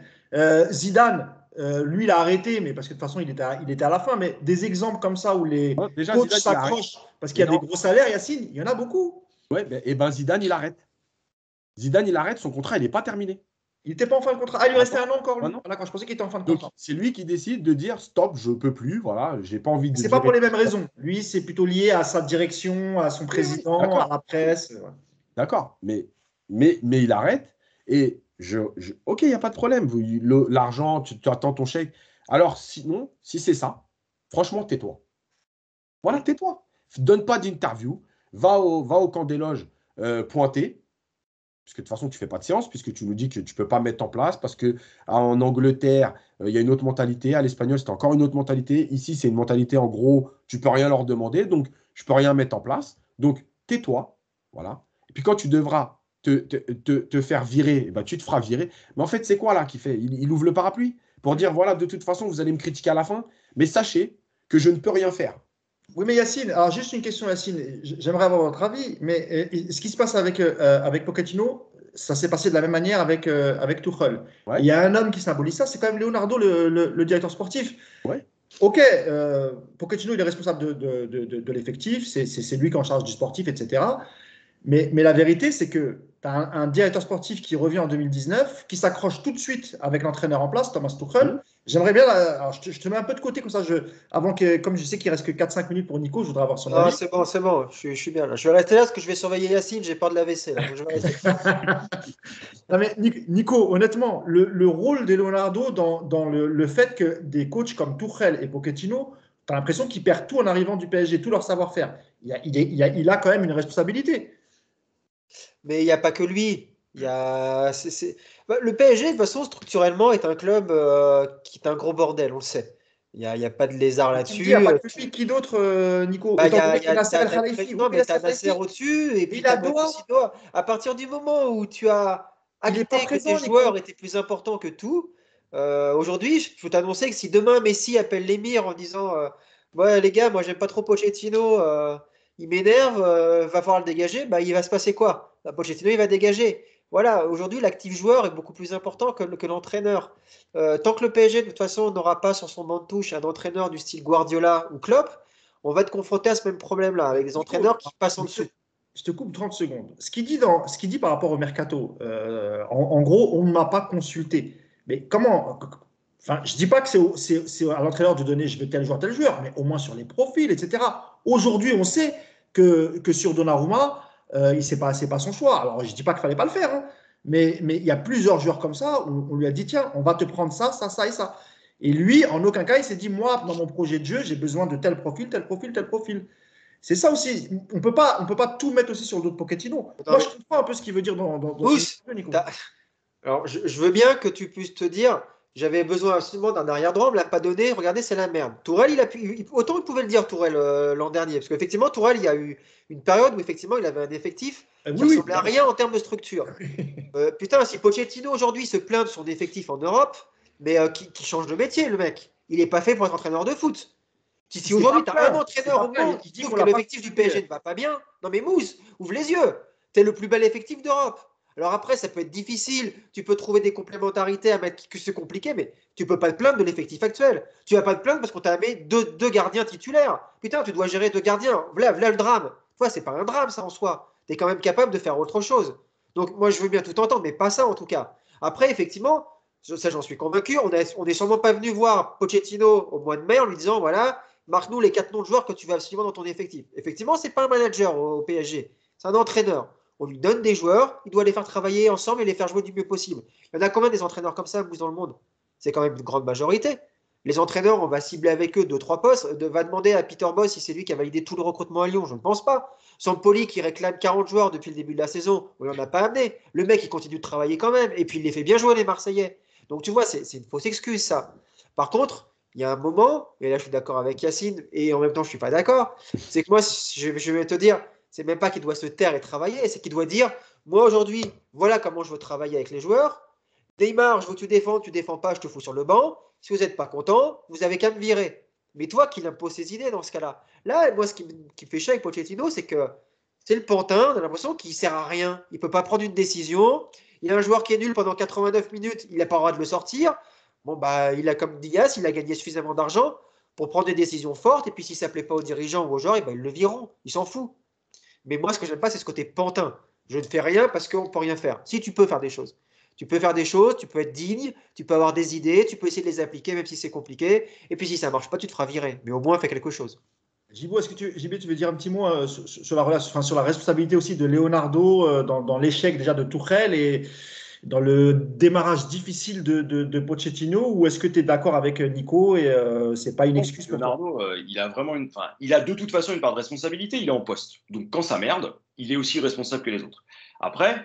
A: Zidane, lui, il a arrêté, mais parce que de toute façon, il était à la fin. Mais des exemples comme ça où les coachs s'accrochent parce qu'il y a des gros salaires, Yacine, il y en a beaucoup.
D: Ouais, et ben Zidane, il arrête. Zidane, il arrête, son contrat, il n'est pas terminé.
A: Il n'était pas en fin de contrat. Ah, il lui restait un an encore, lui. Ah, d'accord, je pensais qu'il était en fin de contrat.
D: C'est lui qui décide de dire stop, je ne peux plus, voilà, j'ai pas envie de.
A: C'est pas pour les mêmes raisons. Lui, c'est plutôt lié à sa direction, à son président, à la presse. Ouais.
D: D'accord, mais il arrête et ok, il n'y a pas de problème. L'argent, tu attends ton chèque. Alors, sinon, si c'est ça, franchement, tais-toi. Voilà, tais-toi. Donne pas d'interview. Va au camp des loges pointer. Puisque de toute façon, tu ne fais pas de séance, puisque tu nous dis que tu ne peux pas mettre en place, parce qu'en Angleterre, il y a une autre mentalité. À l'Espagnol, c'est encore une autre mentalité. Ici, c'est une mentalité, en gros, tu ne peux rien leur demander, donc je ne peux rien mettre en place. Donc, tais-toi. Voilà. Et puis, quand tu devras te faire virer, ben, tu te feras virer. Mais en fait, c'est quoi là qu'il fait? Il ouvre le parapluie pour dire, voilà, de toute façon, vous allez me critiquer à la fin, mais sachez que je ne peux rien faire.
A: Oui, mais Yacine, alors juste une question, Yacine, j'aimerais avoir votre avis, mais ce qui se passe avec Pochettino, ça s'est passé de la même manière avec Tuchel. Ouais. Il y a un homme qui symbolise ça, c'est quand même Leonardo, le directeur sportif.
D: Ouais.
A: Ok, Pochettino, il est responsable de l'effectif, c'est lui qui est en charge du sportif, etc. Mais la vérité, c'est que tu as un directeur sportif qui revient en 2019, qui s'accroche tout de suite avec l'entraîneur en place, Thomas Tuchel. J'aimerais bien, alors je te mets un peu de côté comme ça, avant que, comme je sais qu'il reste que 4-5 minutes pour Nico, je voudrais avoir son avis.
E: C'est bon, je suis bien là. Je vais rester là parce que je vais surveiller Yacine, j'ai peur de la WC là. Donc je vais rester.
A: Non, mais Nico, honnêtement, le rôle de Leonardo dans le fait que des coachs comme Tuchel et Pochettino, tu as l'impression qu'ils perdent tout en arrivant du PSG, tout leur savoir-faire. Il a quand même une responsabilité.
E: Mais il n'y a pas que lui. Le PSG, de toute façon, structurellement, est un club qui est un gros bordel, on le sait. Il y a pas de lézard
A: Il n'y a
E: là-dessus.
A: pas que lui, qui d'autre, Nico?
E: Bah,
A: Étant donné que Nasser El Khelaifi,
E: non,
A: oui,
E: mais tu
A: Nasser
E: as
A: El
E: Nasser
A: Khelaifi,
E: au-dessus, et puis
A: il
E: tu
A: a
E: as
A: Doha.
E: aussi Doha. À partir du moment où tu as
A: Il n'est pas
E: acté que tes
A: présent,
E: joueurs
A: Nico.
E: étaient plus importants que tout, aujourd'hui, je peux t'annoncer que si demain Messi appelle l'émir en disant ouais, les gars, moi j'aime pas trop Pochettino, il m'énerve, va falloir le dégager, bah, il va se passer quoi? Bah, Pochettino, il va dégager. Voilà, aujourd'hui, l'actif joueur est beaucoup plus important que l'entraîneur. Tant que le PSG, de toute façon, n'aura pas sur son banc de touche un entraîneur du style Guardiola ou Klopp, on va être confronté à ce même problème-là, avec des
A: Nico,
E: entraîneurs qui passent en dessous.
A: je te coupe 30 secondes. Ce qu'il dit par rapport au mercato, en gros, on ne m'a pas consulté. Mais comment? Enfin, je ne dis pas que c'est à l'entraîneur de donner je veux tel joueur, mais au moins sur les profils, etc. Aujourd'hui, on sait que sur Donnarumma, c'est pas son choix. Alors, je ne dis pas qu'il ne fallait pas le faire, hein, mais il y a plusieurs joueurs comme ça où on lui a dit tiens, on va te prendre ça, ça, ça et ça. Et lui, en aucun cas, il s'est dit moi, dans mon projet de jeu, j'ai besoin de tel profil, tel profil, tel profil. C'est ça aussi. On peut pas tout mettre aussi sur le dos de Pochettino.
E: Attends,
A: Moi,
E: mais
A: je comprends un peu ce qu'il veut dire dans son
E: Mousse,
A: interview, Nico.
E: alors je veux bien que tu puisses te dire, j'avais besoin absolument d'un arrière droit, on me l'a pas donné, regardez, c'est la merde. Tourelle, autant il pouvait le dire, Tourelle, l'an dernier, parce qu'effectivement, Tourelle, il y a eu une période où effectivement, il avait un effectif qui
A: Oui,
E: ressemblait à rien en termes de structure. Putain, si Pochettino aujourd'hui se plaint de son effectif en Europe, mais qui change de métier, le mec. Il n'est pas fait pour être entraîneur de foot. Si aujourd'hui tu as un entraîneur au monde qui trouve que l'effectif du PSG ne va pas bien, non mais Mousse, ouvre les yeux. T'es le plus bel effectif d'Europe. Alors après, ça peut être difficile, tu peux trouver des complémentarités à mettre que c'est compliqué, mais tu peux pas te plaindre de l'effectif actuel. Tu vas pas te plaindre parce qu'on t'a mis deux gardiens titulaires. Putain, tu dois gérer 2 gardiens. Voilà le drame. Toi, c'est pas un drame ça en soi. Tu es quand même capable de faire autre chose. Donc moi, je veux bien tout entendre, mais pas ça en tout cas. Après, effectivement, ça j'en suis convaincu, on est sûrement pas venu voir Pochettino au mois de mai en lui disant voilà, marque-nous les 4 noms de joueurs que tu veux absolument dans ton effectif. Effectivement, c'est pas un manager au PSG, c'est un entraîneur. On lui donne des joueurs, il doit les faire travailler ensemble et les faire jouer du mieux possible. Il y en a combien des entraîneurs comme ça dans le monde? C'est quand même une grande majorité. Les entraîneurs, on va cibler avec eux 2-3 postes. Va demander à Peter Bosz si c'est lui qui a validé tout le recrutement à Lyon. Je ne pense pas. Sampoli qui réclame 40 joueurs depuis le début de la saison, on n'en a pas amené. Le mec, il continue de travailler quand même. Et puis, il les fait bien jouer, les Marseillais. Donc, tu vois, c'est une fausse excuse, ça. Par contre, il y a un moment, et là, je suis d'accord avec Yacine, et en même temps, je ne suis pas d'accord, c'est que moi, je vais te dire, c'est même pas qu'il doit se taire et travailler, c'est qu'il doit dire, moi, aujourd'hui, voilà comment je veux travailler avec les joueurs. Neymar, je veux que tu défends pas, je te fous sur le banc. Si vous n'êtes pas content, vous avez qu'à me virer. Mais toi qui imposes ses idées dans ce cas-là. Là, moi, ce qui me fait chier avec Pochettino, c'est que c'est le pantin, on a l'impression qu'il ne sert à rien. Il ne peut pas prendre une décision. Il a un joueur qui est nul pendant 89 minutes, il n'a pas le droit de le sortir. Bon, bah, il a comme Diaz, il a gagné suffisamment d'argent pour prendre des décisions fortes. Et puis, s'il ne s'appelait pas aux dirigeants ou aux joueurs, ben, ils le viront. Ils s'en foutent. Mais moi, ce que j'aime pas, c'est ce côté pantin. Je ne fais rien parce qu'on ne peut rien faire. Si tu peux faire des choses. Tu peux faire des choses, tu peux être digne, tu peux avoir des idées, tu peux essayer de les appliquer même si c'est compliqué. Et puis si ça ne marche pas, tu te feras virer. Mais au moins, fais quelque chose.
A: Gibo, JB, tu veux dire un petit mot sur la relation, enfin, sur la responsabilité aussi de Leonardo dans l'échec déjà de Tuchel et dans le démarrage difficile de Pochettino, ou est-ce que tu es d'accord avec Nico et c'est pas une excuse pour toi?
B: Leonardo, il a vraiment il a de toute façon une part de responsabilité, il est en poste. Donc quand ça merde, il est aussi responsable que les autres. Après,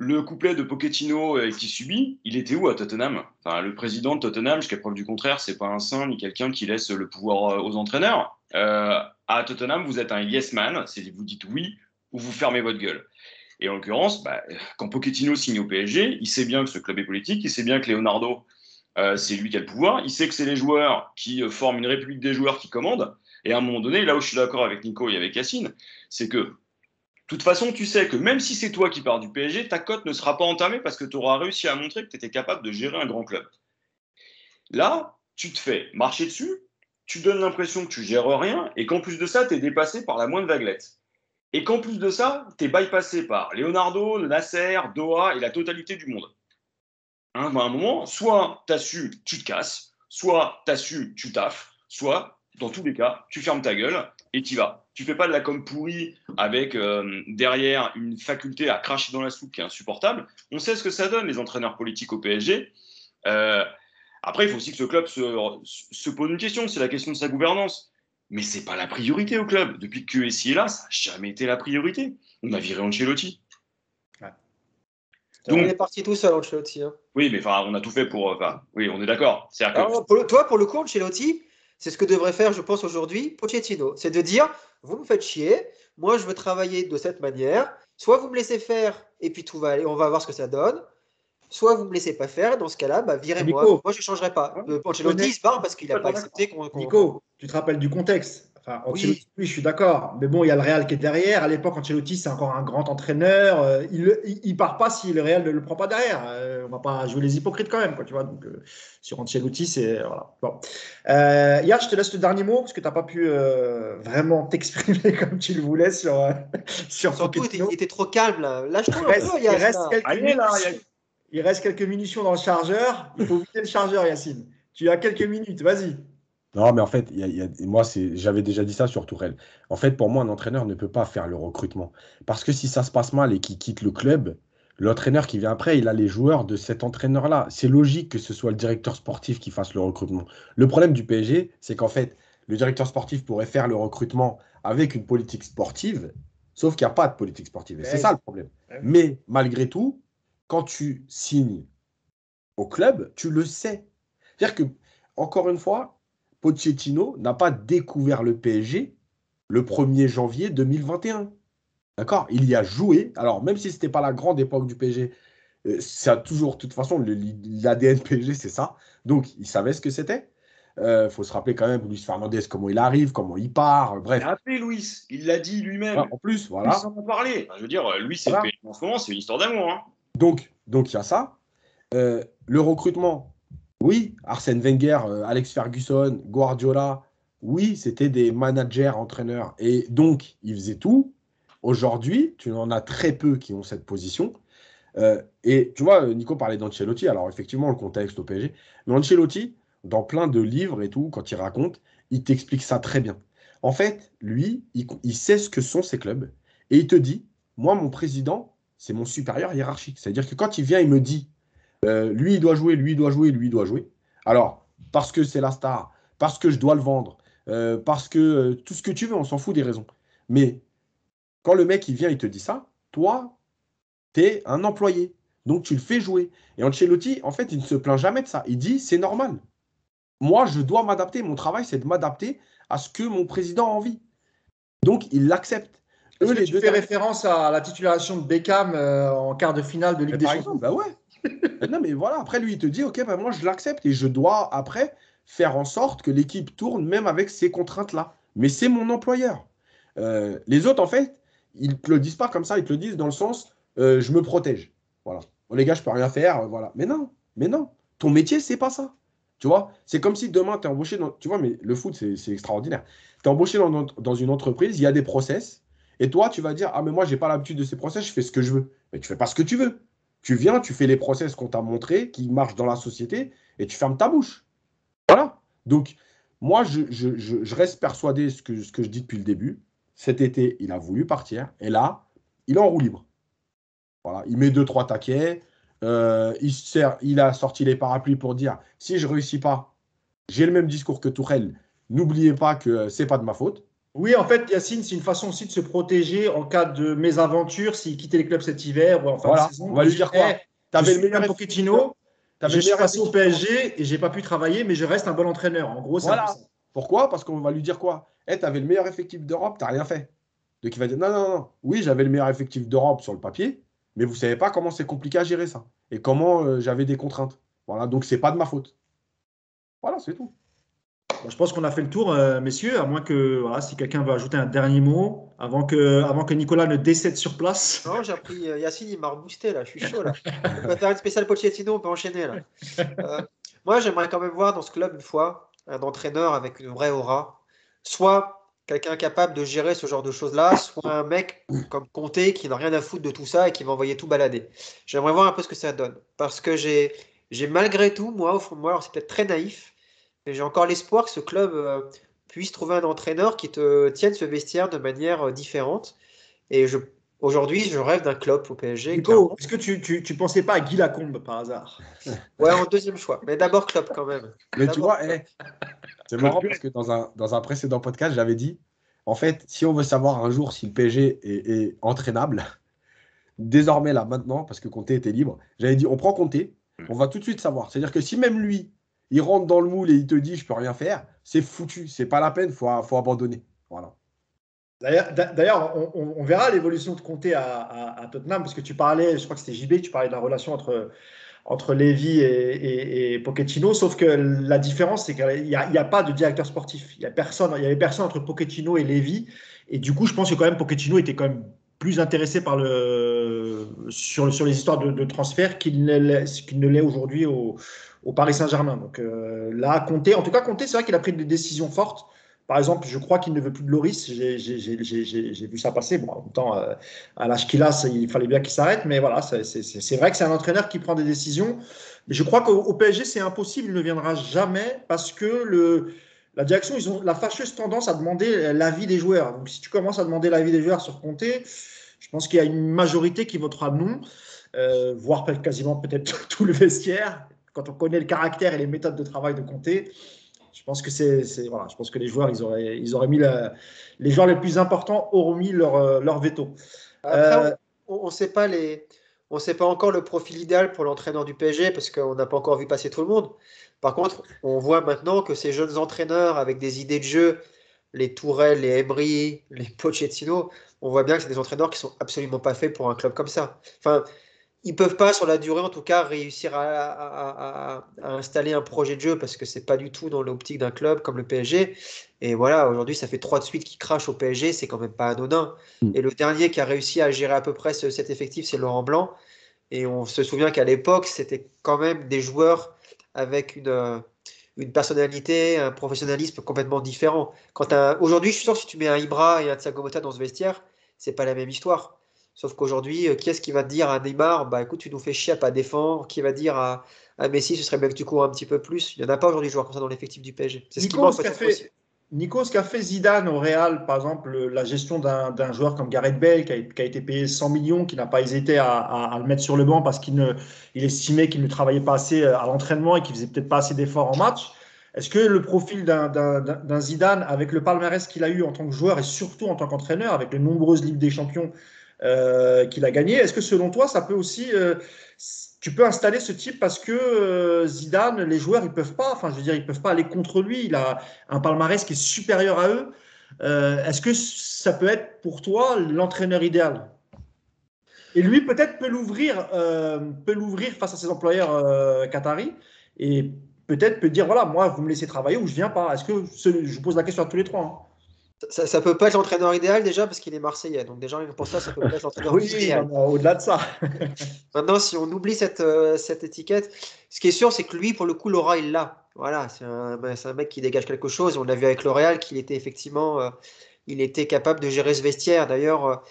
B: le couplet de Pochettino qui subit, il était où à Tottenham? Enfin, le président de Tottenham, jusqu'à preuve du contraire, c'est pas un saint ni quelqu'un qui laisse le pouvoir aux entraîneurs. À Tottenham, vous êtes un yes man, vous dites oui ou vous fermez votre gueule. Et en l'occurrence, quand Pochettino signe au PSG, il sait bien que ce club est politique, il sait bien que Leonardo, c'est lui qui a le pouvoir, il sait que c'est les joueurs qui forment une république des joueurs qui commandent. Et à un moment donné, là où je suis d'accord avec Nico et avec Yacine, c'est que de toute façon, tu sais que même si c'est toi qui pars du PSG, ta cote ne sera pas entamée parce que tu auras réussi à montrer que tu étais capable de gérer un grand club. Là, tu te fais marcher dessus, tu donnes l'impression que tu gères rien et qu'en plus de ça, tu es dépassé par la moindre vaguelette. et qu'en plus de ça, tu es bypassé par Leonardo, Nasser, Doha et la totalité du monde. À un moment, soit tu assumes, tu te casses, soit tu assumes, tu taffes, soit, dans tous les cas, tu fermes ta gueule et tu y vas. Tu fais pas de la com pourrie avec derrière une faculté à cracher dans la soupe qui est insupportable. On sait ce que ça donne, les entraîneurs politiques au PSG. Après, il faut aussi que ce club se pose une question, c'est la question de sa gouvernance. Mais c'est pas la priorité au club. Depuis que QSI est là, ça n'a jamais été la priorité. On a viré Ancelotti.
E: Donc, il est parti tout seul, Ancelotti. Hein.
B: Oui, mais on a tout fait pour. Oui, on est d'accord.
E: Pour le coup, Ancelotti, c'est ce que devrait faire, je pense, aujourd'hui Pochettino. C'est de dire, vous me faites chier, moi je veux travailler de cette manière. Soit vous me laissez faire et puis tout va aller, on va voir ce que ça donne. Soit vous me laissez pas faire, dans ce cas-là, virez-moi. Moi, je ne changerai pas. Ancelotti, il se barre parce qu'il n'a pas accepté qu'on.
A: Nico, tu te rappelles du contexte. Enfin, Ancelotti, oui, je suis d'accord. Mais bon, il y a le Real qui est derrière. À l'époque, Ancelotti, c'est encore un grand entraîneur. Il part pas si le Real ne le prend pas derrière. On va pas jouer les hypocrites quand même, quoi, tu vois. Donc, sur Ancelotti, c'est voilà. Bon. Yann, je te laisse le dernier mot parce que tu n'as pas pu vraiment t'exprimer comme tu le voulais sur
E: Surtout, il était trop calme là. Lâche-toi un peu, Yann.
A: Il reste quelques munitions dans le chargeur. Il faut vider le chargeur, Yacine. Tu as quelques minutes, vas-y.
D: Non, mais en fait, moi, j'avais déjà dit ça sur Tourelle. En fait, pour moi, un entraîneur ne peut pas faire le recrutement. Parce que si ça se passe mal et qu'il quitte le club, l'entraîneur qui vient après, il a les joueurs de cet entraîneur-là. C'est logique que ce soit le directeur sportif qui fasse le recrutement. Le problème du PSG, c'est qu'en fait, le directeur sportif pourrait faire le recrutement avec une politique sportive, sauf qu'il n'y a pas de politique sportive. Et c'est ça le problème. Mais malgré tout, quand tu signes au club, tu le sais. C'est-à-dire que, encore une fois, Pochettino n'a pas découvert le PSG le 1er janvier 2021. D'accord? Il y a joué. Alors, même si ce n'était pas la grande époque du PSG, ça a toujours, de toute façon, l'ADN PSG, c'est ça. Donc, il savait ce que c'était. Faut se rappeler quand même, Luis Fernandez, comment il arrive, comment il part, bref.
B: Il a appelé Luis, il l'a dit lui-même.
D: En plus, voilà.
B: Il s'en a parlé. Je veux dire, Luis, c'est le PSG en ce moment, c'est une histoire d'amour. Hein.
D: Donc, il y a ça. Le recrutement, oui, Arsène Wenger, Alex Ferguson, Guardiola, oui, c'était des managers, entraîneurs. Et donc, ils faisaient tout. Aujourd'hui, tu en as très peu qui ont cette position. Et tu vois, Nico parlait d'Ancelotti. Alors, effectivement, le contexte au PSG. Mais Ancelotti, dans plein de livres et tout, quand il raconte, il t'explique ça très bien. En fait, lui, il sait ce que sont ces clubs. Et il te dit, moi, mon président, c'est mon supérieur hiérarchique. C'est-à-dire que quand il vient, il me dit, lui, il doit jouer, lui, il doit jouer, lui, il doit jouer. Alors, parce que c'est la star, parce que je dois le vendre, parce que tout ce que tu veux, on s'en fout des raisons. Mais quand le mec, il vient, il te dit ça, toi, tu es un employé. Donc, tu le fais jouer. Et Ancelotti, en fait, il ne se plaint jamais de ça. Il dit, c'est normal. Moi, je dois m'adapter. Mon travail, c'est de m'adapter à ce que mon président a envie. Donc, il l'accepte.
A: Est-ce que tu fais référence à la titularisation de Beckham en quart de finale de Ligue des Champions?
D: Bah ouais. Non, mais voilà, après, lui, il te dit, OK, bah, moi, je l'accepte et je dois, après, faire en sorte que l'équipe tourne même avec ces contraintes-là. Mais c'est mon employeur. Les autres, en fait, ils ne te le disent pas comme ça, ils te le disent dans le sens, je me protège. Voilà. Bon, les gars, je peux rien faire, voilà. Mais non. Ton métier, c'est pas ça. Tu vois, c'est comme si demain, tu es embauché dans... Tu vois, mais le foot, c'est extraordinaire. Tu es embauché dans une entreprise, il y a des process, et toi, tu vas dire, ah, mais moi, j'ai pas l'habitude de ces process, je fais ce que je veux. Mais tu fais pas ce que tu veux. Tu viens, tu fais les process qu'on t'a montrés, qui marchent dans la société, et tu fermes ta bouche. Voilà. Donc, moi, je reste persuadé ce que je dis depuis le début. Cet été, il a voulu partir, et là, il est en roue libre. Voilà. Il met 2-3 taquets. Il a sorti les parapluies pour dire, si je ne réussis pas, j'ai le même discours que Tourelle. N'oubliez pas que ce n'est pas de ma faute.
A: Oui, en fait, Yacine, c'est une façon aussi de se protéger en cas de mésaventure s'il quittait les clubs cet hiver ou en fin de saison.
D: On va lui dire quoi?
A: Je suis un Pochettino, je suis passé au PSG et j'ai pas pu travailler, mais je reste un bon entraîneur. En gros, c'est
D: voilà. Pourquoi? Parce qu'on va lui dire quoi? Tu avais le meilleur effectif d'Europe, tu n'as rien fait. Donc il va dire non. Oui, j'avais le meilleur effectif d'Europe sur le papier, mais vous ne savez pas comment c'est compliqué à gérer ça. Et comment j'avais des contraintes. Voilà, donc c'est pas de ma faute. Voilà, c'est tout.
A: Bon, je pense qu'on a fait le tour, messieurs, à moins que voilà, si quelqu'un veut ajouter un dernier mot avant que Nicolas ne décède sur place.
E: Non, j'ai appris. Yacine, il m'a reboosté là, je suis chaud là. On va faire une spéciale Pochettino, on peut enchaîner là. Moi, j'aimerais quand même voir dans ce club une fois un entraîneur avec une vraie aura. Soit quelqu'un capable de gérer ce genre de choses-là, soit un mec comme Conte qui n'a rien à foutre de tout ça et qui va envoyer tout balader. J'aimerais voir un peu ce que ça donne. Parce que j'ai malgré tout, moi, au fond de moi, alors c'est peut-être très naïf, mais j'ai encore l'espoir que ce club puisse trouver un entraîneur qui te tienne ce vestiaire de manière différente. Et aujourd'hui, je rêve d'un club au PSG,
A: Nico,
E: clairement.
A: est-ce que tu pensais pas à Guy Lacombe par hasard?
E: Ouais, en deuxième choix. Mais d'abord club quand même.
D: Mais tu
E: D'abord
D: vois,
E: club.
D: c'est marrant parce que dans un précédent podcast, j'avais dit, en fait, si on veut savoir un jour si le PSG est entraînable, désormais là, maintenant, parce que Conte était libre, j'avais dit, on prend Conte, on va tout de suite savoir. C'est-à-dire que si même lui, il rentre dans le moule et il te dit, je peux rien faire, c'est foutu, c'est pas la peine, faut abandonner. Voilà.
A: D'ailleurs, on verra l'évolution de Conte à Tottenham, parce que tu parlais, je crois que c'était JB, tu parlais de la relation entre Lévy et Pochettino, sauf que la différence, c'est qu'il n'y a pas de directeur sportif. Il y avait personne entre Pochettino et Lévy, et du coup, je pense que quand même Pochettino était quand même plus intéressé sur les histoires de transfert qu'il ne l'est aujourd'hui au Paris Saint-Germain. Donc là, en tout cas, Conte, c'est vrai qu'il a pris des décisions fortes. Par exemple, je crois qu'il ne veut plus de Loris. J'ai vu ça passer. Bon, en même temps, à l'âge qu'il a, il fallait bien qu'il s'arrête. Mais voilà, c'est vrai que c'est un entraîneur qui prend des décisions. Mais je crois qu'au PSG, c'est impossible. Il ne viendra jamais parce que la direction, ils ont la fâcheuse tendance à demander l'avis des joueurs. Donc, si tu commences à demander l'avis des joueurs sur Conte, je pense qu'il y a une majorité qui votera non, voire quasiment peut-être tout le vestiaire. Quand on connaît le caractère et les méthodes de travail de Conte, je pense que voilà, je pense que les joueurs, ils auraient mis les joueurs les plus importants auront mis leur veto.
E: Après, on ne sait pas on sait pas encore le profil idéal pour l'entraîneur du PSG parce qu'on n'a pas encore vu passer tout le monde. Par contre, on voit maintenant que ces jeunes entraîneurs avec des idées de jeu, les Tourelle, les Emery, les Pochettino, on voit bien que c'est des entraîneurs qui sont absolument pas faits pour un club comme ça. Enfin, ils peuvent pas, sur la durée en tout cas, réussir à installer un projet de jeu parce que c'est pas du tout dans l'optique d'un club comme le PSG. Et voilà, aujourd'hui, ça fait 3 de suite qui crachent au PSG, c'est quand même pas anodin. Et le dernier qui a réussi à gérer à peu près cet effectif, c'est Laurent Blanc. Et on se souvient qu'à l'époque, c'était quand même des joueurs avec une personnalité, un professionnalisme complètement différent. Aujourd'hui, je suis sûr que si tu mets un Ibra et un Thiago Motta dans ce vestiaire, c'est pas la même histoire. Sauf qu'aujourd'hui, qui est-ce qui va te dire à Neymar, bah écoute, tu nous fais chier à pas défendre, qui va dire à Messi, ce serait bien que tu cours un petit peu plus. Il n'y en a pas aujourd'hui de joueurs comme ça dans l'effectif du PSG. C'est ce qui manque peut-être aussi.
A: Nico, ce qu'a fait Zidane au Real, par exemple, la gestion d'un joueur comme Gareth Bale, qui a été payé 100 millions, qui n'a pas hésité à le mettre sur le banc parce il estimait qu'il ne travaillait pas assez à l'entraînement et qu'il faisait peut-être pas assez d'efforts en match. Est-ce que le profil d'un Zidane, avec le palmarès qu'il a eu en tant que joueur et surtout en tant qu'entraîneur, avec les nombreuses Ligues des Champions qu'il a gagnées, est-ce que selon toi, ça peut aussi tu peux installer ce type parce que Zidane, les joueurs, ils peuvent pas, enfin, je veux dire, ils peuvent pas aller contre lui. Il a un palmarès qui est supérieur à eux. Est-ce que ça peut être pour toi l'entraîneur idéal? Et lui, peut-être peut l'ouvrir face à ses employeurs qataris et peut-être peut dire voilà, moi, vous me laissez travailler ou je viens pas. Est-ce que je vous pose la question à tous les trois, hein.
E: Ça peut pas être l'entraîneur idéal déjà parce qu'il est marseillais. Donc déjà, pour ça peut pas être l'entraîneur idéal.
A: Au-delà de ça.
E: Maintenant, si on oublie cette étiquette, ce qui est sûr, c'est que lui, pour le coup, l'aura, il l'a. Voilà, c'est un mec qui dégage quelque chose. On l'a vu avec L'Oréal qu'il était effectivement, il était capable de gérer ce vestiaire. D'ailleurs,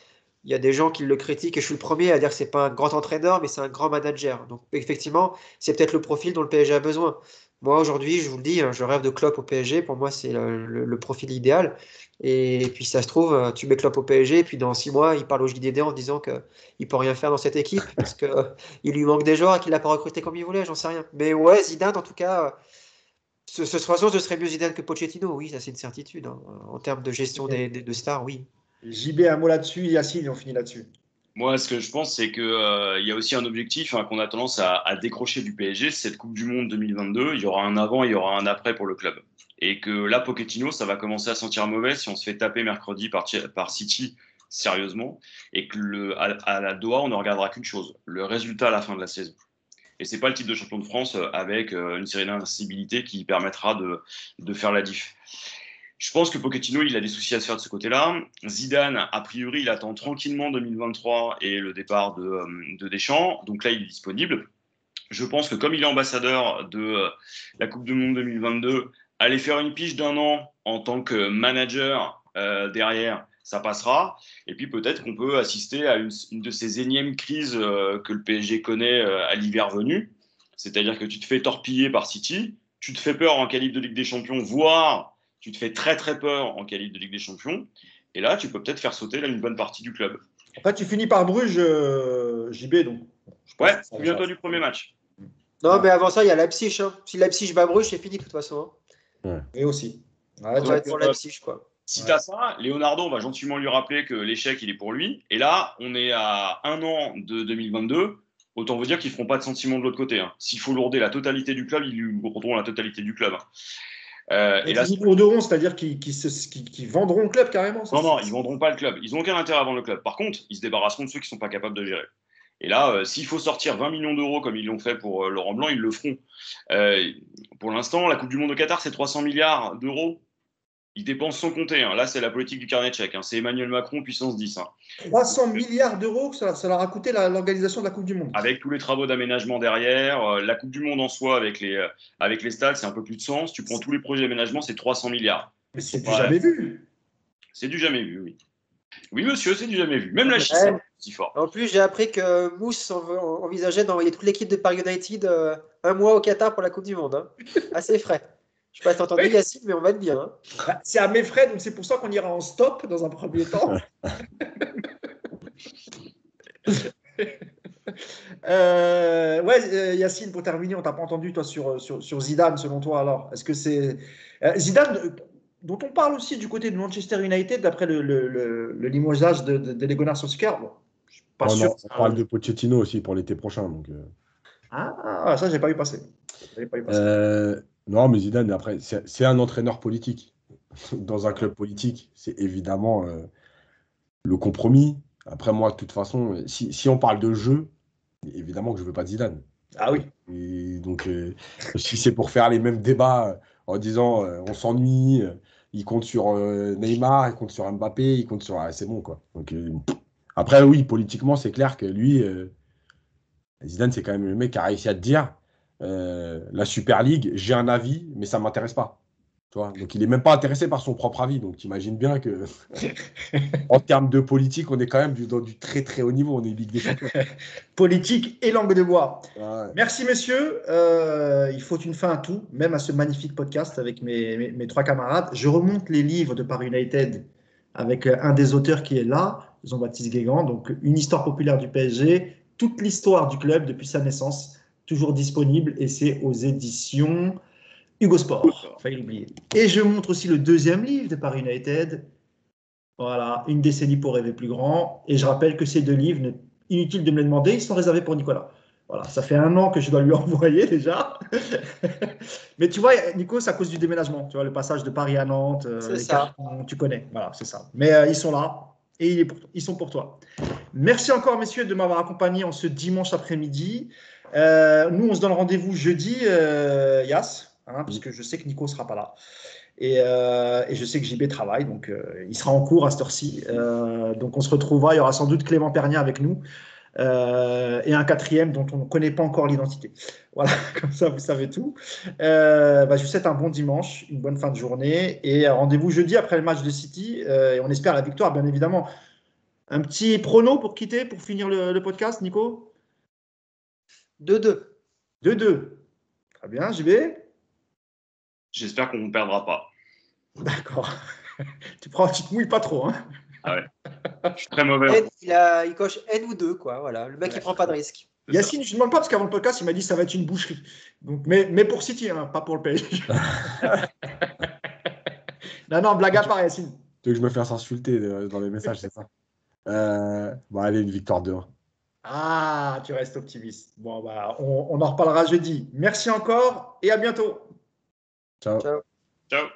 E: il y a des gens qui le critiquent et je suis le premier à dire que c'est pas un grand entraîneur, mais c'est un grand manager. Donc effectivement, c'est peut-être le profil dont le PSG a besoin. Moi, aujourd'hui, je vous le dis, je rêve de Klopp au PSG. Pour moi, c'est le profil idéal. Et puis, ça se trouve, tu mets Klopp au PSG, et puis dans 6 mois, il parle au JDD en disant qu'il ne peut rien faire dans cette équipe parce qu'il lui manque des joueurs et qu'il n'a pas recruté comme il voulait, j'en sais rien. Mais ouais, Zidane, en tout cas, ce serait mieux Zidane que Pochettino, oui, ça c'est une certitude, hein. En termes de gestion de stars, oui.
A: JB, un mot là-dessus, Yacine, et on finit là-dessus.
B: Moi, ce que je pense, c'est qu'il y a aussi un objectif qu'on a tendance à décrocher du PSG, c'est cette Coupe du Monde 2022. Il y aura un avant, il y aura un après pour le club. Et que là, Pochettino, ça va commencer à sentir mauvais si on se fait taper mercredi par City sérieusement. Et que à la Doha, on ne regardera qu'une chose, le résultat à la fin de la saison. Et c'est pas le type de champion de France avec une série d'invincibilité qui permettra de faire la diff. Je pense que Pochettino, il a des soucis à se faire de ce côté-là. Zidane, a priori, il attend tranquillement 2023 et le départ de Deschamps. Donc là, il est disponible. Je pense que comme il est ambassadeur de la Coupe du Monde 2022, aller faire une pige d'1 an en tant que manager derrière, ça passera. Et puis peut-être qu'on peut assister à une de ces énièmes crises que le PSG connaît à l'hiver venu. C'est-à-dire que tu te fais torpiller par City, tu te fais peur en qualif de Ligue des Champions, voire tu te fais très très peur en qualif de Ligue des Champions. Et là, tu peux peut-être faire sauter une bonne partie du club.
A: Après, tu finis par Bruges, JB, donc.
B: Ouais, souviens-toi du premier match.
E: Non, mais avant ça, il y a Leipzig. Hein. Si Leipzig bat Bruges, c'est fini de toute façon.
A: Hein. Et aussi.
E: Ouais, ça va être pour Leipzig, quoi.
B: Si tu as ça, Leonardo, on va gentiment lui rappeler que l'échec, il est pour lui. Et là, on est à 1 an de 2022. Autant vous dire qu'ils ne feront pas de sentiment de l'autre côté. Hein. S'il faut lourder la totalité du club, ils lui lourderont la totalité du club.
A: Et là, ils lourderont, c'est-à-dire qu'ils vendront le club carrément.
B: Non, ils ne vendront pas le club. Ils n'ont aucun intérêt à vendre le club. Par contre, ils se débarrasseront de ceux qui ne sont pas capables de gérer. Et là, s'il faut sortir 20 millions d'euros comme ils l'ont fait pour Laurent Blanc, ils le feront. Pour l'instant, la Coupe du Monde au Qatar, c'est 300 milliards d'euros. Ils dépensent sans compter. Hein. Là, c'est la politique du carnet de chèques. Hein. C'est Emmanuel Macron puissance 10. Hein.
A: 300 milliards d'euros, ça leur a coûté l'organisation de la Coupe du Monde.
B: Avec tous les travaux d'aménagement derrière, la Coupe du Monde en soi, avec les stades, c'est un peu plus de sens. Tu prends tous les projets d'aménagement, c'est 300 milliards.
A: Mais c'est du jamais vu.
B: C'est du jamais vu, oui. Oui, monsieur, c'est du jamais vu. Même la Chine, c'est si fort.
E: En plus, j'ai appris que Mousse envisageait d'envoyer toute l'équipe de Paris United un mois au Qatar pour la Coupe du Monde. Hein. Assez frais. Je ne sais pas si t'as entendu, oui. Yacine, mais on va être bien. Hein.
A: Bah, c'est à mes frais, donc c'est pour ça qu'on ira en stop dans un premier temps. Yacine, pour terminer, on t'a pas entendu toi sur Zidane, selon toi alors. Est-ce que c'est Zidane dont on parle aussi du côté de Manchester United d'après le limogeage de Ole Gunnar Solskjaer. Bon, je suis pas sûr.
D: On parle de Pochettino aussi pour l'été prochain. Donc,
A: ça, j'ai pas vu passer.
D: Non, mais Zidane, après, c'est un entraîneur politique. Dans un club politique, c'est évidemment le compromis. Après, moi, de toute façon, si on parle de jeu, évidemment que je ne veux pas de Zidane.
A: Ah oui.
D: Et donc, si c'est pour faire les mêmes débats en disant on s'ennuie, il compte sur Neymar, il compte sur Mbappé, il compte sur. C'est bon, quoi. Donc, après, oui, politiquement, c'est clair que lui, Zidane, c'est quand même le mec qui a réussi à te dire la Super League, j'ai un avis, mais ça ne m'intéresse pas. Tu vois, donc, il n'est même pas intéressé par son propre avis. Donc, tu imagines bien que, en termes de politique, on est quand même dans du très, très haut niveau. On est Ligue des Champions.
A: Politique et langue de bois.
D: Ouais.
A: Merci, messieurs. Il faut une fin à tout, même à ce magnifique podcast avec mes trois camarades. Je remonte les livres de Paris United avec un des auteurs qui est là, Jean-Baptiste Guégan. Donc, une histoire populaire du PSG, toute l'histoire du club depuis sa naissance, toujours disponible. Et c'est aux éditions Hugo Sport, failli l'oublier. Et je montre aussi le deuxième livre de Paris United. Voilà, une décennie pour rêver plus grand. Et je rappelle que ces deux livres, inutile de me les demander, ils sont réservés pour Nicolas. Voilà, ça fait 1 an que je dois lui envoyer déjà. Mais tu vois, Nico, c'est à cause du déménagement. Tu vois, le passage de Paris à Nantes,
E: les
A: cartons, tu connais. Voilà, c'est ça. Mais ils sont là et ils sont pour toi. Merci encore, messieurs, de m'avoir accompagné en ce dimanche après-midi. Nous, on se donne rendez-vous jeudi, Yass. Parce que je sais que Nico ne sera pas là. Et je sais que JB travaille, donc il sera en cours à cette heure-ci. Donc on se retrouvera, il y aura sans doute Clément Pernier avec nous, et un 4e dont on ne connaît pas encore l'identité. Voilà, comme ça vous savez tout. Je vous souhaite un bon dimanche, une bonne fin de journée, et rendez-vous jeudi après le match de City, et on espère la victoire, bien évidemment. Un petit prono pour finir le podcast, Nico ?
E: 2-2.
A: 2-2. Très bien, JB ?
B: J'espère qu'on ne perdra pas.
A: D'accord. Tu te mouilles pas trop, hein.
B: Ah ouais. Je suis très mauvais.
E: Il coche N ou 2, quoi. Voilà. Le mec, il prend pas de risque.
A: Yacine, je ne demande pas parce qu'avant le podcast, il m'a dit que ça va être une boucherie. Donc, mais pour City, hein, pas pour le PSG. non, blague à part, Yacine.
D: Tu veux que je me fasse insulter dans les messages, c'est ça allez, une victoire 2-1.
A: Ah, tu restes optimiste. Bon, on en reparlera jeudi. Merci encore et à bientôt.
D: Ciao.
E: Ciao.
B: Ciao.